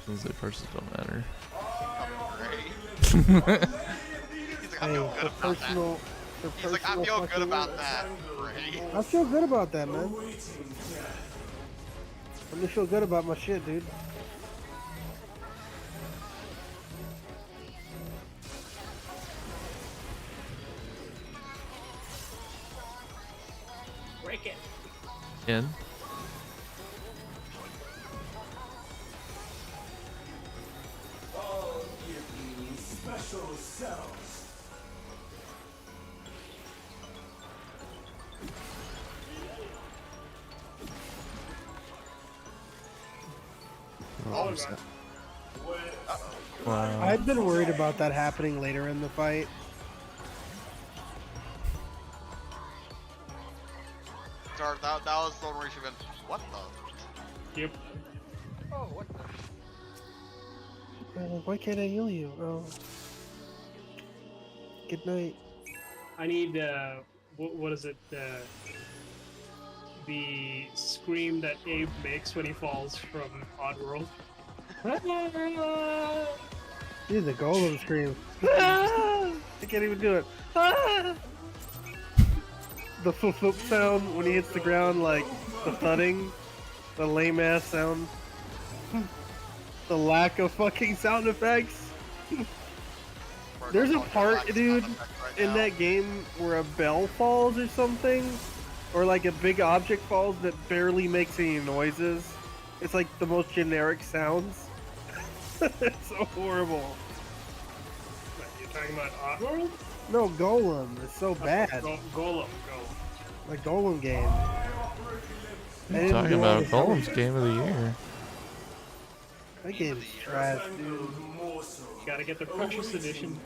Seems like purses don't matter. Great. He's like, I Hey, feel good for about personal, for that. He's like, I personal feel good fucking- about that. Great. I feel good about that, man. Awaiting death. Let me feel good about my shit, dude. Break it. In. I'll give you special cells. Oh, is that- Wow. I've been worried about that happening later in the fight. Darth, that was the one where you should have been. What the? Yep. Oh, what the? Why can't I heal you? Oh. Good night. I need what is it? The scream that Abe makes when he falls from Oddworld. Dude, the golem scream. I can't even do it. The flip sound when he hits the ground, like the thudding, the lame ass sound, the lack of fucking sound effects. There's a part, dude, in that game where a bell falls or something, or like a big object falls that barely makes any noises. It's like the most generic sounds. It's so horrible. What, you're talking about Oddworld? No, Golem is so bad. Golem. The Golem game. I'm talking about Golem's game of the year. That game's trash, dude. You gotta get the Precious Edition.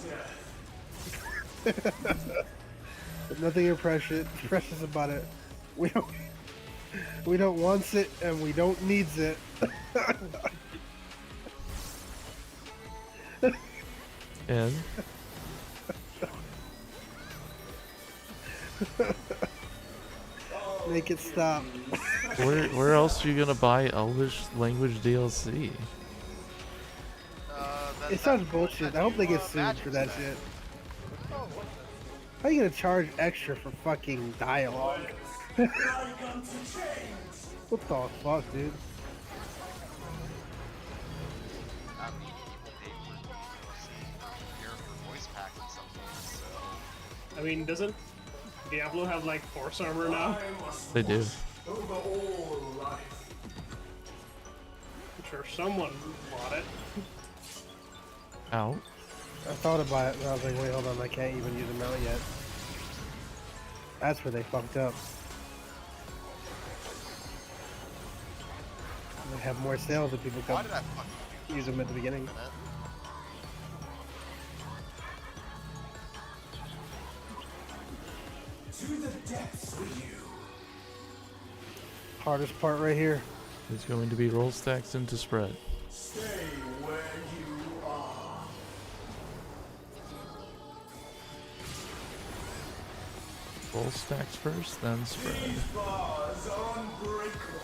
There's nothing precious about it. We don't want it and we don't needs it. And Make it stop. where else are you gonna buy Elvish language DLC? It sounds bullshit. I hope they get sued for that shit. How are you gonna charge extra for fucking dialogue? What the fuck, dude? I mean, people pay for here for voice packs and some games, so. I mean, doesn't Diablo have like Force Armor now? They do. Over all life. I'm sure someone bought it. Out. I thought about it and I was like, wait, hold on, I can't even use them out yet. That's where they fucked up. They have more sales if people Why come did I fucking do use them at the beginning. that? To the depths with you. Hardest part right here. It's going to be roll stacks into spread. Stay where you are. Roll stacks first, then spread. These bars are unbreakable.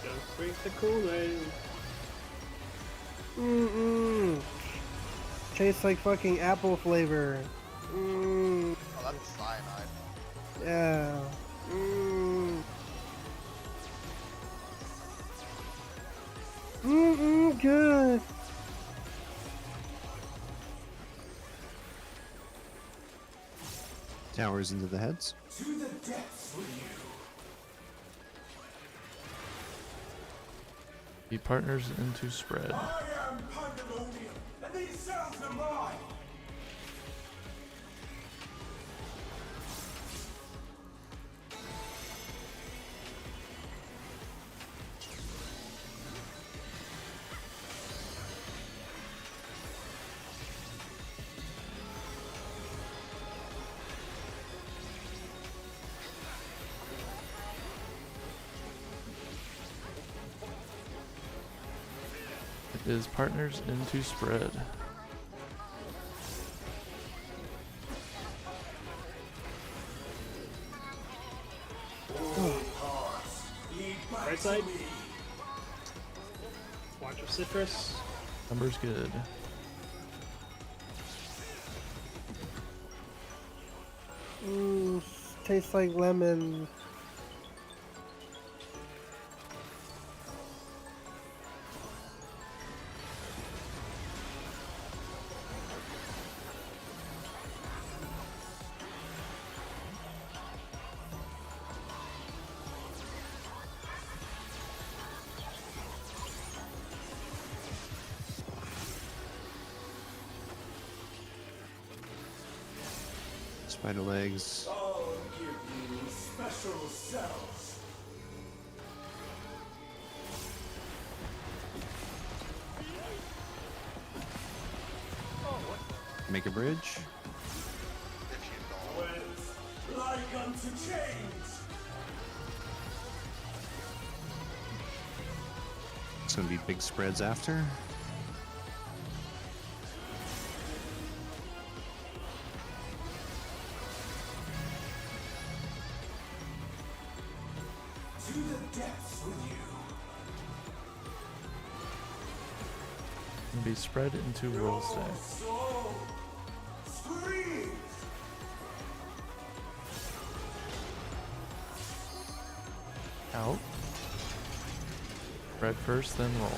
Don't break the Kool-Aid. Tastes like fucking apple flavor. Oh, that's cyanide. Yeah. Good. Towers into the heads. To the depths with you. Be partners into spread. I am Pandemonium, and these cells are mine. It is partners into spread. Right side. Watch your citrus. Numbers good. Tastes like lemon. Spider legs. I'll give you special cells. Make a bridge. If you don't. With like unto chains. It's gonna be big spreads after. To the depths with you. And be spread into roll stacks. Soul screams. Out. Spread first, then roll.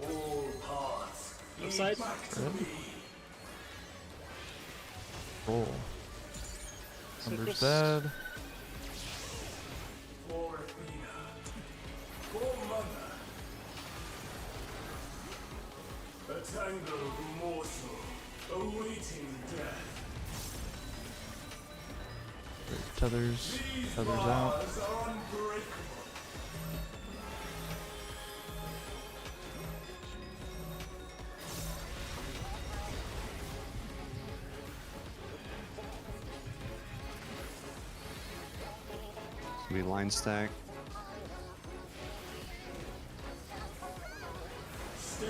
All parts Left side. back to Spread. me. Roll. Thunder's Citrus. bad. For Athena. For Mother. A tangled morsel awaiting death. Tethers These out. bars are unbreakable. It's gonna be line stack. Stay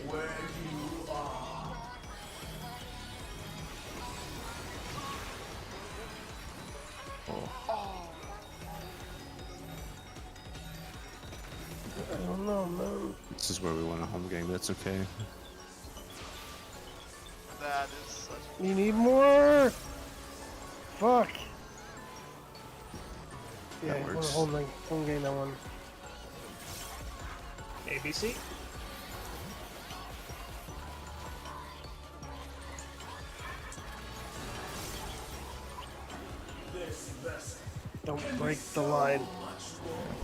where you are. I don't know, man. This is where we won a home game. That's okay. That is such. You need more. Fuck. Yeah, That we're works. holding home game that one. ABC. This vessel Don't break the line. much more.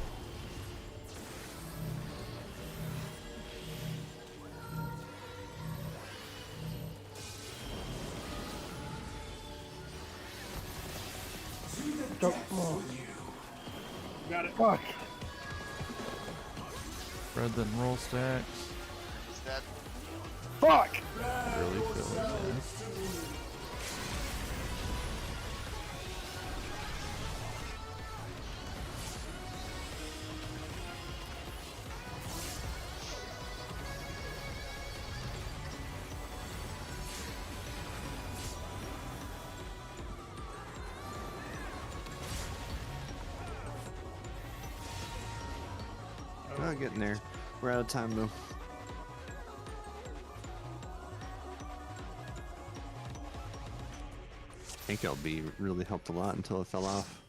Don't move. Got it. Fuck. Red then roll stacks. Is that Fuck. Really feeling that. Oh, getting there. We're out of time though. I think LB really helped a lot until it fell off.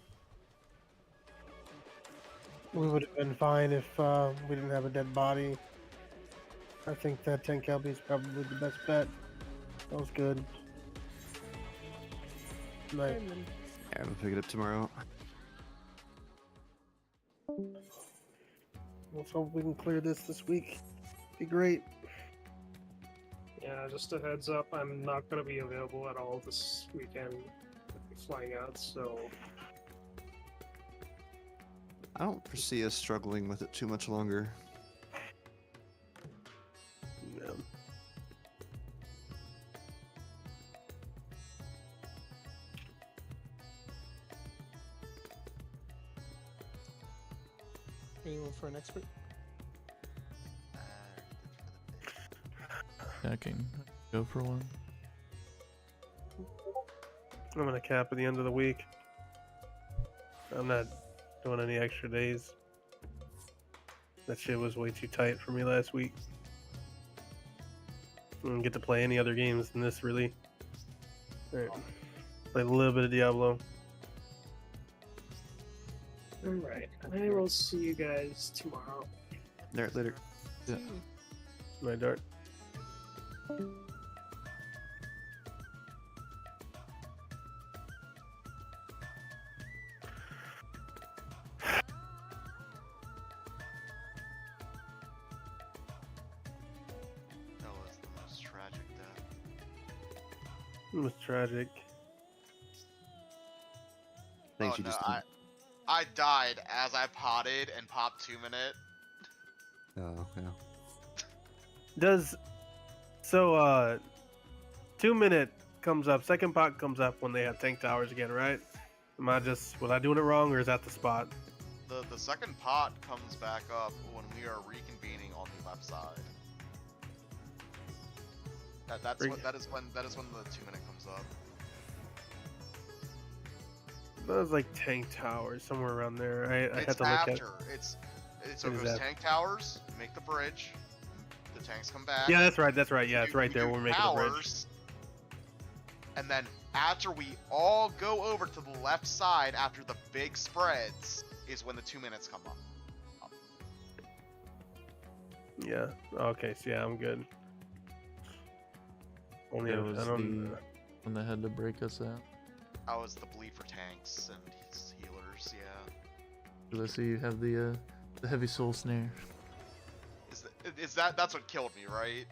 We would have been fine if we didn't have a dead body. I think that 10 LB is probably the best bet. That was good. Nice. Yeah, we'll pick it up tomorrow. Let's hope we can clear this week. Be great. Yeah, just a heads up, I'm not gonna be available at all this weekend. I'll be flying out, so I don't foresee us struggling with it too much longer. Yeah. Anyone for an expert? Yeah, I can go for one. I'm gonna cap at the end of the week. I'm not doing any extra days. That shit was way too tight for me last week. I didn't get to play any other games than this, really. Alright. Played a little bit of Diablo. alright. I will see you guys tomorrow. There, later. Yeah. My dart. that was the most tragic death. It was tragic. Thanks, Oh, you no, just. I died as I potted and popped 2 minute. Oh, yeah. Does 2 minute comes up, second pot comes up when they have tank towers again, right? Was I doing it wrong, or is that the spot? The second pot comes back up when we are reconvening on the left side. That is when the 2 minute comes up. That was like tank towers, somewhere around there. I had It's to look at. after. So It it is goes after. tank towers, make the bridge, the tanks come back. Yeah, that's right. That's right. Yeah, it's we right there do when we're making the bridge. towers, and then after we all go over to the left side after the big spreads is when the 2 minutes come up. Yeah. Okay. So yeah, I'm good. Only Yeah, it was I don't. when they had to break us out. I was the bleed for tanks and healers. Yeah. 'Cause I see you have the heavy soul snare. Is that's what killed me, right?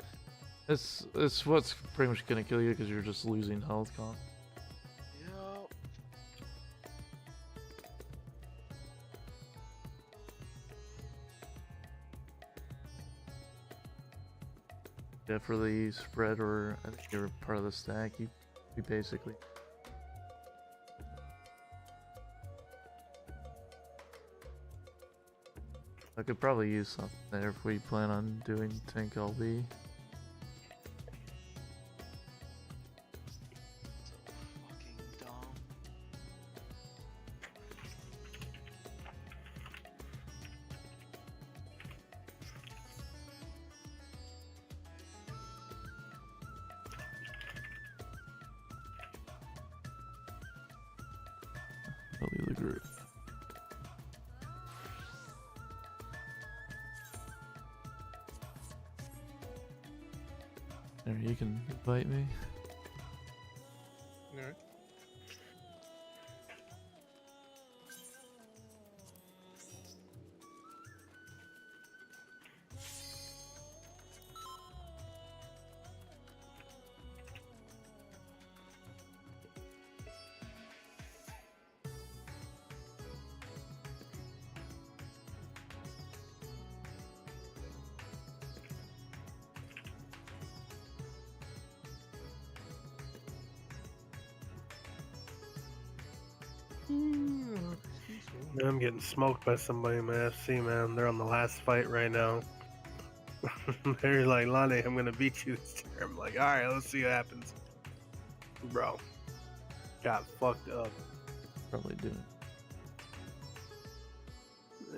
It's what's pretty much gonna kill you because you're just losing health con. Yep. Yeah, for the spread, or I think you're part of the stack, you basically. I could probably use something there if we plan on doing tank LB. So fucking dumb. I'll leave the group. There, you can invite me. Alright. I'm getting smoked by somebody in my FC, man. They're on the last fight right now. They're like, Lonnie, I'm gonna beat you this year. I'm like, alright, let's see what happens. Bro. Got fucked up. Probably doing.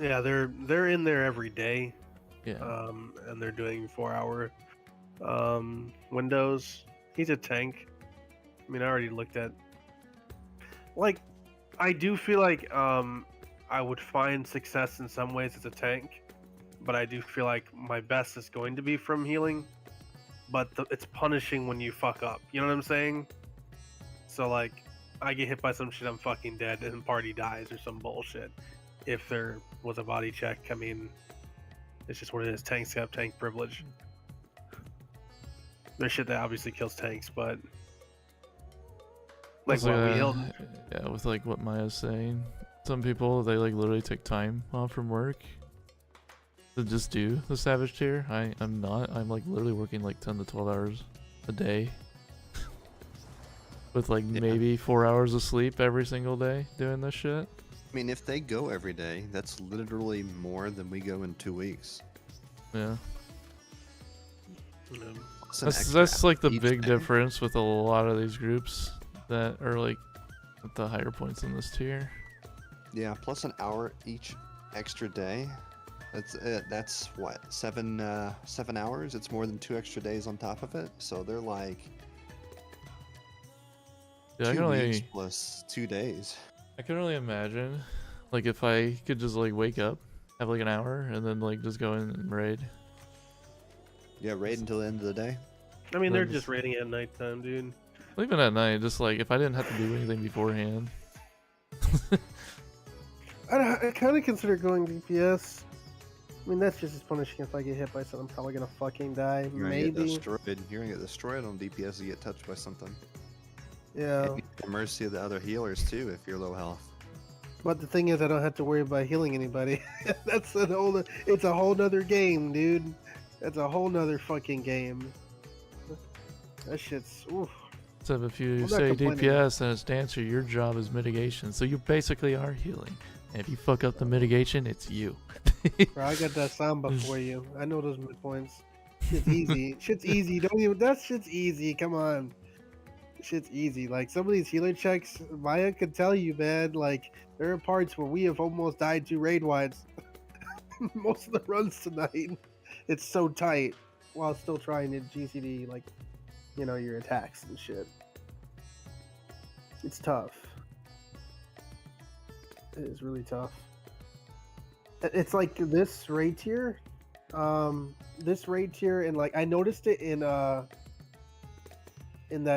Yeah, they're in there every day. Yeah. And they're doing 4-hour windows. He's a tank. I mean, I already looked at, like, I do feel like I would find success in some ways as a tank, but I do feel like my best is going to be from healing, but it's punishing when you fuck up. You know what I'm saying? So, like, I get hit by some shit, I'm fucking dead, and party dies or some bullshit. If there was a body check, I mean, it's just what it is. Tanks have tank privilege. There's shit that obviously kills tanks, but like Also, what we healed. Yeah, with like what Maya's saying, some people they like literally take time off from work to just do the savage tier. I'm not. I'm like literally working like 10 to 12 hours a day with like maybe 4 hours of sleep every single day doing this shit. I mean, if they go every day, that's literally more than we go in 2 weeks. Yeah. That's That's like the each big day. difference with a lot of these groups that are like at the higher points in this tier. Yeah, plus an hour each extra day. That's what 7 hours. It's more than 2 extra days on top of it. So they're like Yeah, I 2 can weeks only plus 2 days. I can only imagine like if I could just like wake up, have like an hour, and then like just go in and raid. Yeah, raid until the end of the day. I mean, they're Then just raiding at nighttime, dude. Even at night, just like if I didn't have to do anything beforehand. I kind of consider going DPS. I mean, that's just as punishing. If I get hit by something, I'm probably gonna fucking die. You're gonna get Maybe. destroyed. You're gonna get destroyed on DPS if you get touched by something. Yeah. And you're at the mercy of the other healers too if you're low health. But the thing is, I don't have to worry about healing anybody. That's a whole. It's a whole nother game, dude. That's a whole nother fucking game. That shit's. Oof. So if you I'm not say complaining. DPS and it's dancer, your job is mitigation. So you basically are healing. And if you fuck up the mitigation, it's you. Bro, I got that samba for you. I know those midpoints. Shit's easy. Shit's easy. Don't even. That shit's easy. Come on. Shit's easy. Like some of these healer checks, Maya could tell you, man. Like there are parts where we have almost died to raid wides. Most of the runs tonight. It's so tight while still trying to GCD like, you know, your attacks and shit. It's tough. It is really tough. It's like this raid tier, and like I noticed it in that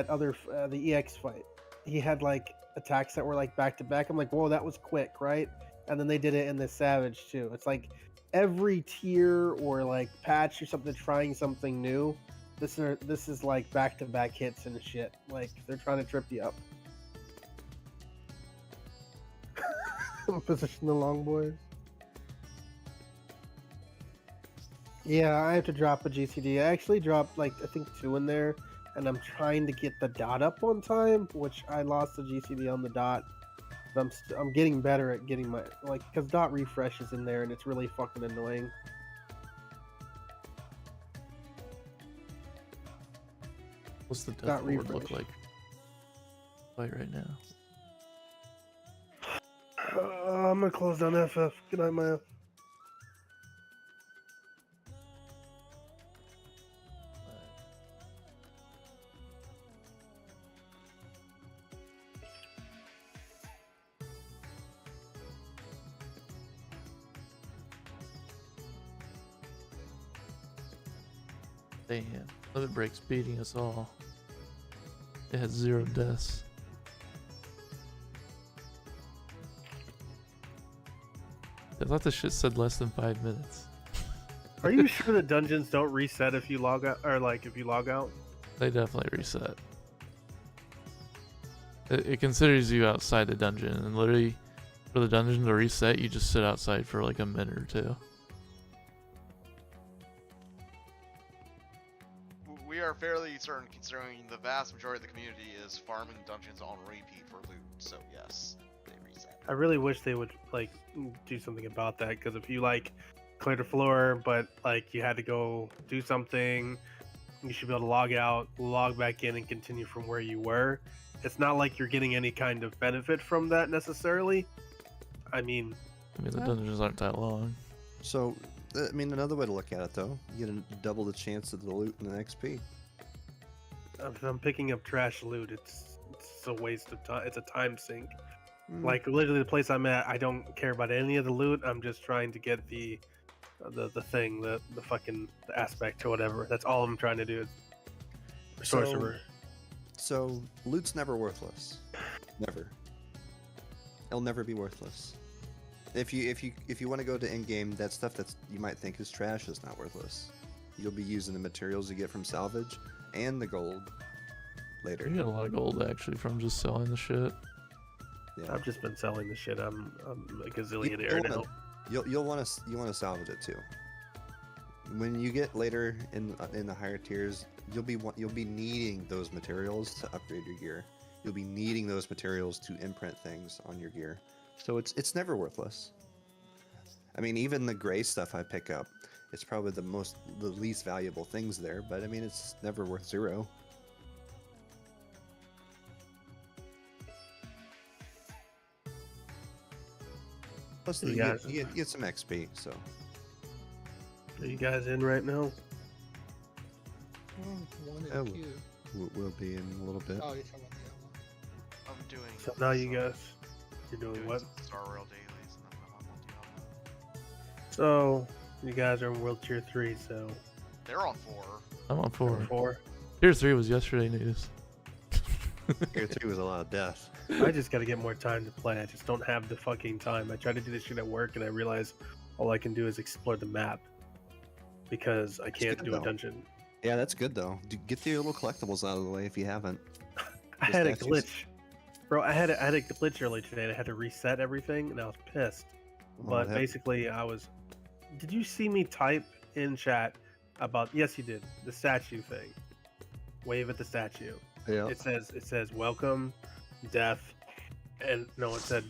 other the EX fight. He had like attacks that were like back to back. I'm like, whoa, that was quick, right? And then they did it in the Savage too. It's like every tier or like patch or something trying something new. This is like back to back hits and shit. Like they're trying to trip you up. Position the long boys. Yeah, I have to drop a GCD. I actually dropped like I think 2 in there, and I'm trying to get the dot up on time, which I lost the GCD on the dot. But I'm getting better at getting my because dot refreshes in there, and it's really fucking annoying. What's the death Dot board look refresh. like? Right now. I'm gonna close down FF. Good night, Maya. Damn, Limit Break's beating us all. It had 0 deaths. I thought this shit said less than 5 minutes. Are you sure the dungeons don't reset if you log out, or like if you log out? They definitely reset. It considers you outside the dungeon, and literally, for the dungeon to reset, you just sit outside for like a minute or 2. We are fairly certain, considering the vast majority of the community is farming dungeons on repeat for loot. So yes, they reset. I really wish they would like do something about that, because if you like cleared a floor, but like you had to go do something, you should be able to log out, log back in, and continue from where you were. It's not like you're getting any kind of benefit from that necessarily. I mean, the dungeons aren't that long. So, I mean, another way to look at it, though, you get double the chance of the loot and the XP. if I'm picking up trash loot, it's a waste of time. It's a time sink. Like literally, the place I'm at, I don't care about any of the loot. I'm just trying to get the thing, the fucking aspect or whatever. That's all I'm trying to do. Is sorcerer. So loot's never worthless. Never. It'll never be worthless. If you want to go to in-game, that stuff that's you might think is trash is not worthless. You'll be using the materials you get from salvage and the gold later. You get a lot of gold actually from just selling the shit. Yeah. I've just been selling the shit. I'm a gazillionaire now. You'll want to salvage it too. When you get later in the higher tiers, you'll be needing those materials to upgrade your gear. You'll be needing those materials to imprint things on your gear. So it's never worthless. I mean, even the gray stuff I pick up, it's probably the least valuable things there, but I mean, it's never worth 0. Plus, you get some XP, so. Are you guys in right now? One Oh, in queue. We'll be in a little bit. Oh, you're talking about the other one. I'm doing. So now you guys, you're doing what? some Star Rail dailies, and then I'm on Diablo. So you guys are in World Tier 3, so They're on 4. I'm on 4. 4. Tier 3 was yesterday news. Tier 3 was a lot of death. I just gotta get more time to play. I just don't have the fucking time. I try to do this shit at work, and I realize all I can do is explore the map because I can't good, do a though. dungeon. Yeah, that's good though. Get the little collectibles out of the way if you haven't. I had a statues. glitch, bro. I had a glitch earlier today. And I had to reset everything, and I was pissed. But basically, Did you see me type in chat about? Yes, you did. The statue thing. Wave at the statue. Yeah. It says welcome, death, and no, it said.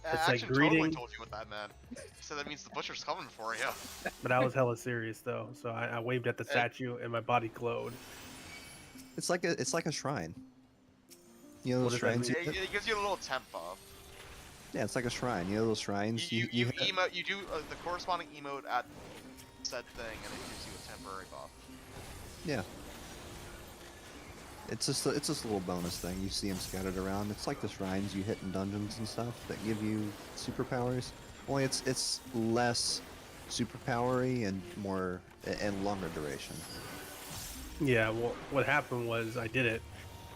I It's like actually totally greeting. told you what that meant. So that means the butcher's coming for you. But I was hella serious though, so I waved at the statue and my body glowed. It's like a shrine. You know What those does that shrines? mean? It gives you a little temp buff. Yeah, it's like a shrine. You know those shrines? You emote. You do the corresponding emote at said thing, and it gives you a temporary buff. Yeah. It's just a little bonus thing. You see them scattered around. It's like the shrines you hit in dungeons and stuff that give you superpowers. Only it's less superpowery and more and longer duration. Yeah, well, what happened was I did it,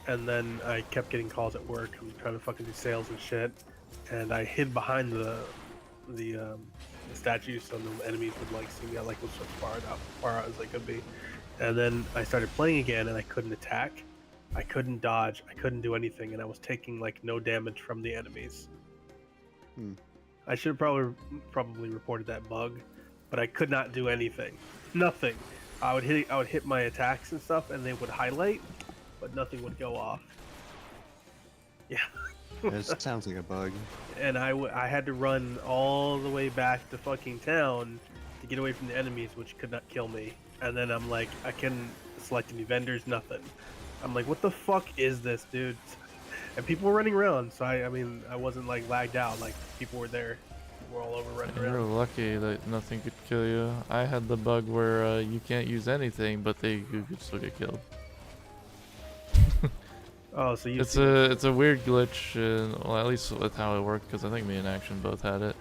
and then I kept getting calls at work. I'm trying to fucking do sales and shit, and I hid behind the statue so no enemies would like see me. I like was as far out as I could be, and then I started playing again, and I couldn't attack, I couldn't dodge, I couldn't do anything, and I was taking like no damage from the enemies. I should have probably reported that bug, but I could not do anything. Nothing. I would hit my attacks and stuff, and they would highlight, but nothing would go off. Yeah. It sounds like a bug. And I had to run all the way back to fucking town to get away from the enemies, which could not kill me. And then I'm like, I couldn't select any vendors, nothing. I'm like, what the fuck is this, dude? And people were running around, so I mean, I wasn't like lagged out. Like people were there, people were all over running You're around. lucky that nothing could kill you. I had the bug where you can't use anything, but you could still get killed. Oh, so you? It's a weird glitch, well, at least with how it worked, because I think me and Action both had it.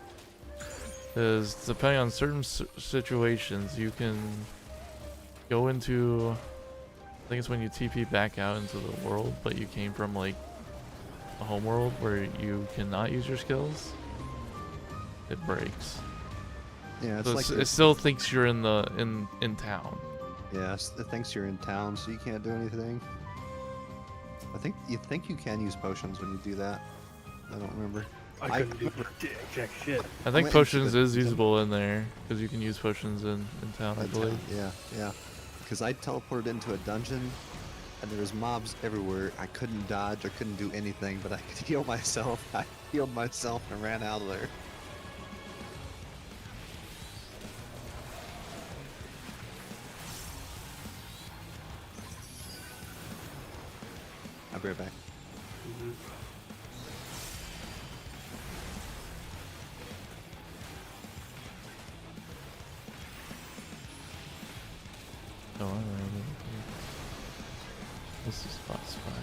Is depending on certain situations, you can go into. I think it's when you TP back out into the world, but you came from like a home world where you cannot use your skills. It breaks. Yeah, it's So like it still thinks you're in town. yeah, it thinks you're in town, so you can't do anything. You think you can use potions when you do that. I don't remember. I couldn't do jack shit. I think went into potions the- is usable in there because you can use potions in town, I believe. Yeah. Because I teleported into a dungeon, and there was mobs everywhere. I couldn't dodge, I couldn't do anything, but I could heal myself. I healed myself and ran out of there. I'll be right back. No, I don't know. This spot's fine.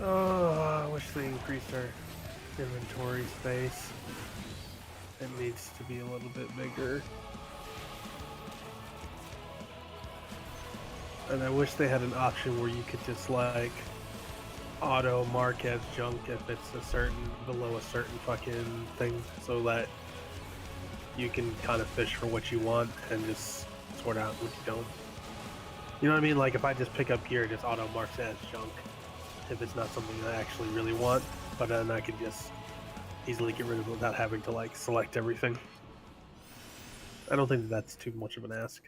Oh, I wish they increased our inventory space. It needs to be a little bit bigger. And I wish they had an option where you could just like auto mark as junk if it's below a certain fucking thing, so that you can kind of fish for what you want and just sort out what you don't. You know what I mean? Like if I just pick up gear, it just auto marks as junk if it's not something I actually really want, but then I could just easily get rid of it without having to like select everything. I don't think that's too much of an ask,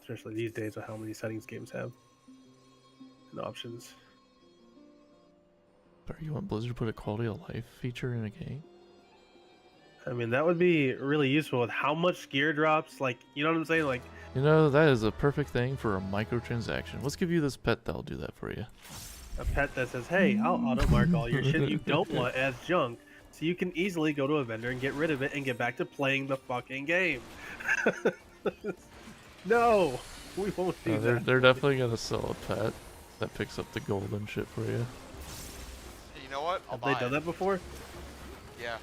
especially these days with how many settings games have and options. Sorry, you want Blizzard to put a quality of life feature in a game? I mean, that would be really useful with how much gear drops, like, you know what I'm saying? Like, You know, that is a perfect thing for a microtransaction. Let's give you this pet that'll do that for you. a pet that says, hey, I'll auto mark all your shit you don't want as junk, so you can easily go to a vendor and get rid of it and get back to playing the fucking game. No, we won't do that. They're definitely gonna sell a pet that picks up the gold and shit for you. You know what? I'll Have they buy done it. that before? Yeah.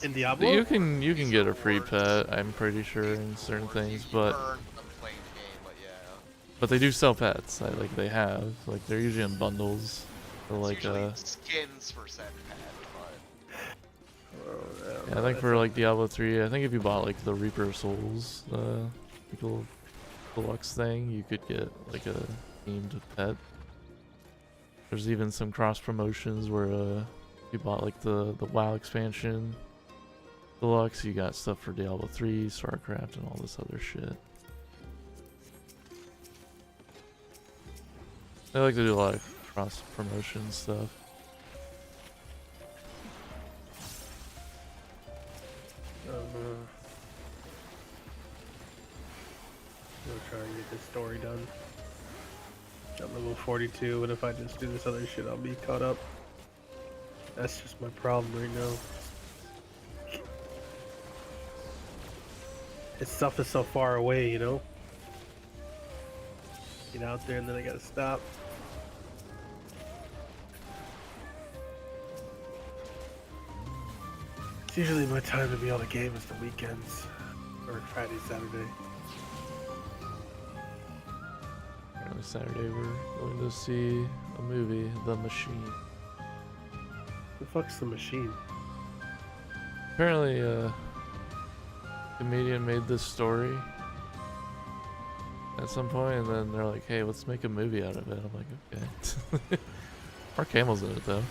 In Diablo? You can get a free pet, I'm pretty sure, in certain things, but Earn them playing the game, but yeah. they do sell pets. They have, like, they're usually in bundles for It's like usually skins for said pet, but yeah, I think for like Diablo 3, I think if you bought like the Reaper of Souls, the little deluxe thing, you could get like a themed pet. There's even some cross promotions where if you bought like the WoW expansion deluxe, you got stuff for Diablo 3, StarCraft, and all this other shit. They like to do a lot of cross promotion stuff. gonna try and get this story done. Got level 42, and if I just do this other shit, I'll be caught up. That's just my problem right now. This stuff is so far away, you know? Get out there and then I gotta stop. It's usually my time to be able to game is the weekends. Or Friday, Saturday. On Saturday, we're going to see a movie, The Machine. The fuck's The Machine? Apparently, a comedian made this story at some point, and then they're like, hey, let's make a movie out of it. I'm like, okay. Mark Hamill's in it, though.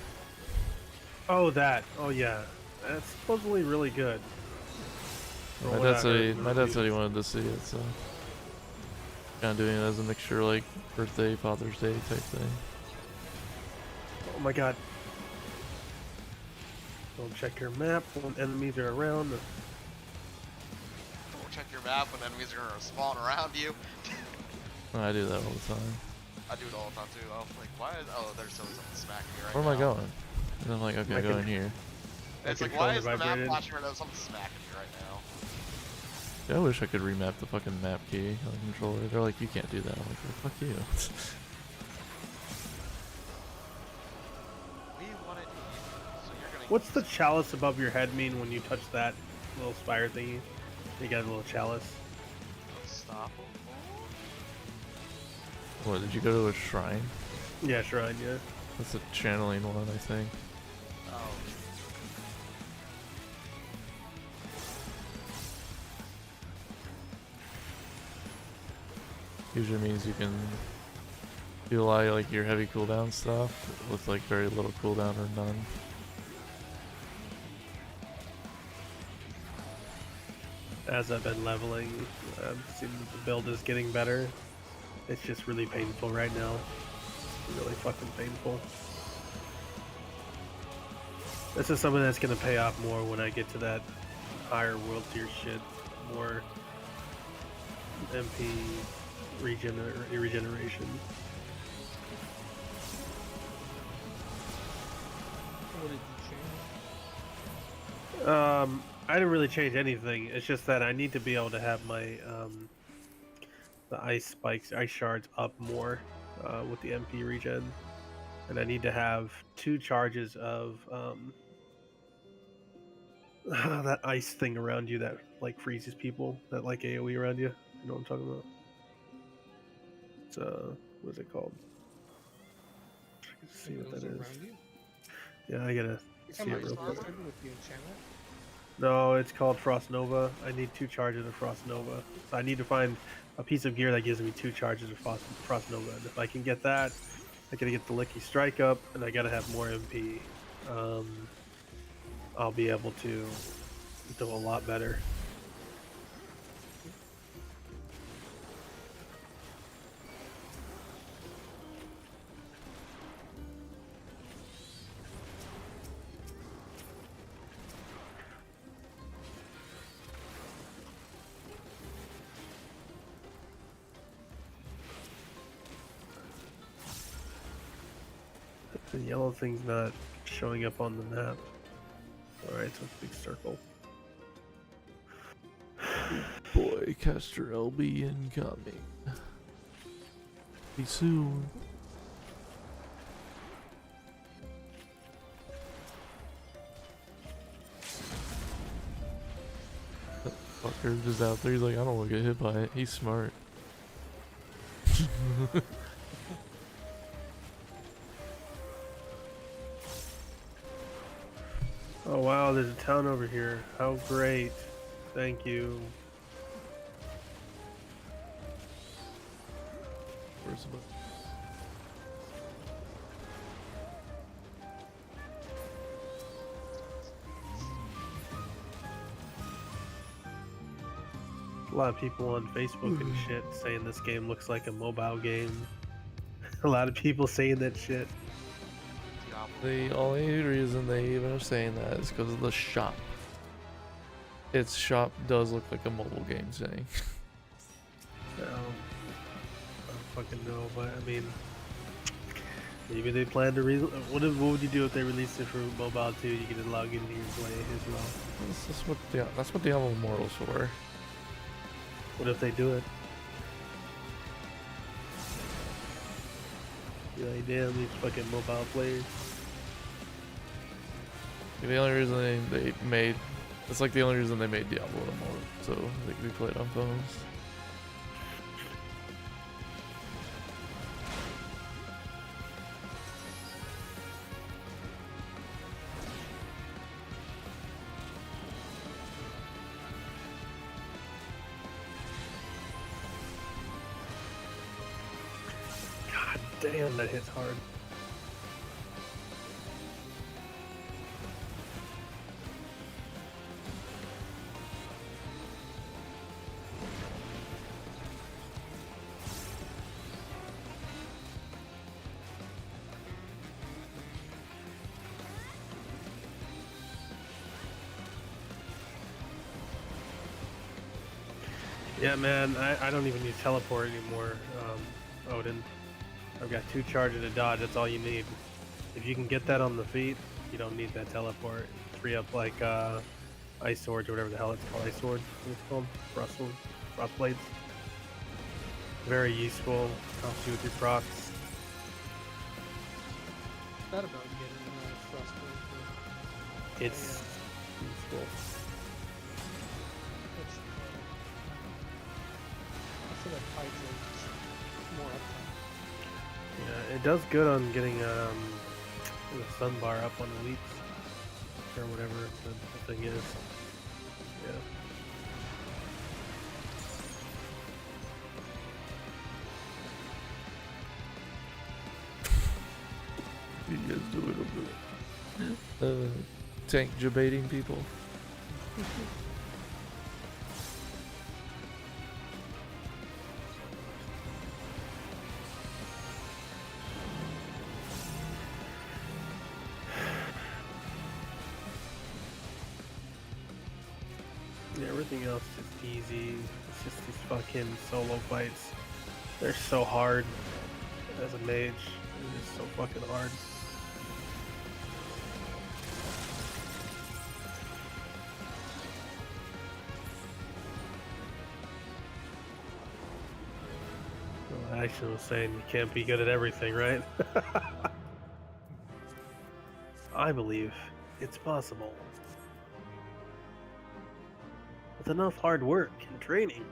Oh, that. Oh, yeah. That's supposedly really good. My dad said he wanted to see it, so kind of doing it as a mixture, like birthday, Father's Day type thing. Oh my god. Don't check your map when enemies are around. Don't check your map when enemies are gonna spawn around you. I do that all the time. I do it all the time too. I'm like, why is, oh, there's something smacking me right Where now. am I going? And I'm like, okay, go in here. It's like, why is the map flashing right now? Something's smacking me right now. Yeah, I wish I could remap the fucking map key on the controller. They're like, you can't do that. I'm like, well, fuck you. We wanted to so you're gonna What's the chalice above your head mean when you touch that little spire thingy? You got a little chalice. stop. What, did you go to a shrine? Yeah, shrine, yeah. That's a channeling one, I think. Oh. Usually means you can do a lot of like your heavy cooldown stuff with like very little cooldown or none. As I've been leveling, I've seen that the build is getting better. It's just really painful right now. Really fucking painful. This is something that's gonna pay off more when I get to that higher world tier shit. More MP regeneration. What did you change? I didn't really change anything. It's just that I need to be able to have my the ice shards up more with the MP regen, and I need to have 2 charges of that ice thing around you that like freezes people, that like AoE around you. You know what I'm talking about? It's what is it called? See what that is. Around you? Yeah, I gotta You see talking it about real quick. Starboard with the enchantment? No, it's called Frost Nova. I need 2 charges of Frost Nova. So I need to find a piece of gear that gives me 2 charges of Frost Nova. And if I can get that, I gotta get the Licky Strike up, and I gotta have more MP. I'll be able to do a lot better. The yellow thing's not showing up on the map. Alright, so it's a big circle. Boy, Caster LB incoming. Be soon. That fucker just out there, he's like, I don't want to get hit by it. He's smart. Oh wow, there's a town over here. How great. Thank you. Where's the A lot of people on Facebook and shit saying this game looks like a mobile game. A lot of people saying that shit. The only reason they even are saying that is because of the shop. Its shop does look like a mobile game thing. So, fucking know, but I mean, maybe they plan to what would you do if they released it for mobile too? You could just log in here and play it as well. That's what Diablo Immortal's for. What if they do it? You're like, damn, these fucking mobile players. The only reason they made it's like the only reason they made Diablo Immortal, so they could be played on phones. God damn, that hits hard. Yeah, man, I don't even use teleport anymore, Odin. I've got 2 charge and a dodge, that's all you need. If you can get that on the feet, you don't need that teleport. Free up, like, ice swords or whatever the hell it's called. Ice swords, what it's called? Frost blades. Very useful, helps you with your procs. Thought about getting frostbite. It's useful. I feel like Hydra is more uptime. Yeah, it does good on getting the stun bar up on the leaks or whatever the thing is. Yeah. You guys do it over tank debating people. Yeah, everything else is just easy. It's just these fucking solo fights. They're so hard as a mage. They're just so fucking hard. Well, I actually was saying you can't be good at everything, right? I believe it's possible. With enough hard work and training.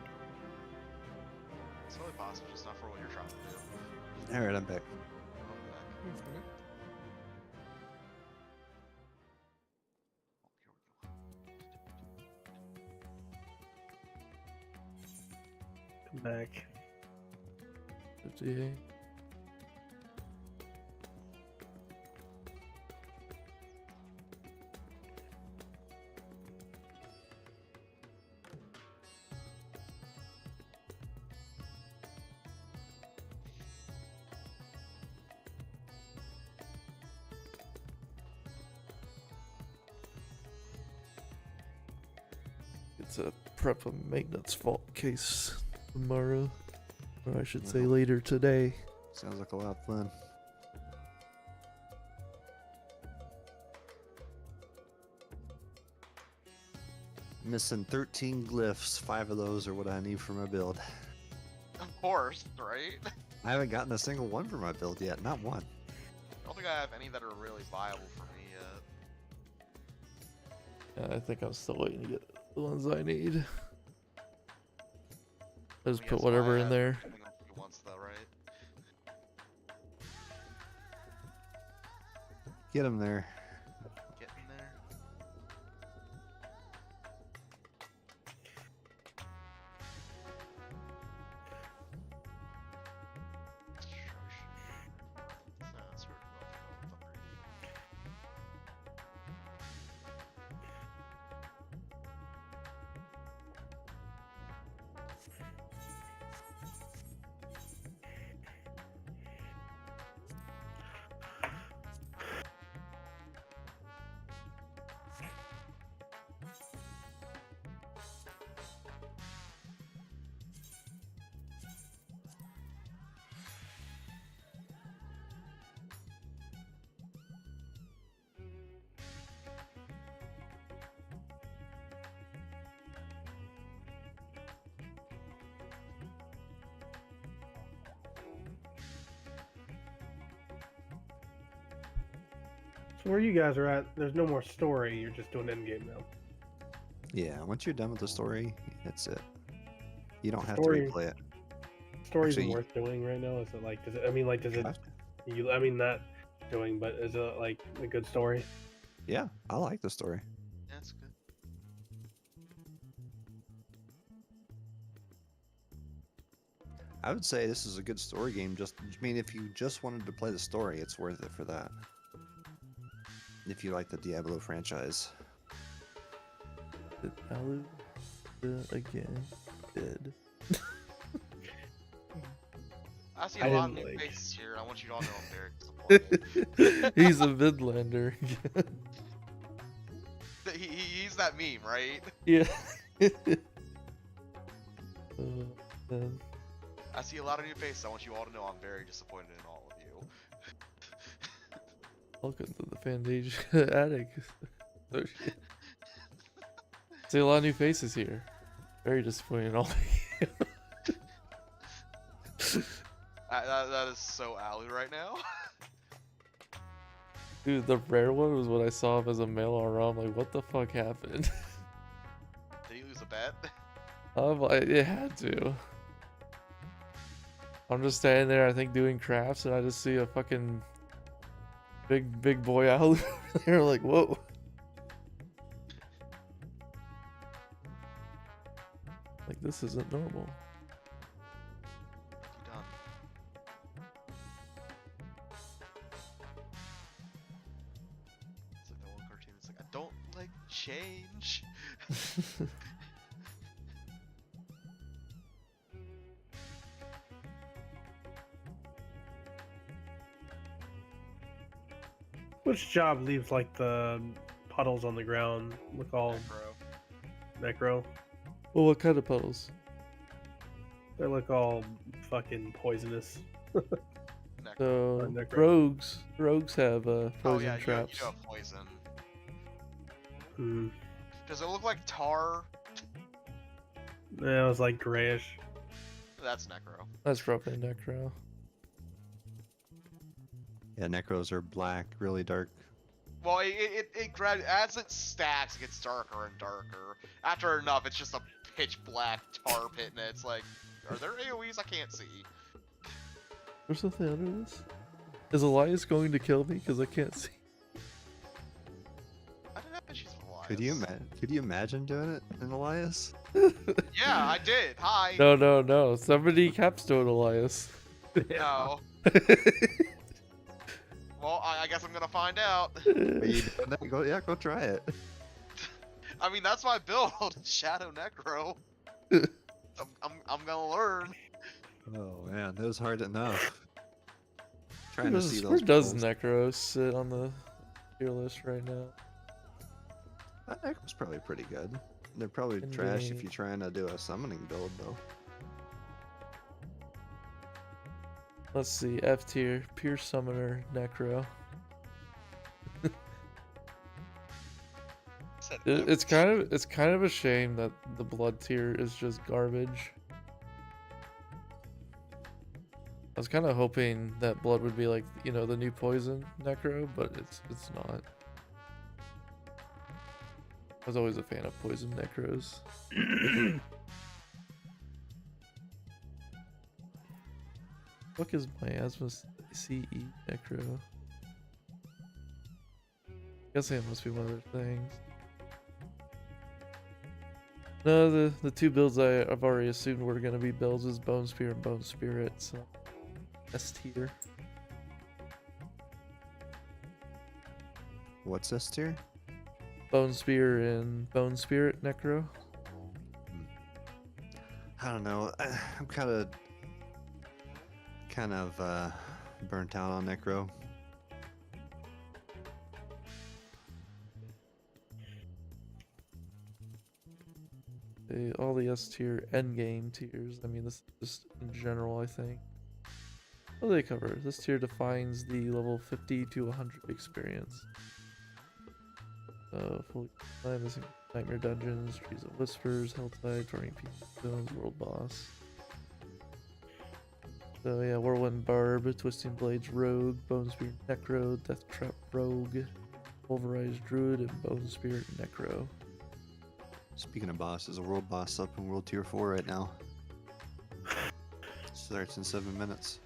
It's totally possible, just not for what you're trying to do. Alright, I'm back. Okay. Come back. 58. It's a prep and maintenance fault case tomorrow, or I should say later today. Sounds like a lot of fun. Missing 13 glyphs. 5 of those are what I need for my build. Of course, right? I haven't gotten a single one for my build yet. Not one. I don't think I have any that are really viable for me yet. Yeah, I think I'm still waiting to get the ones I need. I just I mean, put that's whatever why I in have there. everything else at once, though, right? Get them there. Get in there. That's where we're going. where you guys are at, there's no more story. You're just doing endgame now. Yeah, once you're done with the story, that's it. You don't have Story- to replay it. Story isn't Actually, worth doing right now. Is it like? Does it? I mean, like, does it? Have to. You? I mean, not doing, but is it like a good story? Yeah, I like the story. That's good. I would say this is a good story game. Just, I mean, if you just wanted to play the story, it's worth it for that. If you like the Diablo franchise. Did Alu again? Did. I see I a lot of didn't new like- faces here. I want you to all know I'm very disappointed. He's a Midlander. He's that meme, right? Yeah. Man. I see a lot of new faces. I want you all to know I'm very disappointed in all of you. Welcome to the Fantasia attic. Oh, shit. See a lot of new faces here. Very disappointing. All That is so Alu right now. dude, the rare one was when I saw him as a male around. Like, what the fuck happened? Did he lose a bet? I'm like, it had to. I'm just standing there, I think, doing crafts, and I just see a fucking big boy owl over there. Like, whoa. Like, this isn't normal. You done? It's like that one cartoon. It's like I don't like change. Which job leaves like the puddles on the ground look all necro? Well, what kind of puddles? They look all fucking poisonous. So, necro. rogues have poison Oh yeah, traps. you have poison. Hmm. Does it look like tar? Yeah, it was like grayish. That's necro. That's probably necro. Yeah, necros are black, really dark. Well, as it stacks, it gets darker and darker. After enough, it's just a pitch black tar pit, and it's like, are there AoEs I can't see? There's something under this? Is Elias going to kill me? Because I can't see. I didn't have issues with Elias. Could you imagine doing it in Elias? Yeah, I did. Hi. No. Somebody capstone Elias. No. Well, I guess I'm gonna find out. Are you doing that? Go try it. I mean, that's my build, Shadow Necro. I'm gonna learn. Oh man, that was hard enough. Trying to see Where those. does pulls. Necro sit on the tier list right now? That deck was probably pretty good. They're probably trash if you're trying to do a summoning build though. Let's see, F tier, Pure Summoner, Necro. It's kind of a shame that the blood tier is just garbage. I was kind of hoping that blood would be like, you know, the new poison necro, but it's not. I was always a fan of poison necros. What is Miasma CE necro? Guessing it must be one of their things. No, the two builds I've already assumed were going to be builds is Bone Spear and Bone Spirit, so S tier. What's this tier? Bone Spear and Bone Spirit Necro. I don't know. I'm kind of burnt out on Necro. All the S tier endgame tiers. I mean, this is just in general, I think. What do they cover? This tier defines the level 50 to 100 experience. Fully missing Nightmare Dungeons, Trees of Whispers, Helltide, Torning Peaks, Zones, World Boss. So yeah, Whirlwind Barb, Twisting Blades Rogue, Bone Spear Necro, Death Trap Rogue, Pulverized Druid, and Bone Spirit Necro. Speaking of bosses, a world boss up in World Tier 4 right now. Starts in 7 minutes.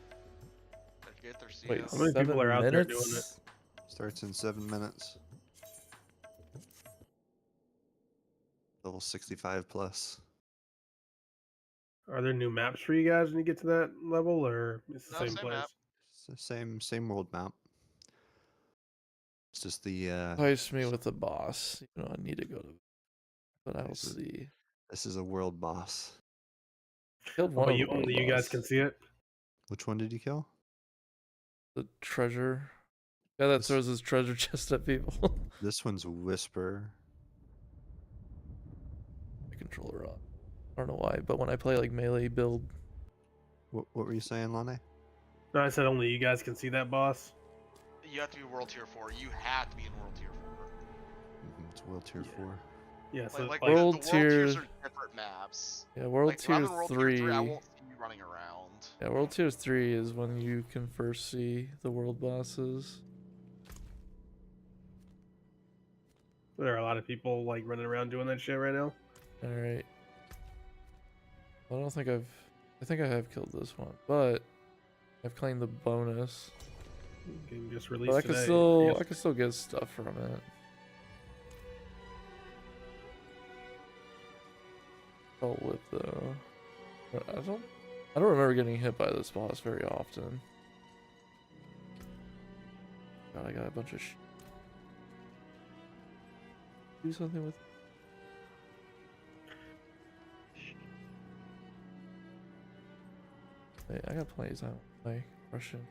Better get their CS. Wait, How many 7 people are out there minutes? doing it? Starts in 7 minutes. Level 65 plus. Are there new maps for you guys when you get to that level, or it's the No, same same place? map. It's the same world map. It's just the Entice me with the boss. You know, I need to go to, but I will This is- see. this is a world boss. Killed one But of you the world only you guys boss. can see it. Which one did you kill? The treasure. Yeah, that This- throws his treasure chest at people. This one's Whisper. The controller on. I don't know why, but when I play like melee build, What were you saying, Lane? No, I said only you guys can see that boss. You have to be World Tier 4. You have to be in World Tier 4. It's World Tier 4. Yeah, so Like, like, the World world tiers Tier- are different maps. yeah, World Like, when I'm Tier in World 3. Tier 3, I won't see you running around. Yeah, World Tier 3 is when you can first see the world bosses. there are a lot of people like running around doing that shit right now. Alright. I don't think I think I have killed this one, but I've claimed the bonus. Game just But released I can today. still Yes. I can still get stuff from it. I'll whip though. But I don't remember getting hit by this boss very often. God, I got a bunch of do something with Wait, I got plenty of time to play Russian.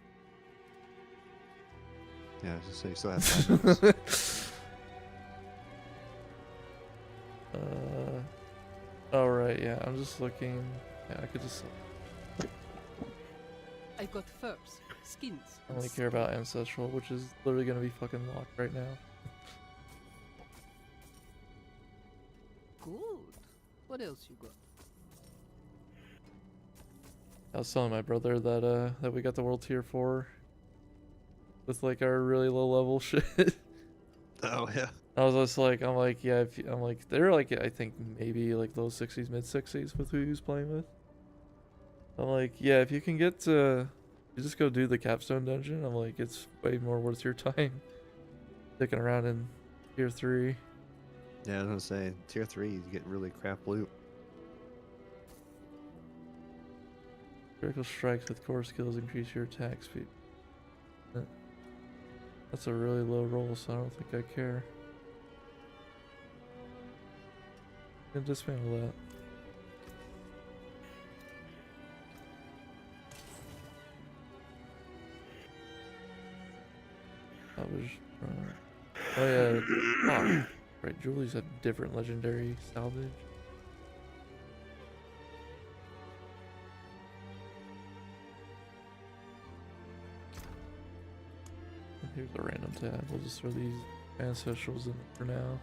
Yeah, I was just say you still have 5 minutes. Oh right, yeah. I'm just looking. Yeah, I could just. I've got furs, skins. I only care about ancestral, which is literally gonna be fucking locked right now. Good. What else you got? I was telling my brother that that we got the world tier 4 with like our really low level shit. Oh yeah. I was just like, I'm like, yeah, I'm like, they're like, I think maybe like low 60s, mid 60s with who he was playing with. I'm like, yeah, if you can get to, you just go do the capstone dungeon. I'm like, it's way more worth your time sticking around in tier 3. Yeah, I was gonna say Tier 3 you get really crap loot. Critical strikes with core skills increase your attack speed. That's a really low roll, so I don't think I care. Can dismantle that. That was oh yeah. Oh, right, Julie's a different legendary salvage. Here's a random tab. We'll just throw these ancestrals in for now.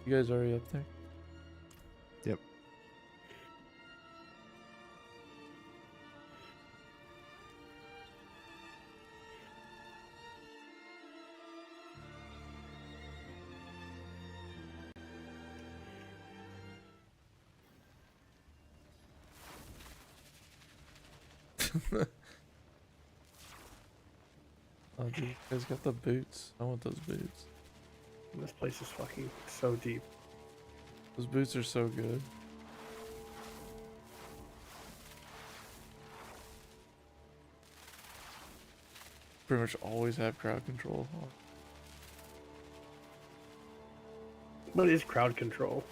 You guys already up there? Yep. Oh, dude, you guys got the boots. I want those boots. This place is fucking so deep. Those boots are so good. Pretty much always have crowd control. What is crowd control?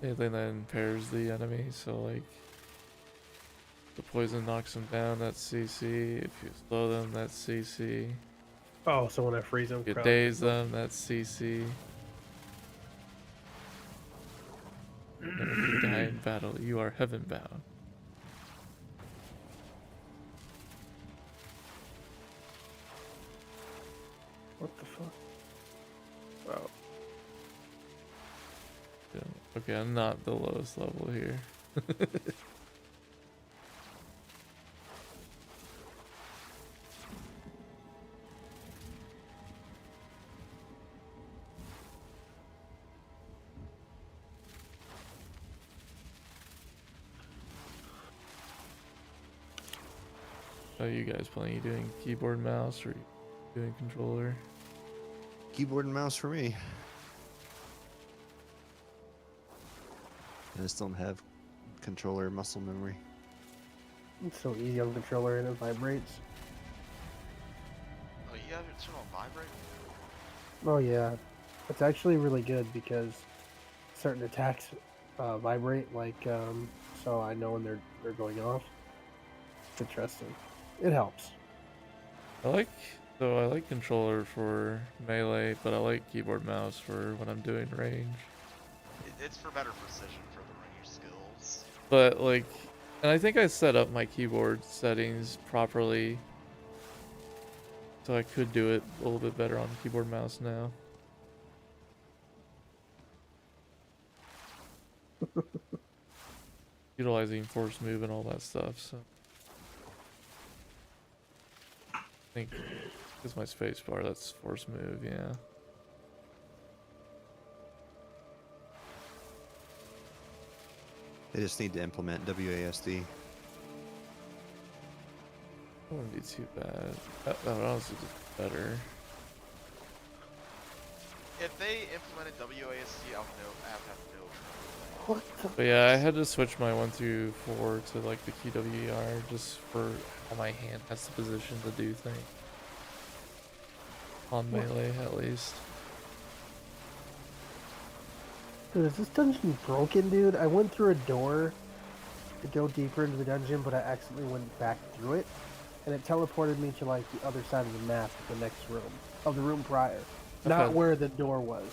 Anything that impairs the enemy, so like the poison knocks them down, that's CC. If you slow them, that's CC. Oh, so when I freeze them, If you crowd daze control. them, that's CC. And if you die in battle, you are heaven bound. What the fuck? Wow. Yeah. Okay, I'm not the lowest level here. How are you guys playing? You doing keyboard and mouse or you doing controller? Keyboard and mouse for me. I just don't have controller muscle memory. It's so easy on the controller and it vibrates. Oh, you have it turn on vibrate? Oh yeah, it's actually really good because certain attacks vibrate, like so I know when they're going off. It's interesting. It helps. I like controller for melee, but I like keyboard mouse for when I'm doing range. It's for better precision for the range skills. But like, and I think I set up my keyboard settings properly, so I could do it a little bit better on keyboard mouse now. Utilizing force move and all that stuff, so I think it's my space bar, that's force move, yeah. They just need to implement WASD. That wouldn't be too bad. That would honestly be better. If they implemented WASD, I would have no trouble. What the? But yeah, I had to switch my 1 through 4 to like the QWER just for how my hand has the position to do things. On melee, at least. Dude, is this dungeon broken, dude? I went through a door to go deeper into the dungeon, but I accidentally went back through it, and it teleported me to like the other side of the map, the next room, of the room prior, not where the door was.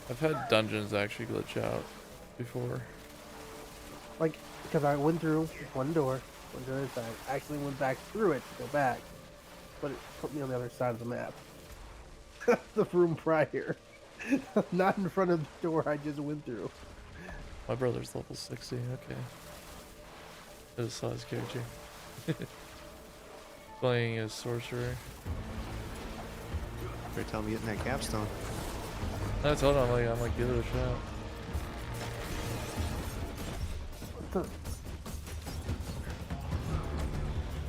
I've had dungeons actually glitch out before. Like, because I went through one door, went to the other side, actually went back through it to go back, but it put me on the other side of the map. The room prior. Not in front of the door I just went through. My brother's level 60, okay. I just saw his character. Playing as sorcerer. They're telling me getting that capstone. I told him, I'm like, give it a shot. What the?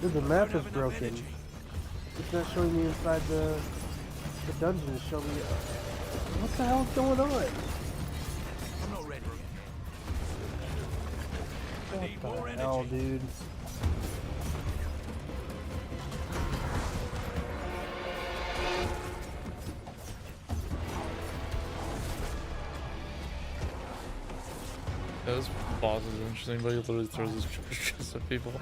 Dude, the map is broken. It's not showing me inside the dungeon. It's showing me. What the hell's going on? I'm not ready yet. What the hell, dude? Yeah, this boss is interesting, but he literally throws his treasure chests at people.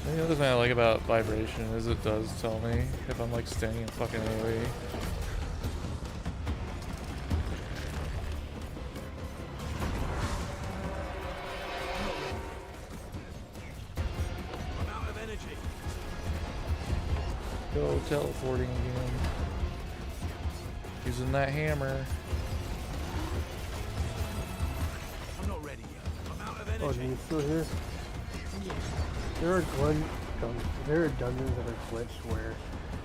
The other thing I like about vibration is it does tell me if I'm like standing in fucking AoE. I'm out of energy. Go teleporting again. Using that hammer. I'm not ready yet. I'm out of Oh, energy. are you still here? There are dungeons that are glitched where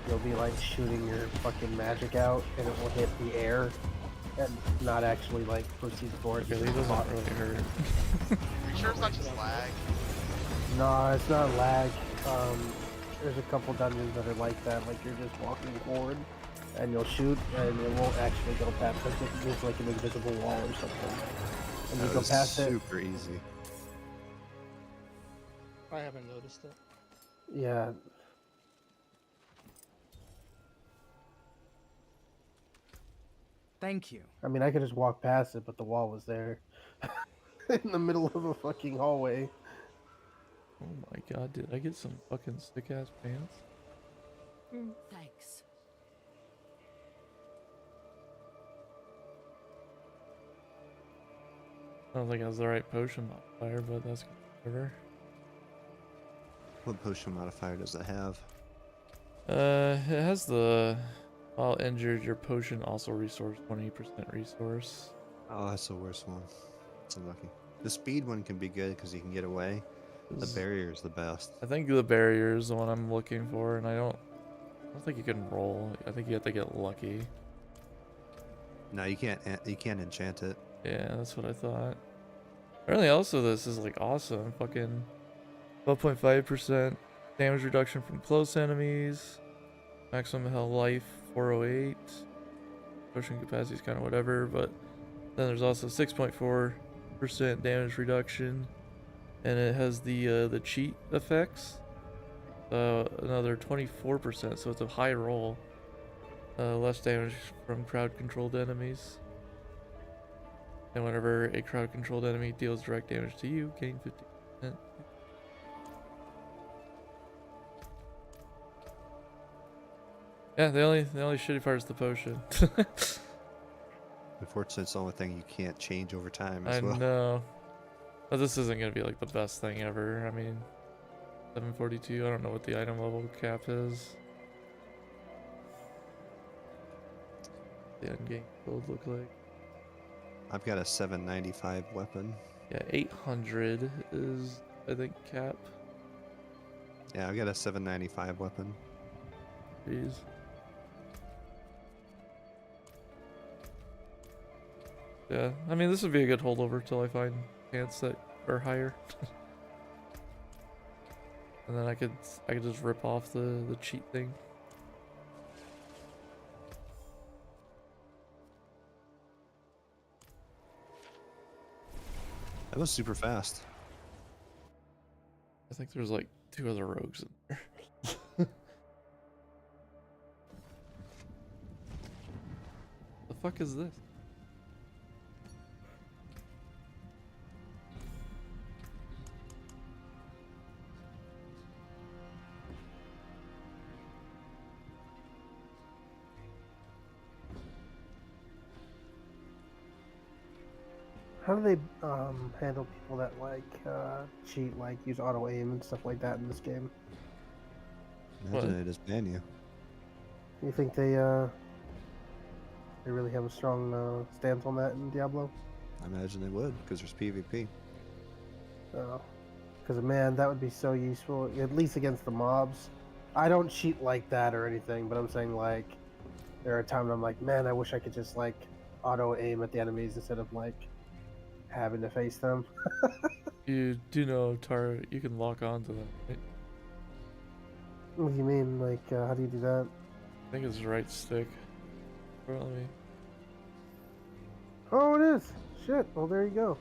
you'll be like shooting your fucking magic out and it will hit the air and not actually like proceed forward. Okay, he doesn't really hurt. Are you sure it's not just lag? No, it's not lag. There's a couple dungeons that are like that, like you're just walking forward and you'll shoot and it won't actually go past. It's like an invisible wall or something. And you That go was past it. super easy. I haven't noticed it. Yeah. Thank you. I mean, I could just walk past it, but the wall was there. In the middle of a fucking hallway. Oh my god, did I get some fucking stick ass pants? Thanks. I don't think I was the right potion modifier, but that's whatever. What potion modifier does it have? It has the while injured, your potion also restores 20% resource. Oh, that's the worst one. It's unlucky. The speed one can be good because you can get away. The barrier is the best. I think the barrier is the one I'm looking for, and I don't think you can roll. I think you have to get lucky. No, you can't. You can't enchant it. Yeah, that's what I thought. Apparently, also this is like awesome. Fucking 12.5% damage reduction from close enemies. Maximum health life 408. Potion capacity is kind of whatever, but then there's also 6.4% damage reduction, and it has the cheat effects. Another 24%, so it's a high roll. Less damage from crowd-controlled enemies. And whenever a crowd-controlled enemy deals direct damage to you, gain 50%. Yeah, the only shitty part is the potion. Unfortunately, it's the only thing you can't change over time I as well. know. But this isn't gonna be like the best thing ever. I mean, 742, I don't know what the item level cap is. The endgame build look like. I've got a 795 weapon. Yeah, 800 is, I think, cap. Yeah, I've got a 795 weapon. Jeez. Yeah, I mean, this would be a good holdover till I find pants that are higher. And then I could just rip off the cheat thing. That was super fast. I think there's like 2 other rogues in there. The fuck is this? How do they handle people that like cheat, like use auto aim and stuff like that in this game? Imagine they just ban you. You think they really have a strong stance on that in Diablo? I imagine they would, because there's PvP. Because man, that would be so useful, at least against the mobs. I don't cheat like that or anything, but I'm saying like there are times I'm like, man, I wish I could just like auto aim at the enemies instead of like having to face them. You do know, Tara, you can lock onto them, right? What do you mean? Like, how do you do that? I think it's right stick. Let me. Oh, it is. Shit. Well, there you go.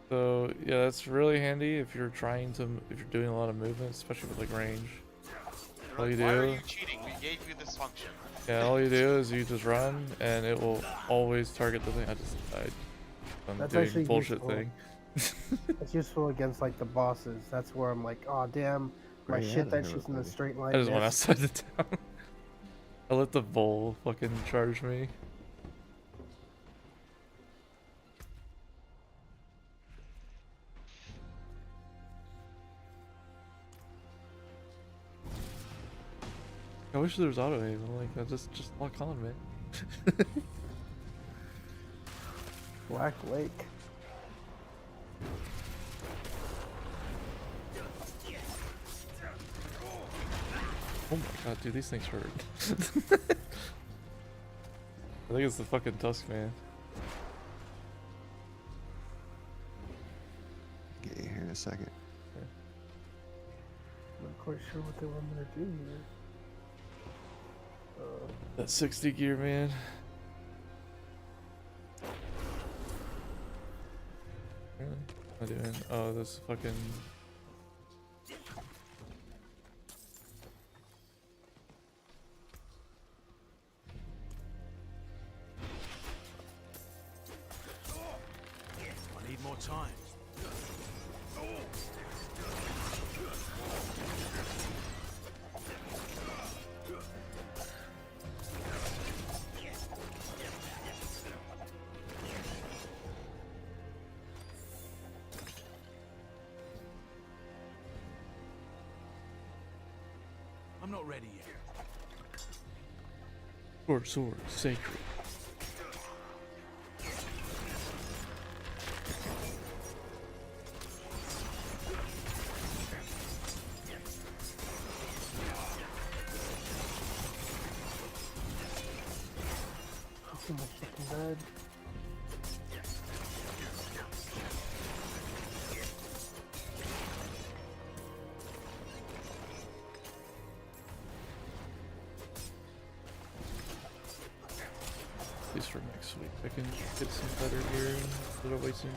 So yeah, that's really handy if you're doing a lot of movement, especially with like range. All you Why are do. you cheating? We gave you this function. Yeah, all you do is you just run, and it will always target the thing. I just died. I'm That's doing actually bullshit useful. thing. It's useful against like the bosses. That's where I'm like, oh damn, my Right, shit yeah, that they shoots in were a straight line. I just went missed. outside the town. I let the bull fucking charge me. I wish there was auto aim. I'm like, just lock on, man. Black Lake. Oh my god, dude, these things hurt. I think it's the fucking Tusk, man. Get you here in a second. I'm not quite sure what they want me to do here. That 60 gear, man. Really? What am I doing? Oh, this fucking. I need more time. I'm not ready yet. Sword, sword, sacred. Too much fucking bad. At least for next week, I can get some better gear instead of waiting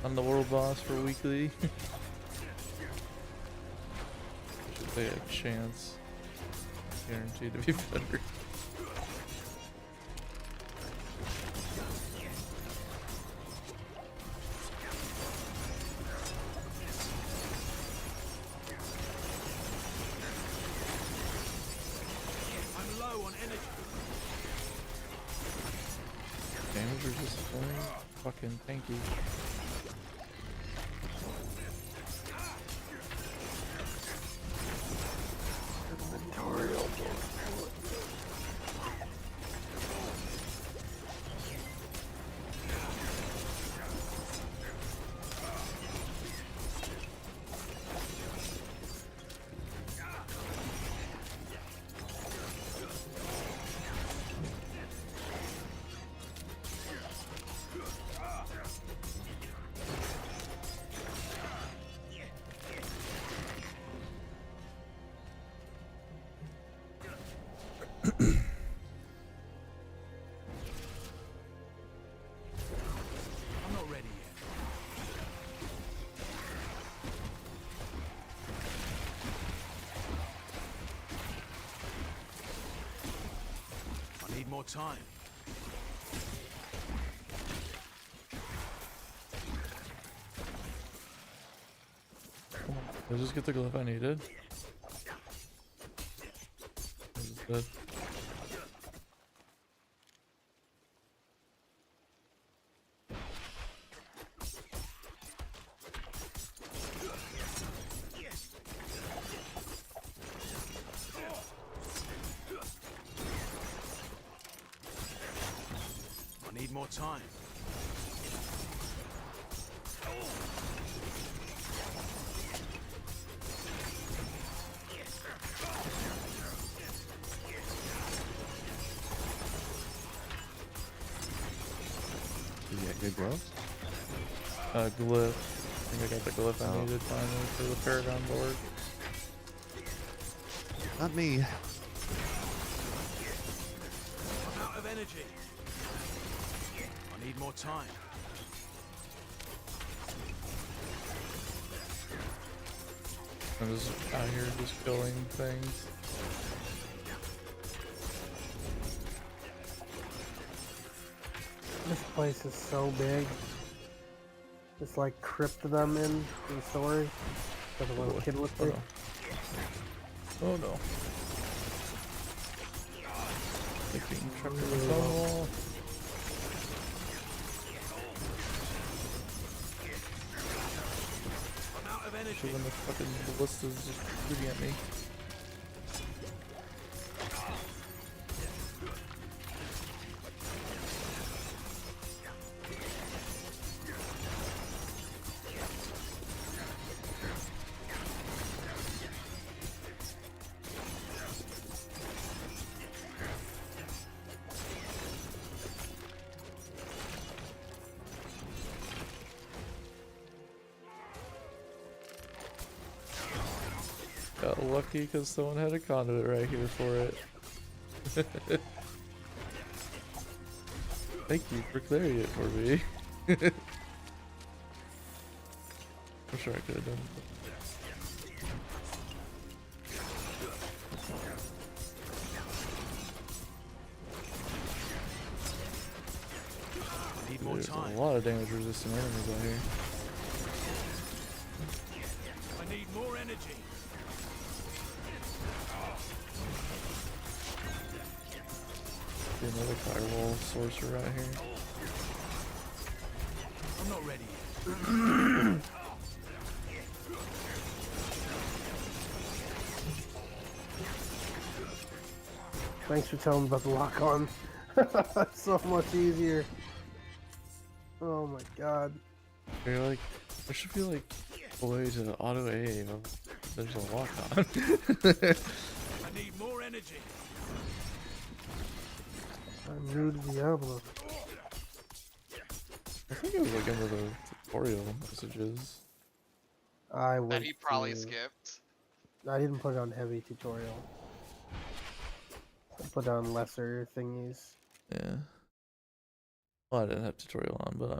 on the world boss for weekly. Should say a chance. Guaranteed to be better. I'm low on energy. Damage are just fucking tanky. I'm not ready yet. I need more time. Come on, did I just get the glove I needed? This is good. I need more time. Did you get good gloves? Glyph. I think I got the glyph I needed finally for the Paragon board. Not me. I'm out of energy. I need more time. I'm just out here just killing things. This place is so big. It's like crypt them in the story. For the little kid with Oh it. no. Oh no. Like being trapped in the stone wall. I'm out of energy. So when the fucking ballista's just shooting at me. Got lucky because someone had a conduit right here for it. Thank you for clearing it for me. I'm sure I could have done it. I need more There's time. a lot of damage resistant enemies out here. I need more energy. See another firewall sorcerer right here. I'm not ready yet. Thanks for telling me about the lock on. So much easier. Oh my god. You're like, there should be like a way to auto aim. There's a lock on. I need more energy. I'm new to Diablo. I think it was like under the tutorial messages. I That went he probably to- skipped. I didn't put it on heavy tutorial. I put on lesser thingies. Yeah. Well, I didn't have tutorial on, but I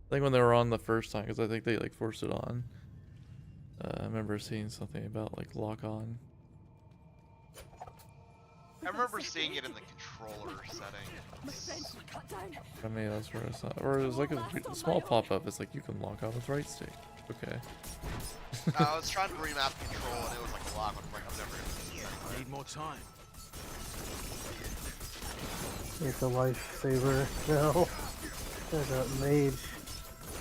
think when they were on the first time, because I think they like forced it on. I remember seeing something about like lock on. I remember seeing it in the controller settings. I mean, that's where I saw it. Or it was like a small pop-up. It's like, you can lock on with right stick. Okay. I was trying to remap the control and it was like a lock. I'm like, I'm never gonna do this I need more time. It's a lifesaver now. There's a mage,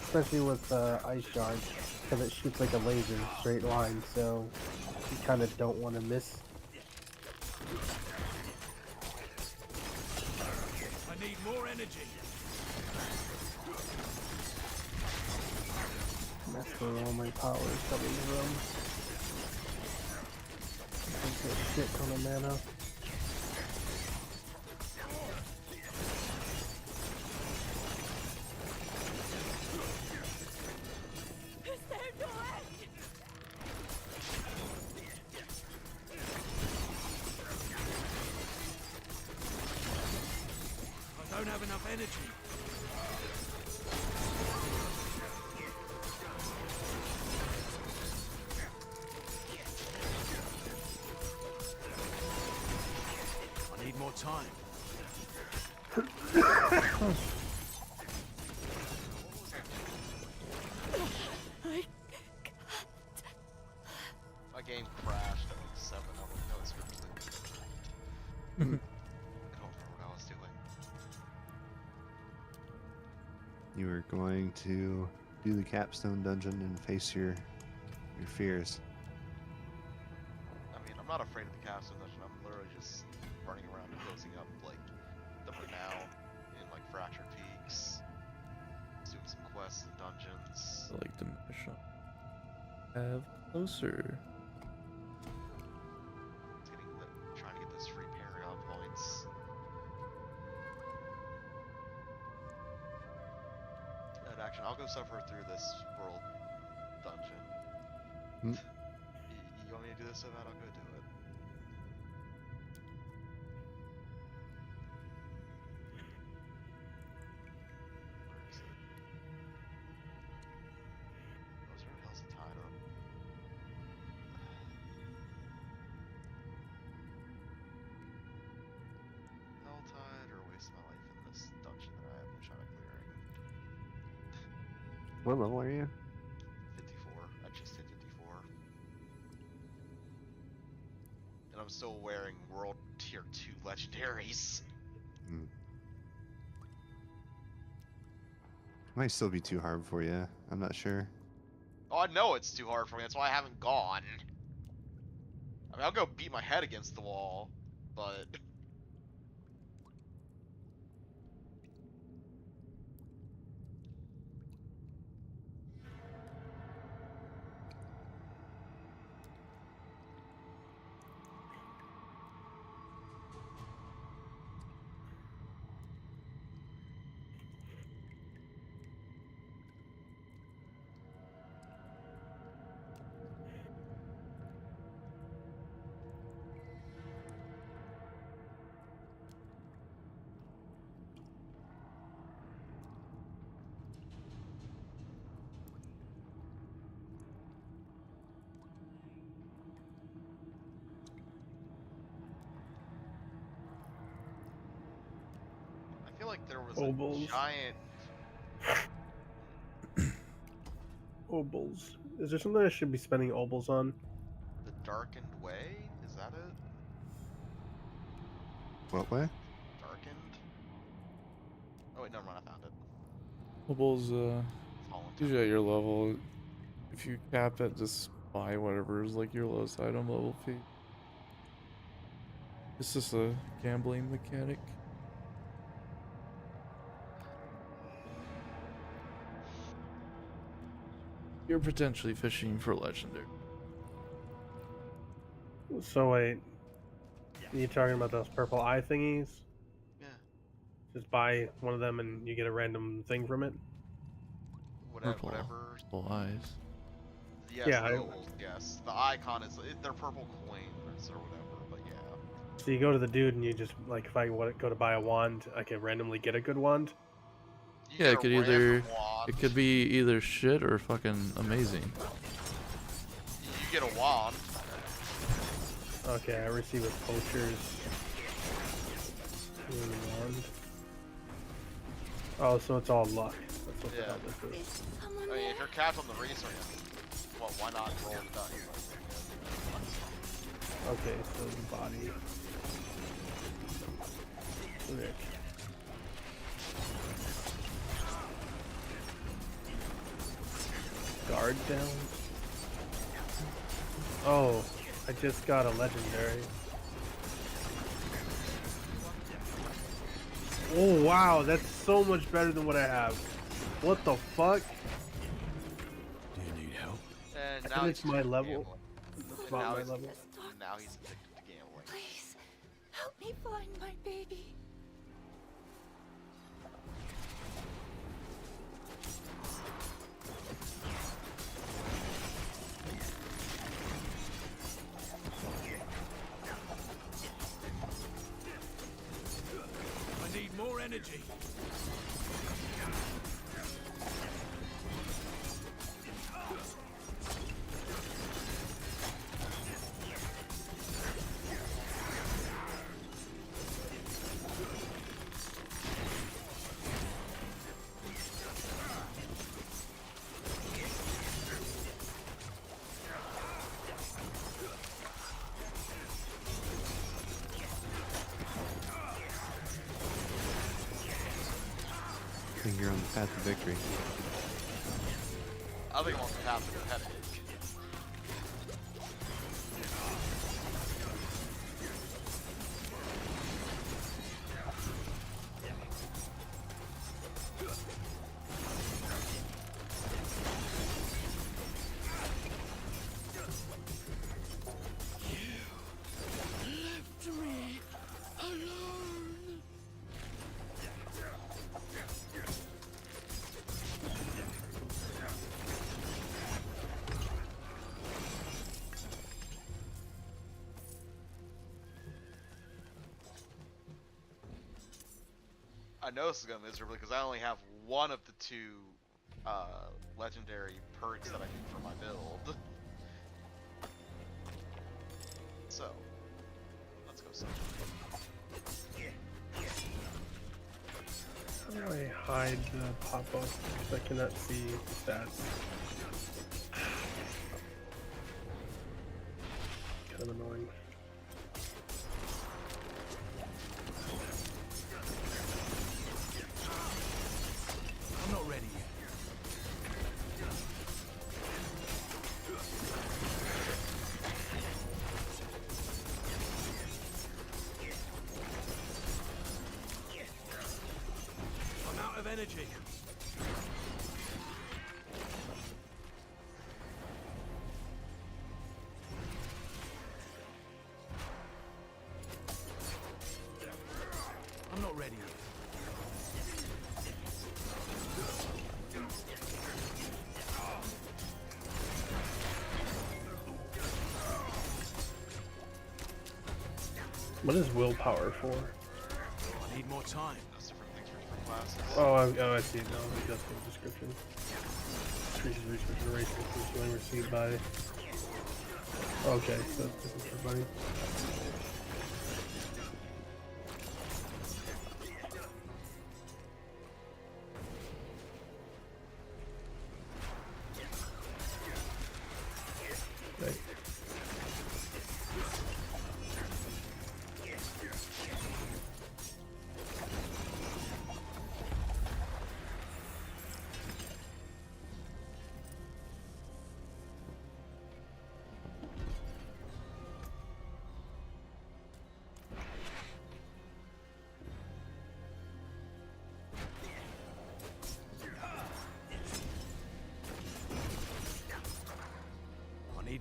especially with ice shard, because it shoots like a laser straight line, so you kind of don't want to miss. I need more energy. That's where all my power is coming from. Takes a shit ton of mana. I don't have enough energy. I need more time. My game crashed at like 7 of them. No, seriously. I don't remember what I was doing. You were going to do the capstone dungeon and face your fears. I mean, I'm not afraid of the capstone dungeon. I'm literally just running around and closing up like the renown in like Fractured Peaks, doing some quests and dungeons. I like to have closer. Trying to get those free Paragon points. And actually, I'll go suffer through this world dungeon. Hmm. You want me to do this so bad? I'll go do it. Where is it? Oh, where the hell's it tied up? Helltide or waste my life in this dungeon that I have no shot at clearing. What level are you? 54. I just hit 54. And I'm still wearing World Tier 2 legendaries. Hmm. Might still be too hard for you. I'm not sure. Oh, I know it's too hard for me. That's why I haven't gone. I mean, I'll go beat my head against the wall, but... I feel like there was Obols. a giant... Obols. Is there something I should be spending obols on? The Darkened Way? Is that it? What way? Darkened? Oh wait, never mind, I found it. Bubbles, Fallen usually at your level, if you cap it, just buy whatever is like your lowest item level fee. Is this a gambling mechanic? You're potentially fishing for legendary. So wait, you talking about those purple eye thingies? Yeah. Just buy one of them and you get a random thing from it. Purple. Whatever. Purple eyes. Yes, Yeah, yes. The icon is they're purple coins or whatever, but yeah. So you go to the dude and you just like if I go to buy a wand, I can randomly get a good wand. You Yeah, get it a could random either wand. it could be either shit or fucking amazing. You get a wand. Okay, I receive a poacher's wand. Oh, so it's all luck. That's what the hell this is. I mean, if you're capped on the resource, well, why not roll the dice? Okay, so the body. Rick. Guard down. Oh, I just got a legendary. Oh wow, that's so much better than what I have. What the fuck? Do you need help? And I now think it's he's my addicted to level. gambling. It's And about now my he's- level. Now he's addicted to gambling. Please, help me find my baby. I need more energy. I think you're on the path to victory. I think I'm on the path to the headache. Left me alone. I know this is going miserably because I only have one of the two legendary perks that I need for my build. So, let's go see. How do I hide the pop-up? Because I cannot see stats. Kind of annoying. I'm not ready yet. I'm out of energy. I'm not ready yet. What is willpower for? I need more time. There's different things for different classes. Oh, I see it now. It does give a description. Increases research and race increase when received by. Okay, so this is for everybody. Right.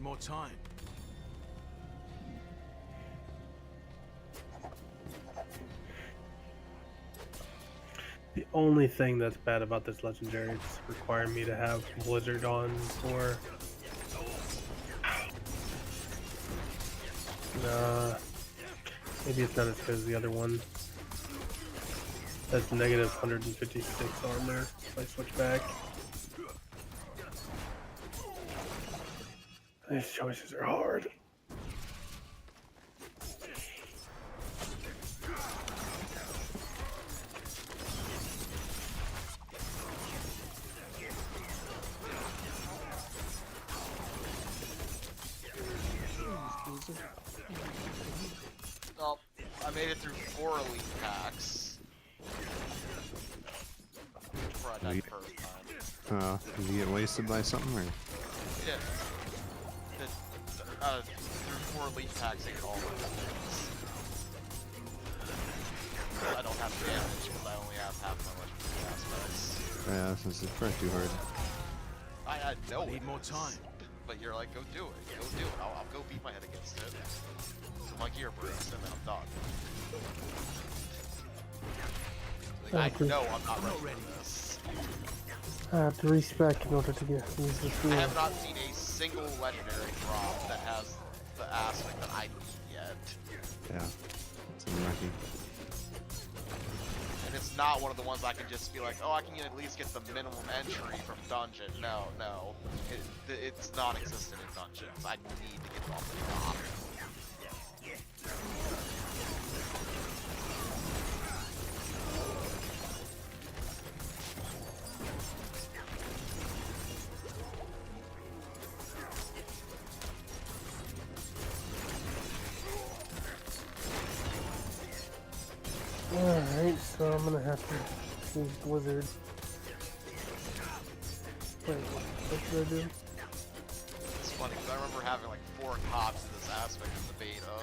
more time. The only thing that's bad about this legendary is requiring me to have Blizzard on for. Maybe it's not as good as the other one. That's negative 156 armor if I switch back. These choices are hard. Oh, I made it through 4 elite packs. Before I died the first time. Did you get wasted by something, or? Yeah. Through 4 elite packs, I get all of things. I don't have damage because I only have half my legendary aspects. Yeah, this is probably too hard. I had no I need more time. But you're like, go do it. Go do it. I'll go beat my head against it. So my gear breaks and then I'm done. Like, I know I'm not ready for this. I have to respec in order to use this I field. have not seen a single legendary drop that has the aspect that I need yet. Yeah, it's unlucky. And it's not one of the ones I can just be like, oh, I can at least get the minimum entry from dungeon. No, no. It's non-existent in dungeons. I need to get it off the top. Alright, so I'm gonna have to use Blizzard. Wait, what should I do? It's funny because I remember having like 4 copies of this aspect in the beta.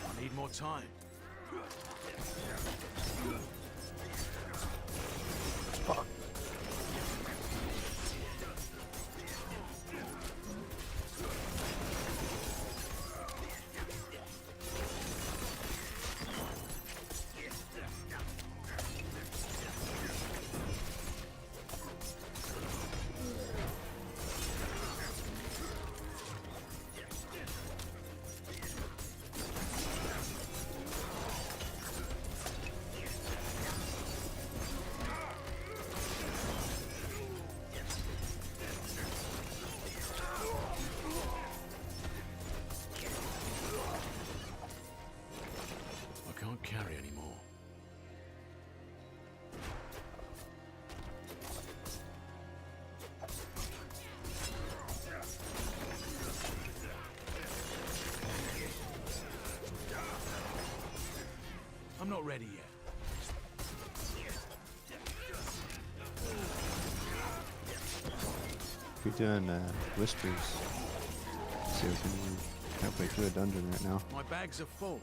I need more time. Fuck. I can't carry anymore. I'm not ready yet. We're doing whispers. See if we can halfway through a dungeon right now. My bags are full.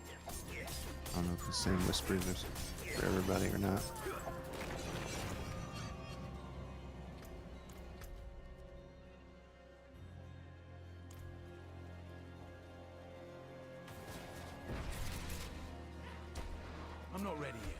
I don't know if the same whispers are for everybody or not. I'm not ready yet.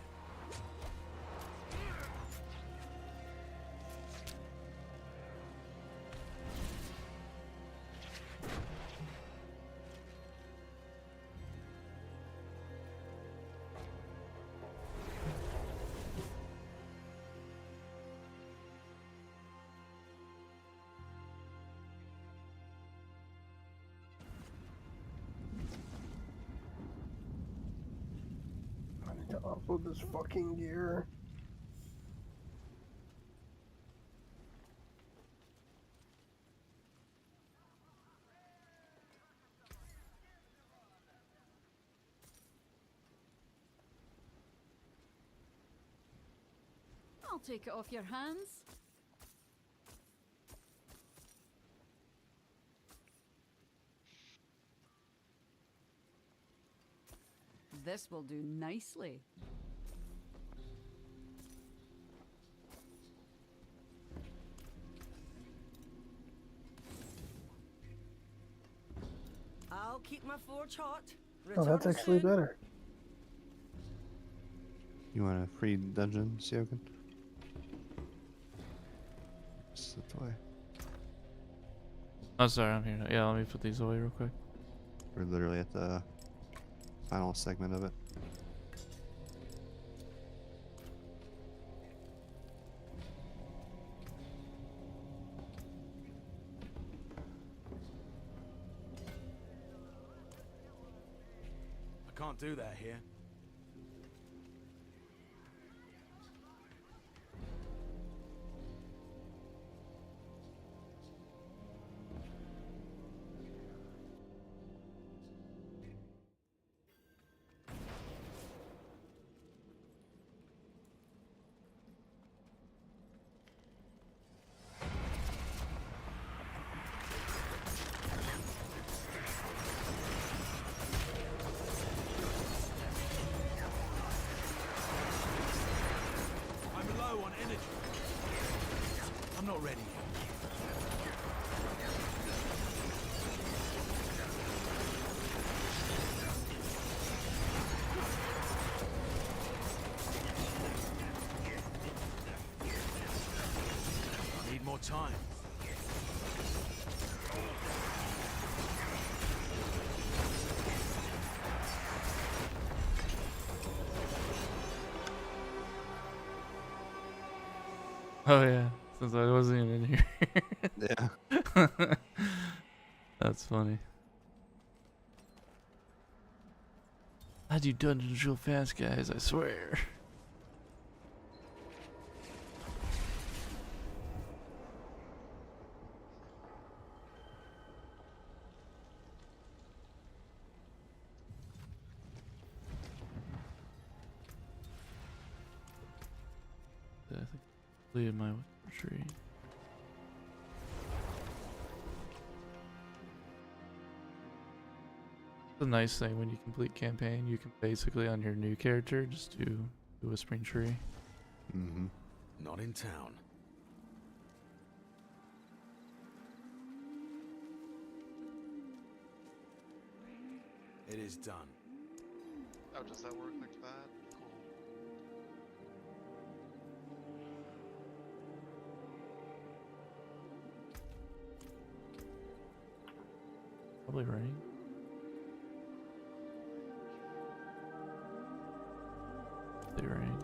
I need to upload this fucking gear. I'll take it off your hands. This will do nicely. I'll keep my forge hot. Oh, that's Return actually soon. better. You want a free dungeon, Sioken? Just that way. Oh, sorry, I'm here. Yeah, let me put these away real quick. We're literally at the final segment of it. I can't do that here. I'm low on energy. I'm not ready yet. I need more time. Oh yeah, since I wasn't even in here. Yeah. That's funny. I do dungeons real fast, guys, I swear. I think I completed my tree. The nice thing when you complete campaign, you can basically on your new character just do a whispering tree. Mm-hmm. Not in town. It is done. Oh, does that work like that? Cool. Probably rain. They rain.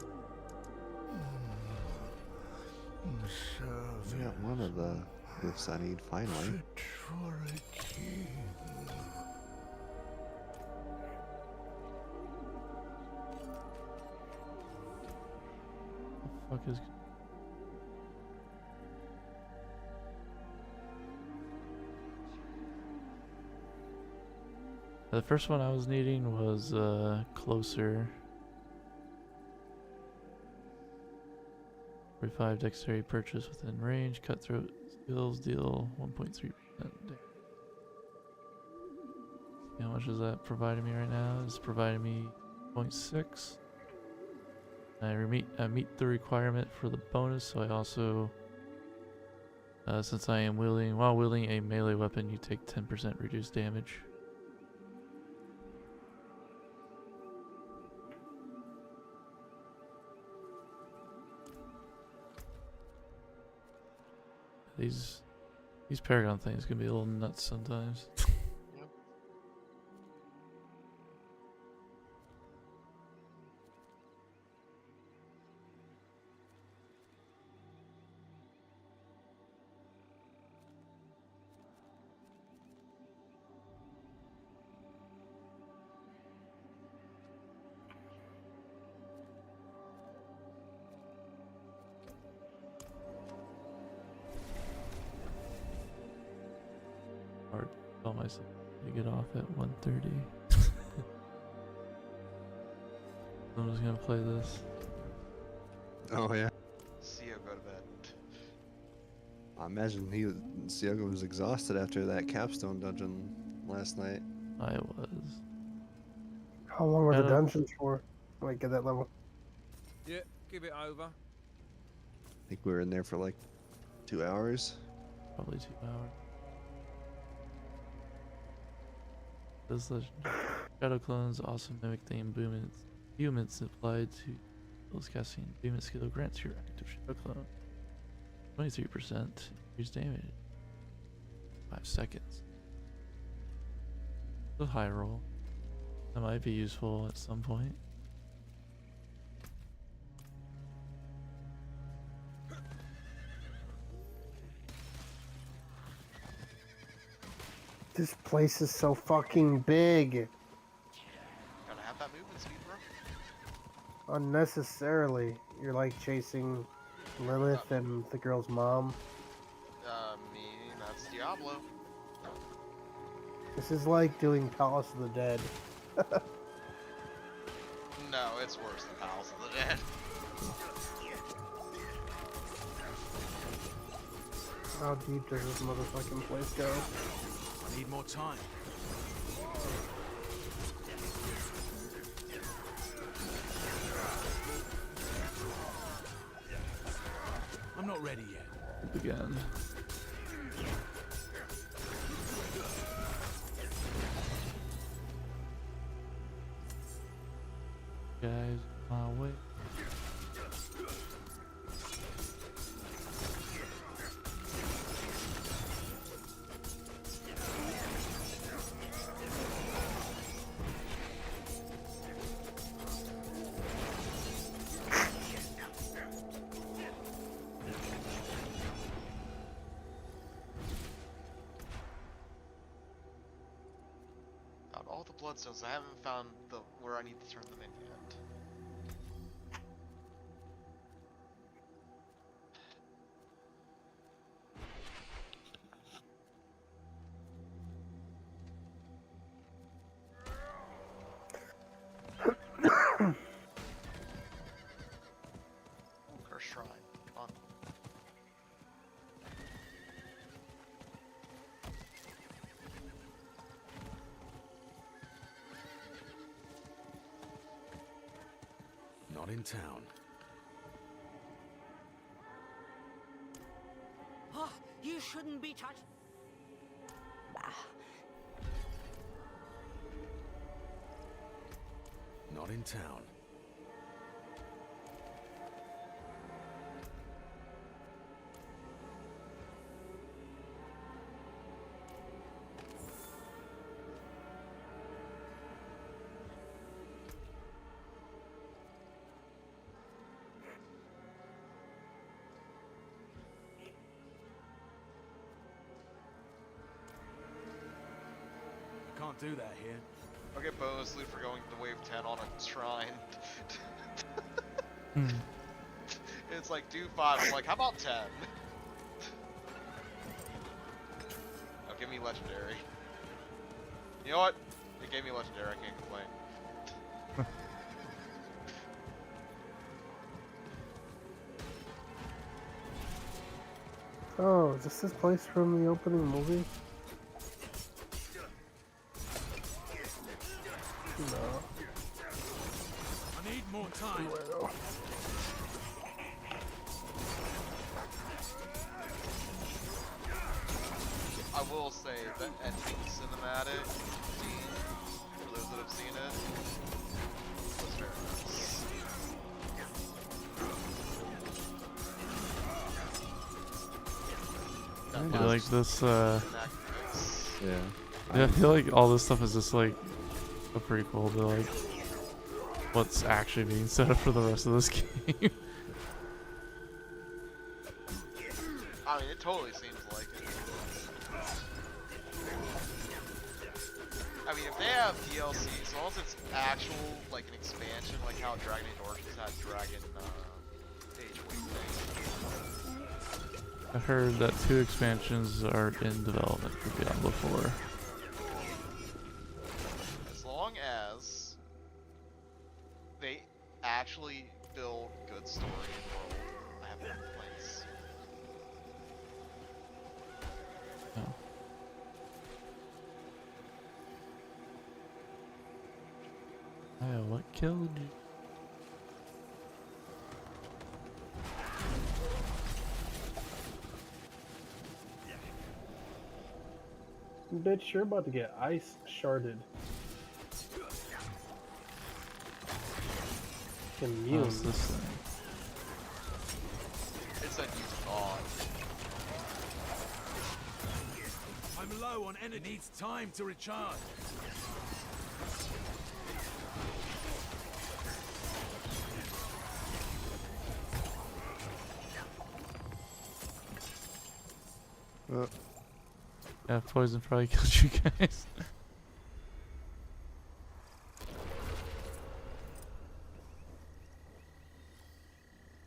We got one of the gifts I need finally. What the fuck is? The first one I was needing was closer. 45 dexterity purchase within range. Cutthroat skills deal 1.3% damage. How much is that providing me right now? It's providing me 0.6. I meet the requirement for the bonus, so I also, since I am while wielding a melee weapon, you take 10% reduced damage. These Paragon things can be a little nuts sometimes. Yep. Or tell myself to get off at 1:30. I'm just gonna play this. Oh yeah. Cio, go to bed. I imagine Siogo was exhausted after that capstone dungeon last night. I was. How long were the Kinda- dungeons for? Like at that level? Yeah, give it over. I think we were in there for like 2 hours. Probably 2 hours. This legend. Shadow clones also mimic the movements applied to those casting. Movement skill grants your active shadow clone 23% increased damage. 5 seconds. A high roll. That might be useful at some point. This place is so fucking big. Gotta have that movement speed, bro. Unnecessarily. You're like chasing Lilith and the girl's mom. Me, that's Diablo. This is like doing Palace of the Dead. No, it's worse than Palace of the Dead. How deep does this motherfucking place go? I need more time. I'm not ready yet. Again. Guys, my way. Out all the bloodstones, I haven't found where I need to turn them in yet. Cursed shrine. On. Not in town. Oh, you shouldn't be touched. Not in town. I can't do that here. I'll get bonus loot for going to wave 10 on a shrine. It's like, do 5. I'm like, how about 10? Oh, give me legendary. You know what? It gave me legendary, I can't complain. Oh, is this place from the opening movie? No. I need more time. I will say the ending cinematic scene, for those that have seen it, was very nice. I feel like this, Yeah. I feel like all this stuff is just like a prequel to like what's actually being set up for the rest of this game. I mean, it totally seems like it. I mean, if they have DLC, as long as it's actual, like an expansion, like how Dragon Age Origins had Dragon Age Awakening. I heard that 2 expansions are in development for Diablo 4. As long as they actually build good story and world, I have no complaints. Oh. Oh, what killed you? Bitch, you're about to get ice sharded. Immune. What's this thing? It's a new god. I'm low on energy. It needs time to recharge. Yeah, poison probably killed you guys.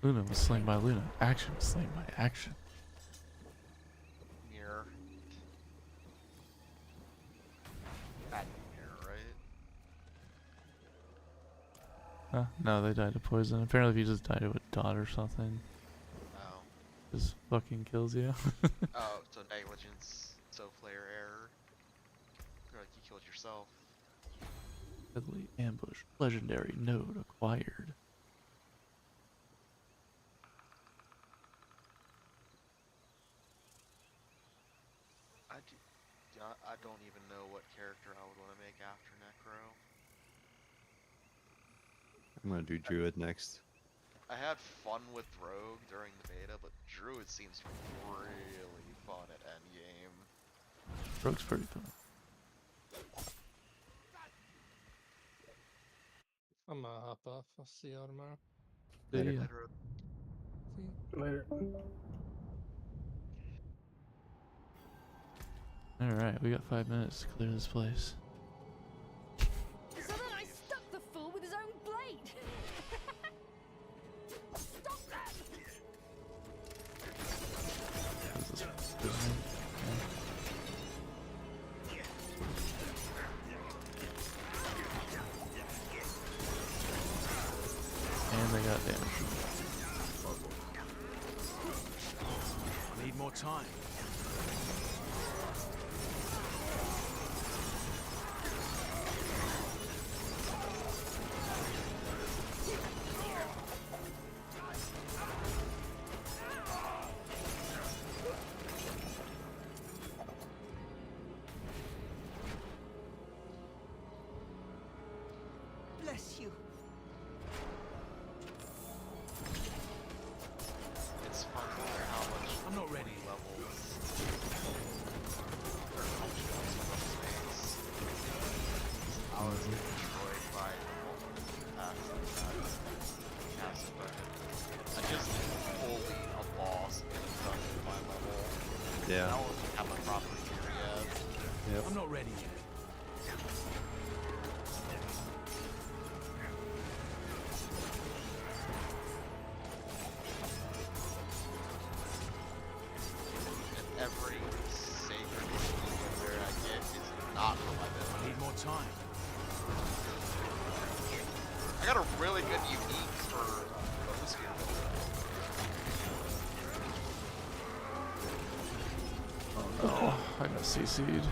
Luna was slain by Luna. Action was slain by action. Mirror. That mirror, right? Huh? No, they died of poison. Apparently if you just died of a dot or something, Oh. just fucking kills you. Oh, so negligence, so player error. You're like you killed yourself. Deadly ambush. Legendary node acquired. I don't even know what character I would want to make after Necro. I'm gonna do Druid next. I had fun with Rogue during the beta, but Druid seems really fun at endgame. Rogue's pretty fun. I'm gonna hop off. I'll see y'all tomorrow. See ya. Later. Alright, we got 5 minutes to clear this place. So then I stuck the fool with his own blade. Stop that! What is this? Poison? Yeah. And they got damage. I need more time. Bless you. It's fun to learn how much I'm not ready. levels or functions from space. I was destroyed by passive weapon. I just fully a boss in a dungeon by level. Yeah. I don't have a proper gear yet. Yep. I'm not ready yet. Every sacred legendary I get is not for my I build. need more time. I got a really good unique for bonus gear. Oh, I got CC'd.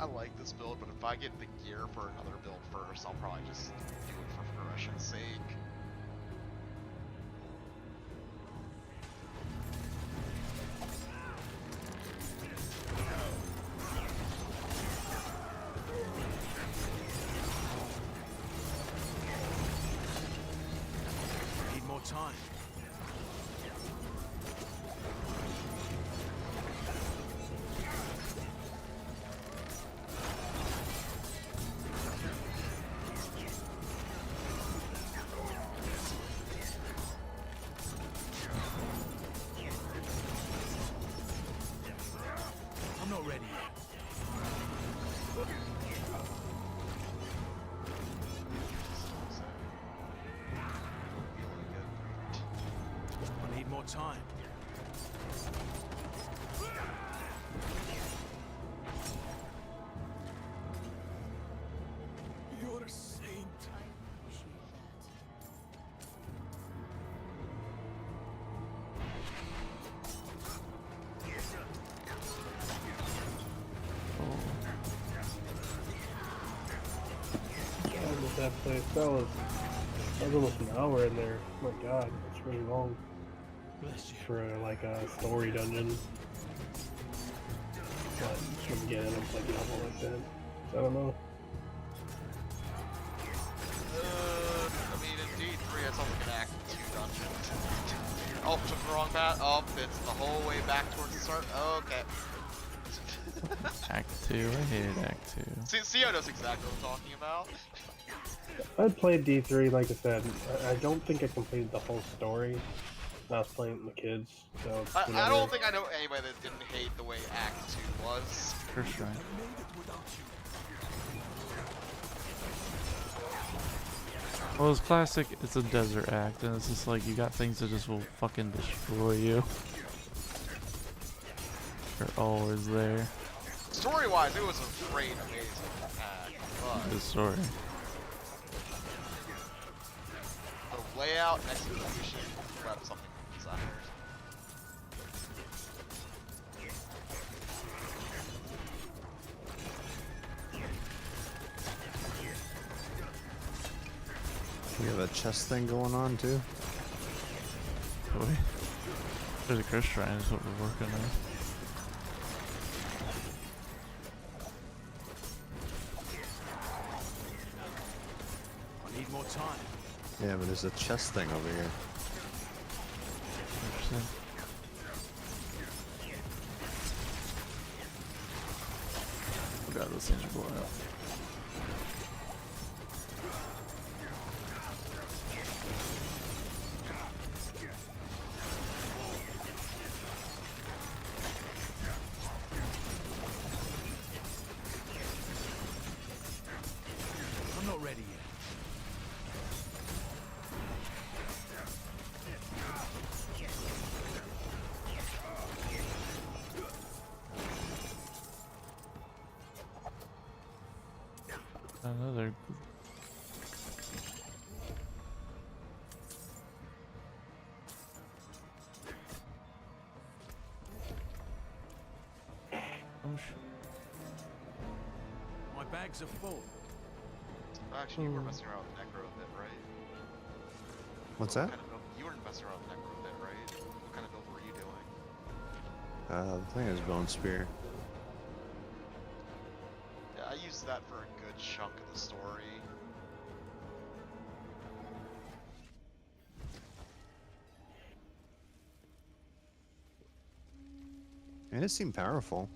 I like this build, but if I get the gear for another build first, I'll probably just do it for progression's sake. I need more time. I'm not ready yet. I need more time. You're a saint. that place. That was almost an hour in there. Oh my god, that's really long. For like a story dungeon. But shouldn't get in like a level like that. So I don't know. I mean, indeed, 3 that sounds like an Act 2 dungeon. Oh, took the wrong path. Oh, it's the whole way back towards the start. Okay. Act 2, I hated Act 2. Theo knows exactly what I'm talking about. I played D3, like I said. I don't think I completed the whole story. I was playing with my kids, so. I don't think I know anybody that didn't hate the way Act 2 was. For sure. Well, it's classic. It's a desert act, and it's just like you got things that just will fucking destroy you. They're always there. Story-wise, it was a great, amazing act, but Good story. the layout and execution left something desired. We have a chest thing going on too. Boy. There's a curse shrine is what we're working on. I need more time. Yeah, but there's a chest thing over here. Interesting. Oh god, those things are blowing up. I'm not ready yet. Another. Oh shit. My bags are full. Actually, you were messing around with Necro a bit, right? What's that? What kind of build, you weren't messing around with Necro a bit, right? What kind of build were you doing? The thing is Bone Spear. Yeah, I used that for a good chunk of the story. And it seemed powerful.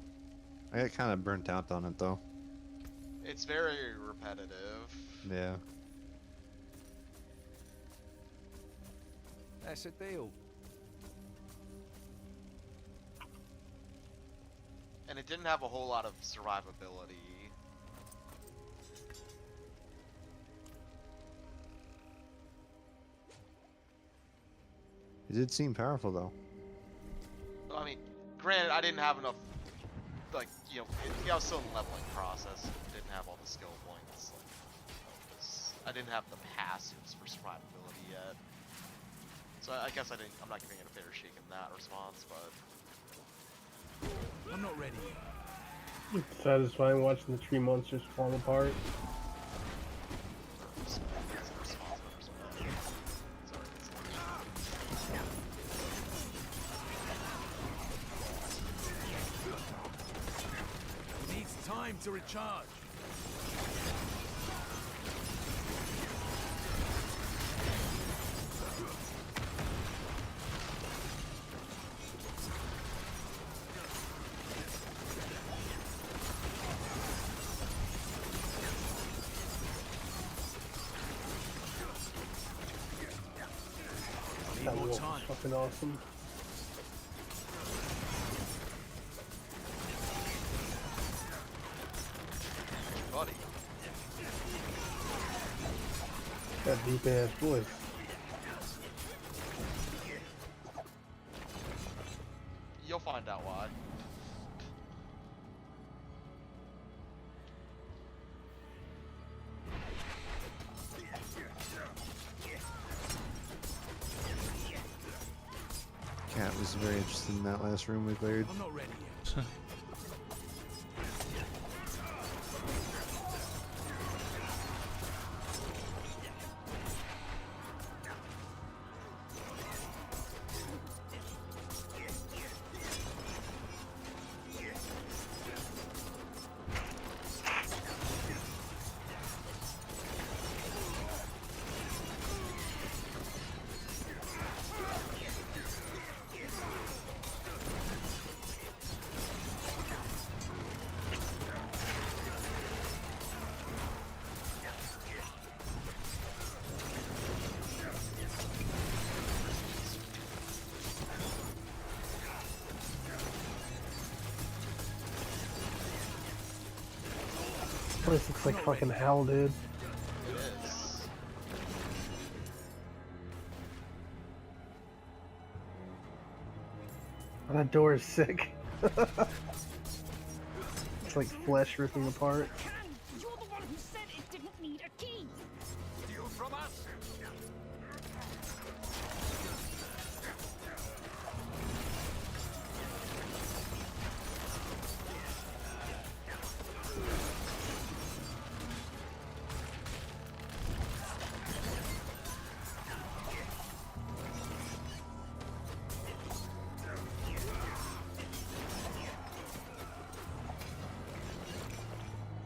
I got kind of burnt out on it though. It's very repetitive. Yeah. That's a deal. And it didn't have a whole lot of survivability. It did seem powerful though. I mean, granted, I didn't have enough, like, you know, I was still in the leveling process. Didn't have all the skill points. Like, I didn't have the passives for survivability yet. So I guess I'm not giving it a fair shake in that response, but... I'm not ready yet. It's satisfying watching the tree monsters fall apart. It needs time to recharge. That more wolf time. is fucking awesome. Buddy. That deep ass voice. You'll find out why. Cat was very interested in that last room we cleared. I'm not ready yet. place looks like fucking hell, dude. It is. Oh, that door is sick. It's like flesh ripping apart. You're the one who said it didn't need a key. You from us?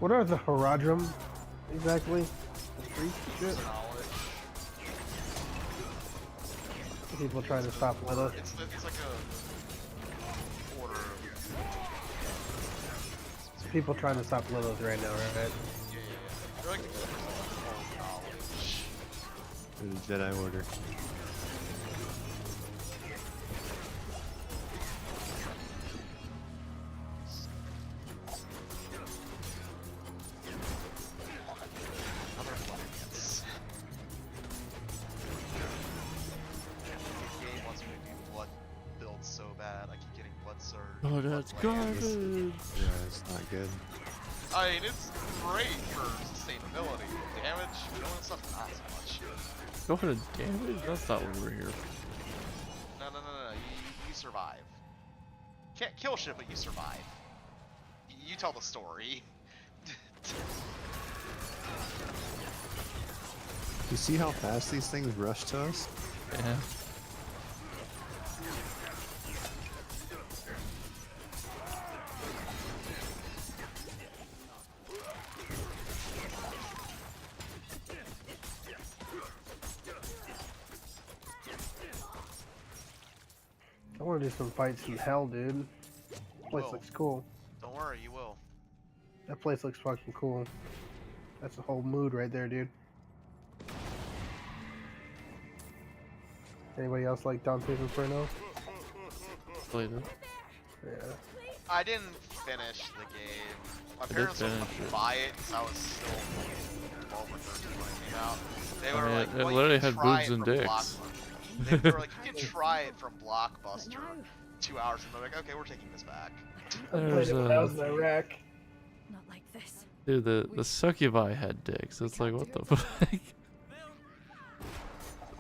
What are the Haradrim exactly? The freak shit? Knowledge. People trying to stop Lilith. It's like a order of... People trying to stop Lilith right now, right? Yeah. They're like the knowledge. The Jedi Order. Other planets. The game wants me to do blood builds so bad. I keep getting blood surge. Oh, that's garbage. Yeah, it's not good. I mean, it's great for sustainability. Damage, killing stuff, not so much. Go ahead and damage? That's not what we're here for. No. You survive. Can't kill shit, but you survive. You tell the story. You see how fast these things rush to us? Yeah. I want to do some fights in hell, dude. Place Whoa. looks cool. Don't worry, you will. That place looks fucking cool. That's the whole mood right there, dude. Anybody else like Dante's Inferno? Played it. Yeah. I didn't finish the game. My did parents wouldn't finish let me it. buy it because I was still 12 or 13 when it came out. They I were mean, like, it well, literally you can had try boobs it and from dicks. Blockbuster. They were like, you can try it from Blockbuster. 2 hours, and they're like, okay, we're taking this back. I played There's it when I was a... in Iraq. Not like this. Dude, the succubi had dicks. It's like, what the fuck?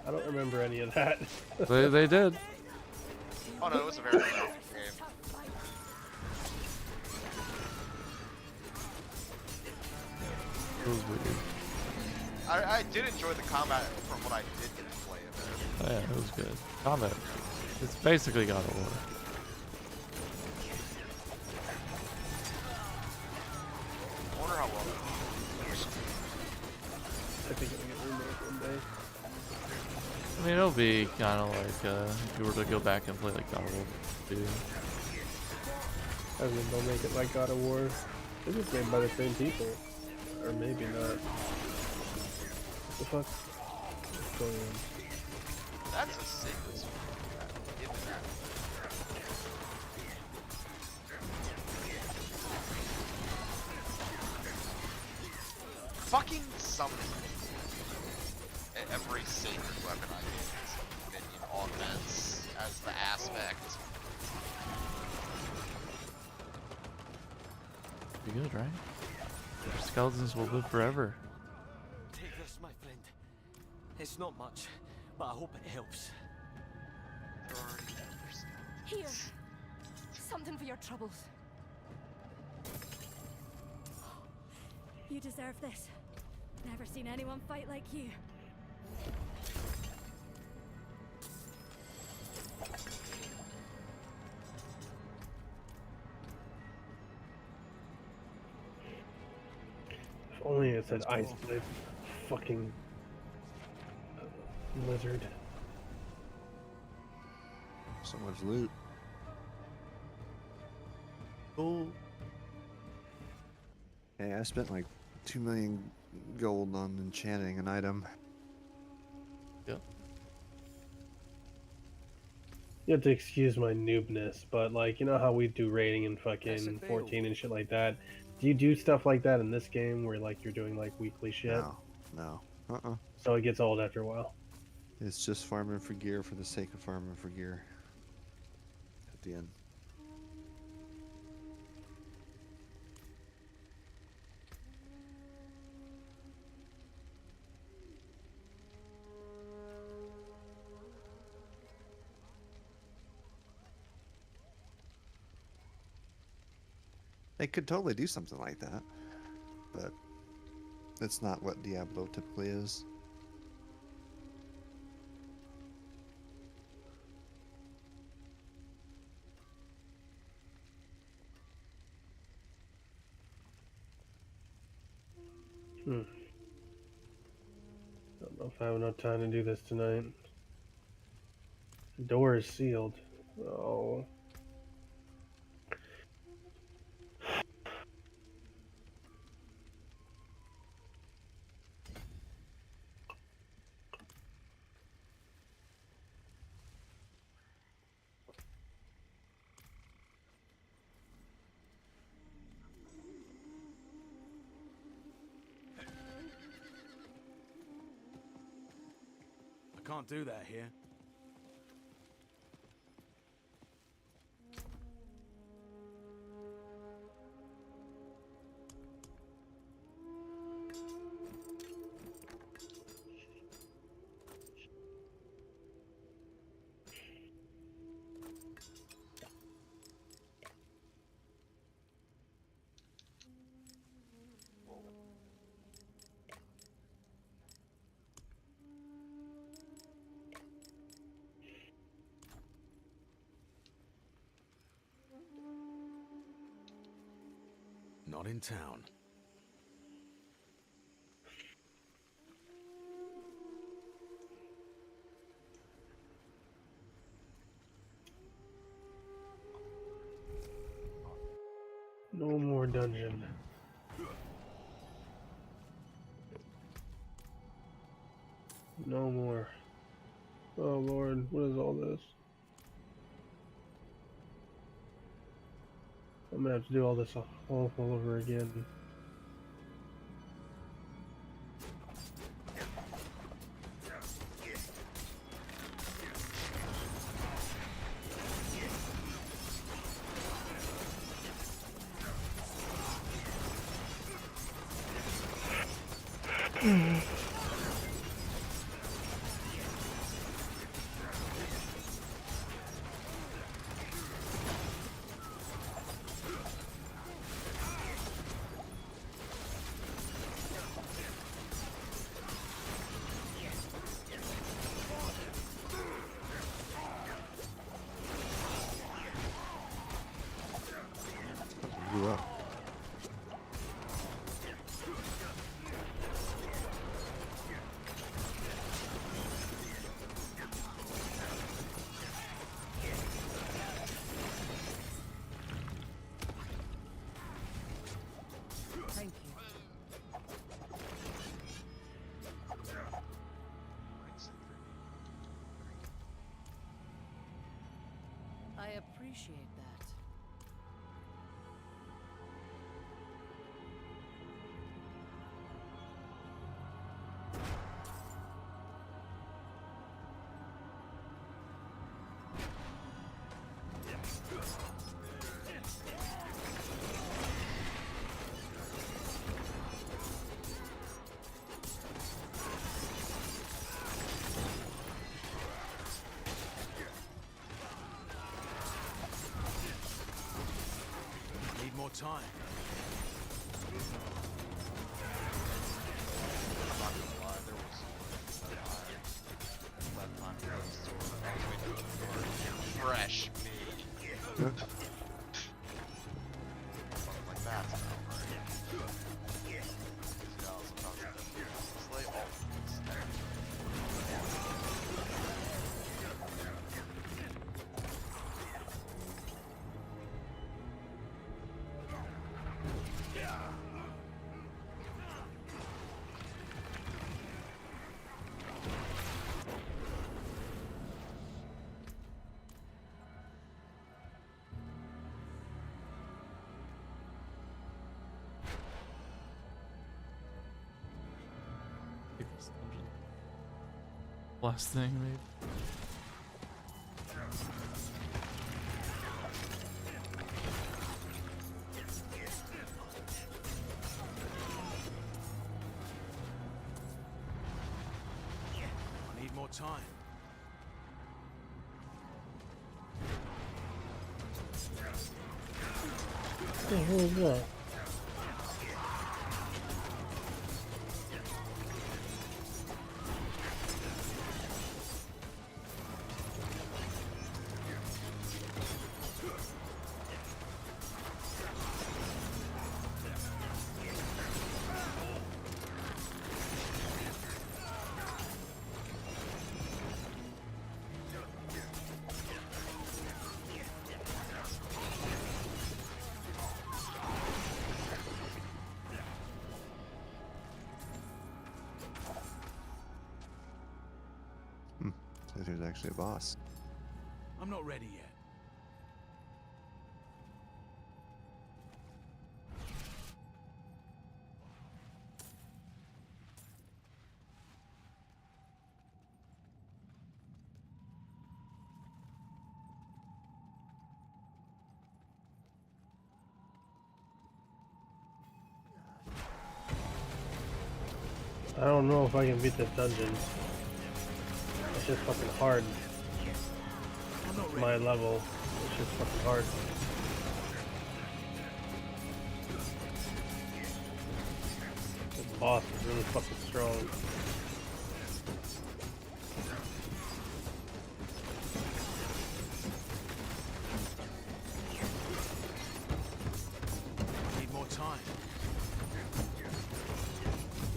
I don't remember any of that. they did. Oh no, it was a very good game. It was weird. I did enjoy the combat from what I did get to play of it. Oh, yeah, it was good. Combat. It's basically God of War. I wonder how well that I think it'll get remade one day. I mean, it'll be kind of like if you were to go back and play like God of War 2. I mean, they'll make it like God of War. This is made by the same people. Or maybe not. What the fuck? What's going on? That's a sickness. Give me that. Fucking summon. Every sacred weapon I get is minion augments as the aspect. Be good, right? Your skeletons will live forever. Take this, my friend. It's not much, but I hope it helps. Here. Something for your troubles. You deserve this. Never seen anyone fight like you. If only it said Ice Blade. Fucking lizard. So much loot. Oh. Hey, I spent like 2 million gold on enchanting an item. Yep. You have to excuse my noobness, but like, you know how we do rating in fucking 14 and shit like that? Do you do stuff like that in this game where like you're doing like weekly shit? No, no. So it gets old after a while. It's just farming for gear for the sake of farming for gear. At the end. They could totally do something like that, but that's not what Diablo typically is. Don't know if I have enough time to do this tonight. The door is sealed. Oh. I can't do that here. Not in town. No more dungeon. No more. Oh Lord, what is all this? I'm gonna have to do all this all over again. Blew up. Thank you. I appreciate that. Need more time. I'm not gonna lie, there was that time to go to the store. I was waiting for the door. Fresh meat. Like that's about right. You know, sometimes it's like, oh, last thing, maybe. I need more time. What the hell is that? So there's actually a boss. I'm not ready yet. I don't know if I can beat this dungeon. It's just fucking hard. I'm not ready. My level. It's just fucking hard. The boss is really fucking strong. I need more time.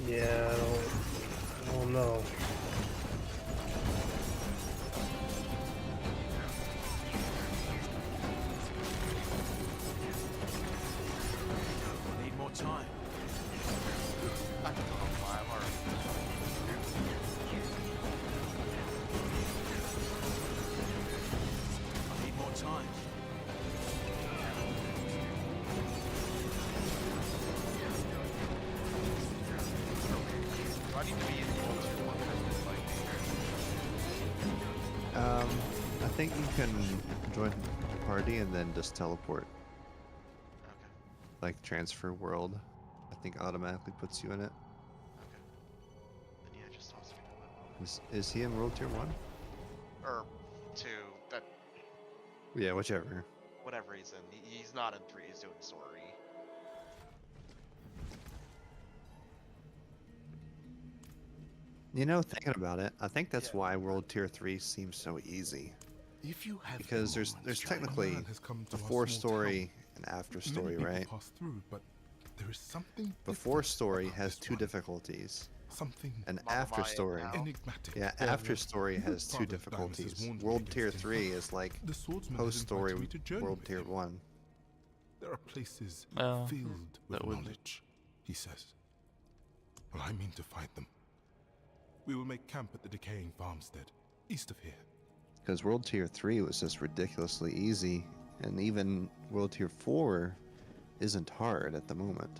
Yeah, I don't know. I need more time. I can go on 5 already. I need more time. Do I need to be in World Tier 1 I think you can join the party and then just teleport. Okay. Like transfer world. I think automatically puts you in it. Okay. Then yeah, just toss me to Is he in World Tier 1? or 2. That Yeah, whichever. whatever he's in. He's not in 3. He's doing story. You know, thinking about it, I think that's Yeah. why World Tier 3 seems so easy. If you have Because there's technically before story and after story, right? Pass through, but there is something Before different story about has this two one. difficulties. Something And Mamma after Mia story, now. enigmatic. yeah, after story has two Father Dionysus difficulties. warned me World against Tier him, 3 but is like the swordsman post has story invited me to journey World with Tier him. 1. There are places Oh, filled with that would be- knowledge, he says. Well, I mean to find them. We will make camp at the decaying farmstead, east of here. Because World Tier 3 was just ridiculously easy, and even World Tier 4 isn't hard at the moment.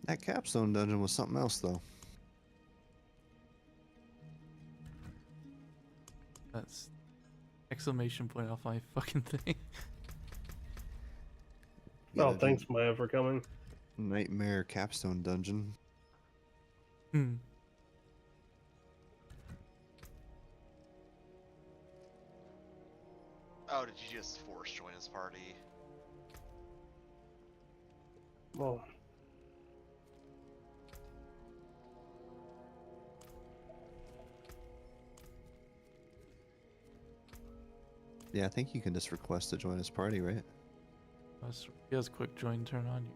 That capstone dungeon was something else, though. That's exclamation point off my fucking thing. Oh, Yeah, thanks, Maya, for coming. Nightmare capstone dungeon. Hmm. Oh, did you just force join his party? Well, Yeah, I think you can just request to join his party, right? He has quick join turn on.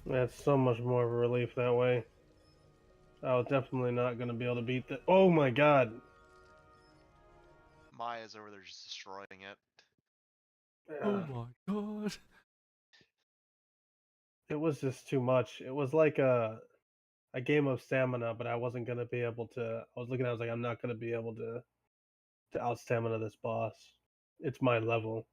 that's so much more of a relief that way. I was definitely not going to be able to beat that. Oh my god. Maya's over there just destroying it. Oh my god. It was just too much. It was like a I gave up stamina, but I wasn't gonna be able to. I was looking, I was like, I'm not gonna be able to out stamina this boss. It's my level.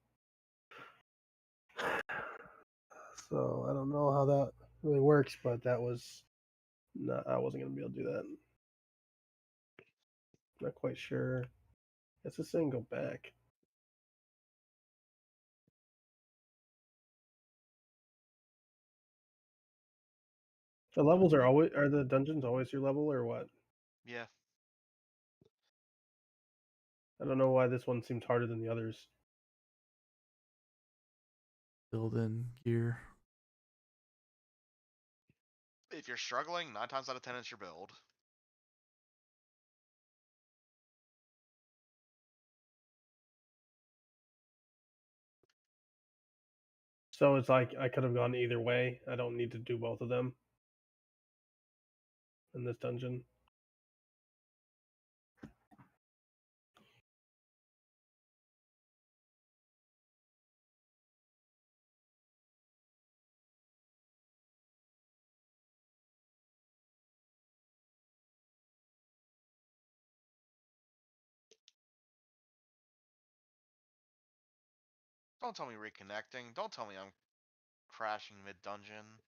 So I don't know how that really works, but that was not. I wasn't gonna be able to do that. Not quite sure. Guess this thing go back. The levels are the dungeons always your level or what? Yeah. I don't know why this one seems harder than the others. Build in gear. If you're struggling, 9 times out of 10 it's your build. So it's like I could have gone either way. I don't need to do both of them in this dungeon. Don't tell me reconnecting. Don't tell me I'm crashing mid-dungeon.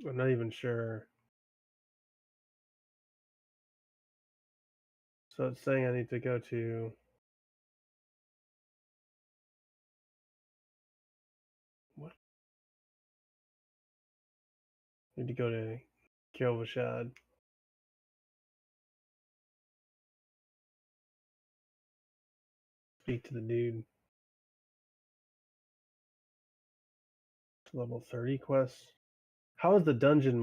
I'm not even sure. So it's saying I need to go to. What? I need to go to Kielvashad. Speak to the dude. Level 30 quest. How is the dungeon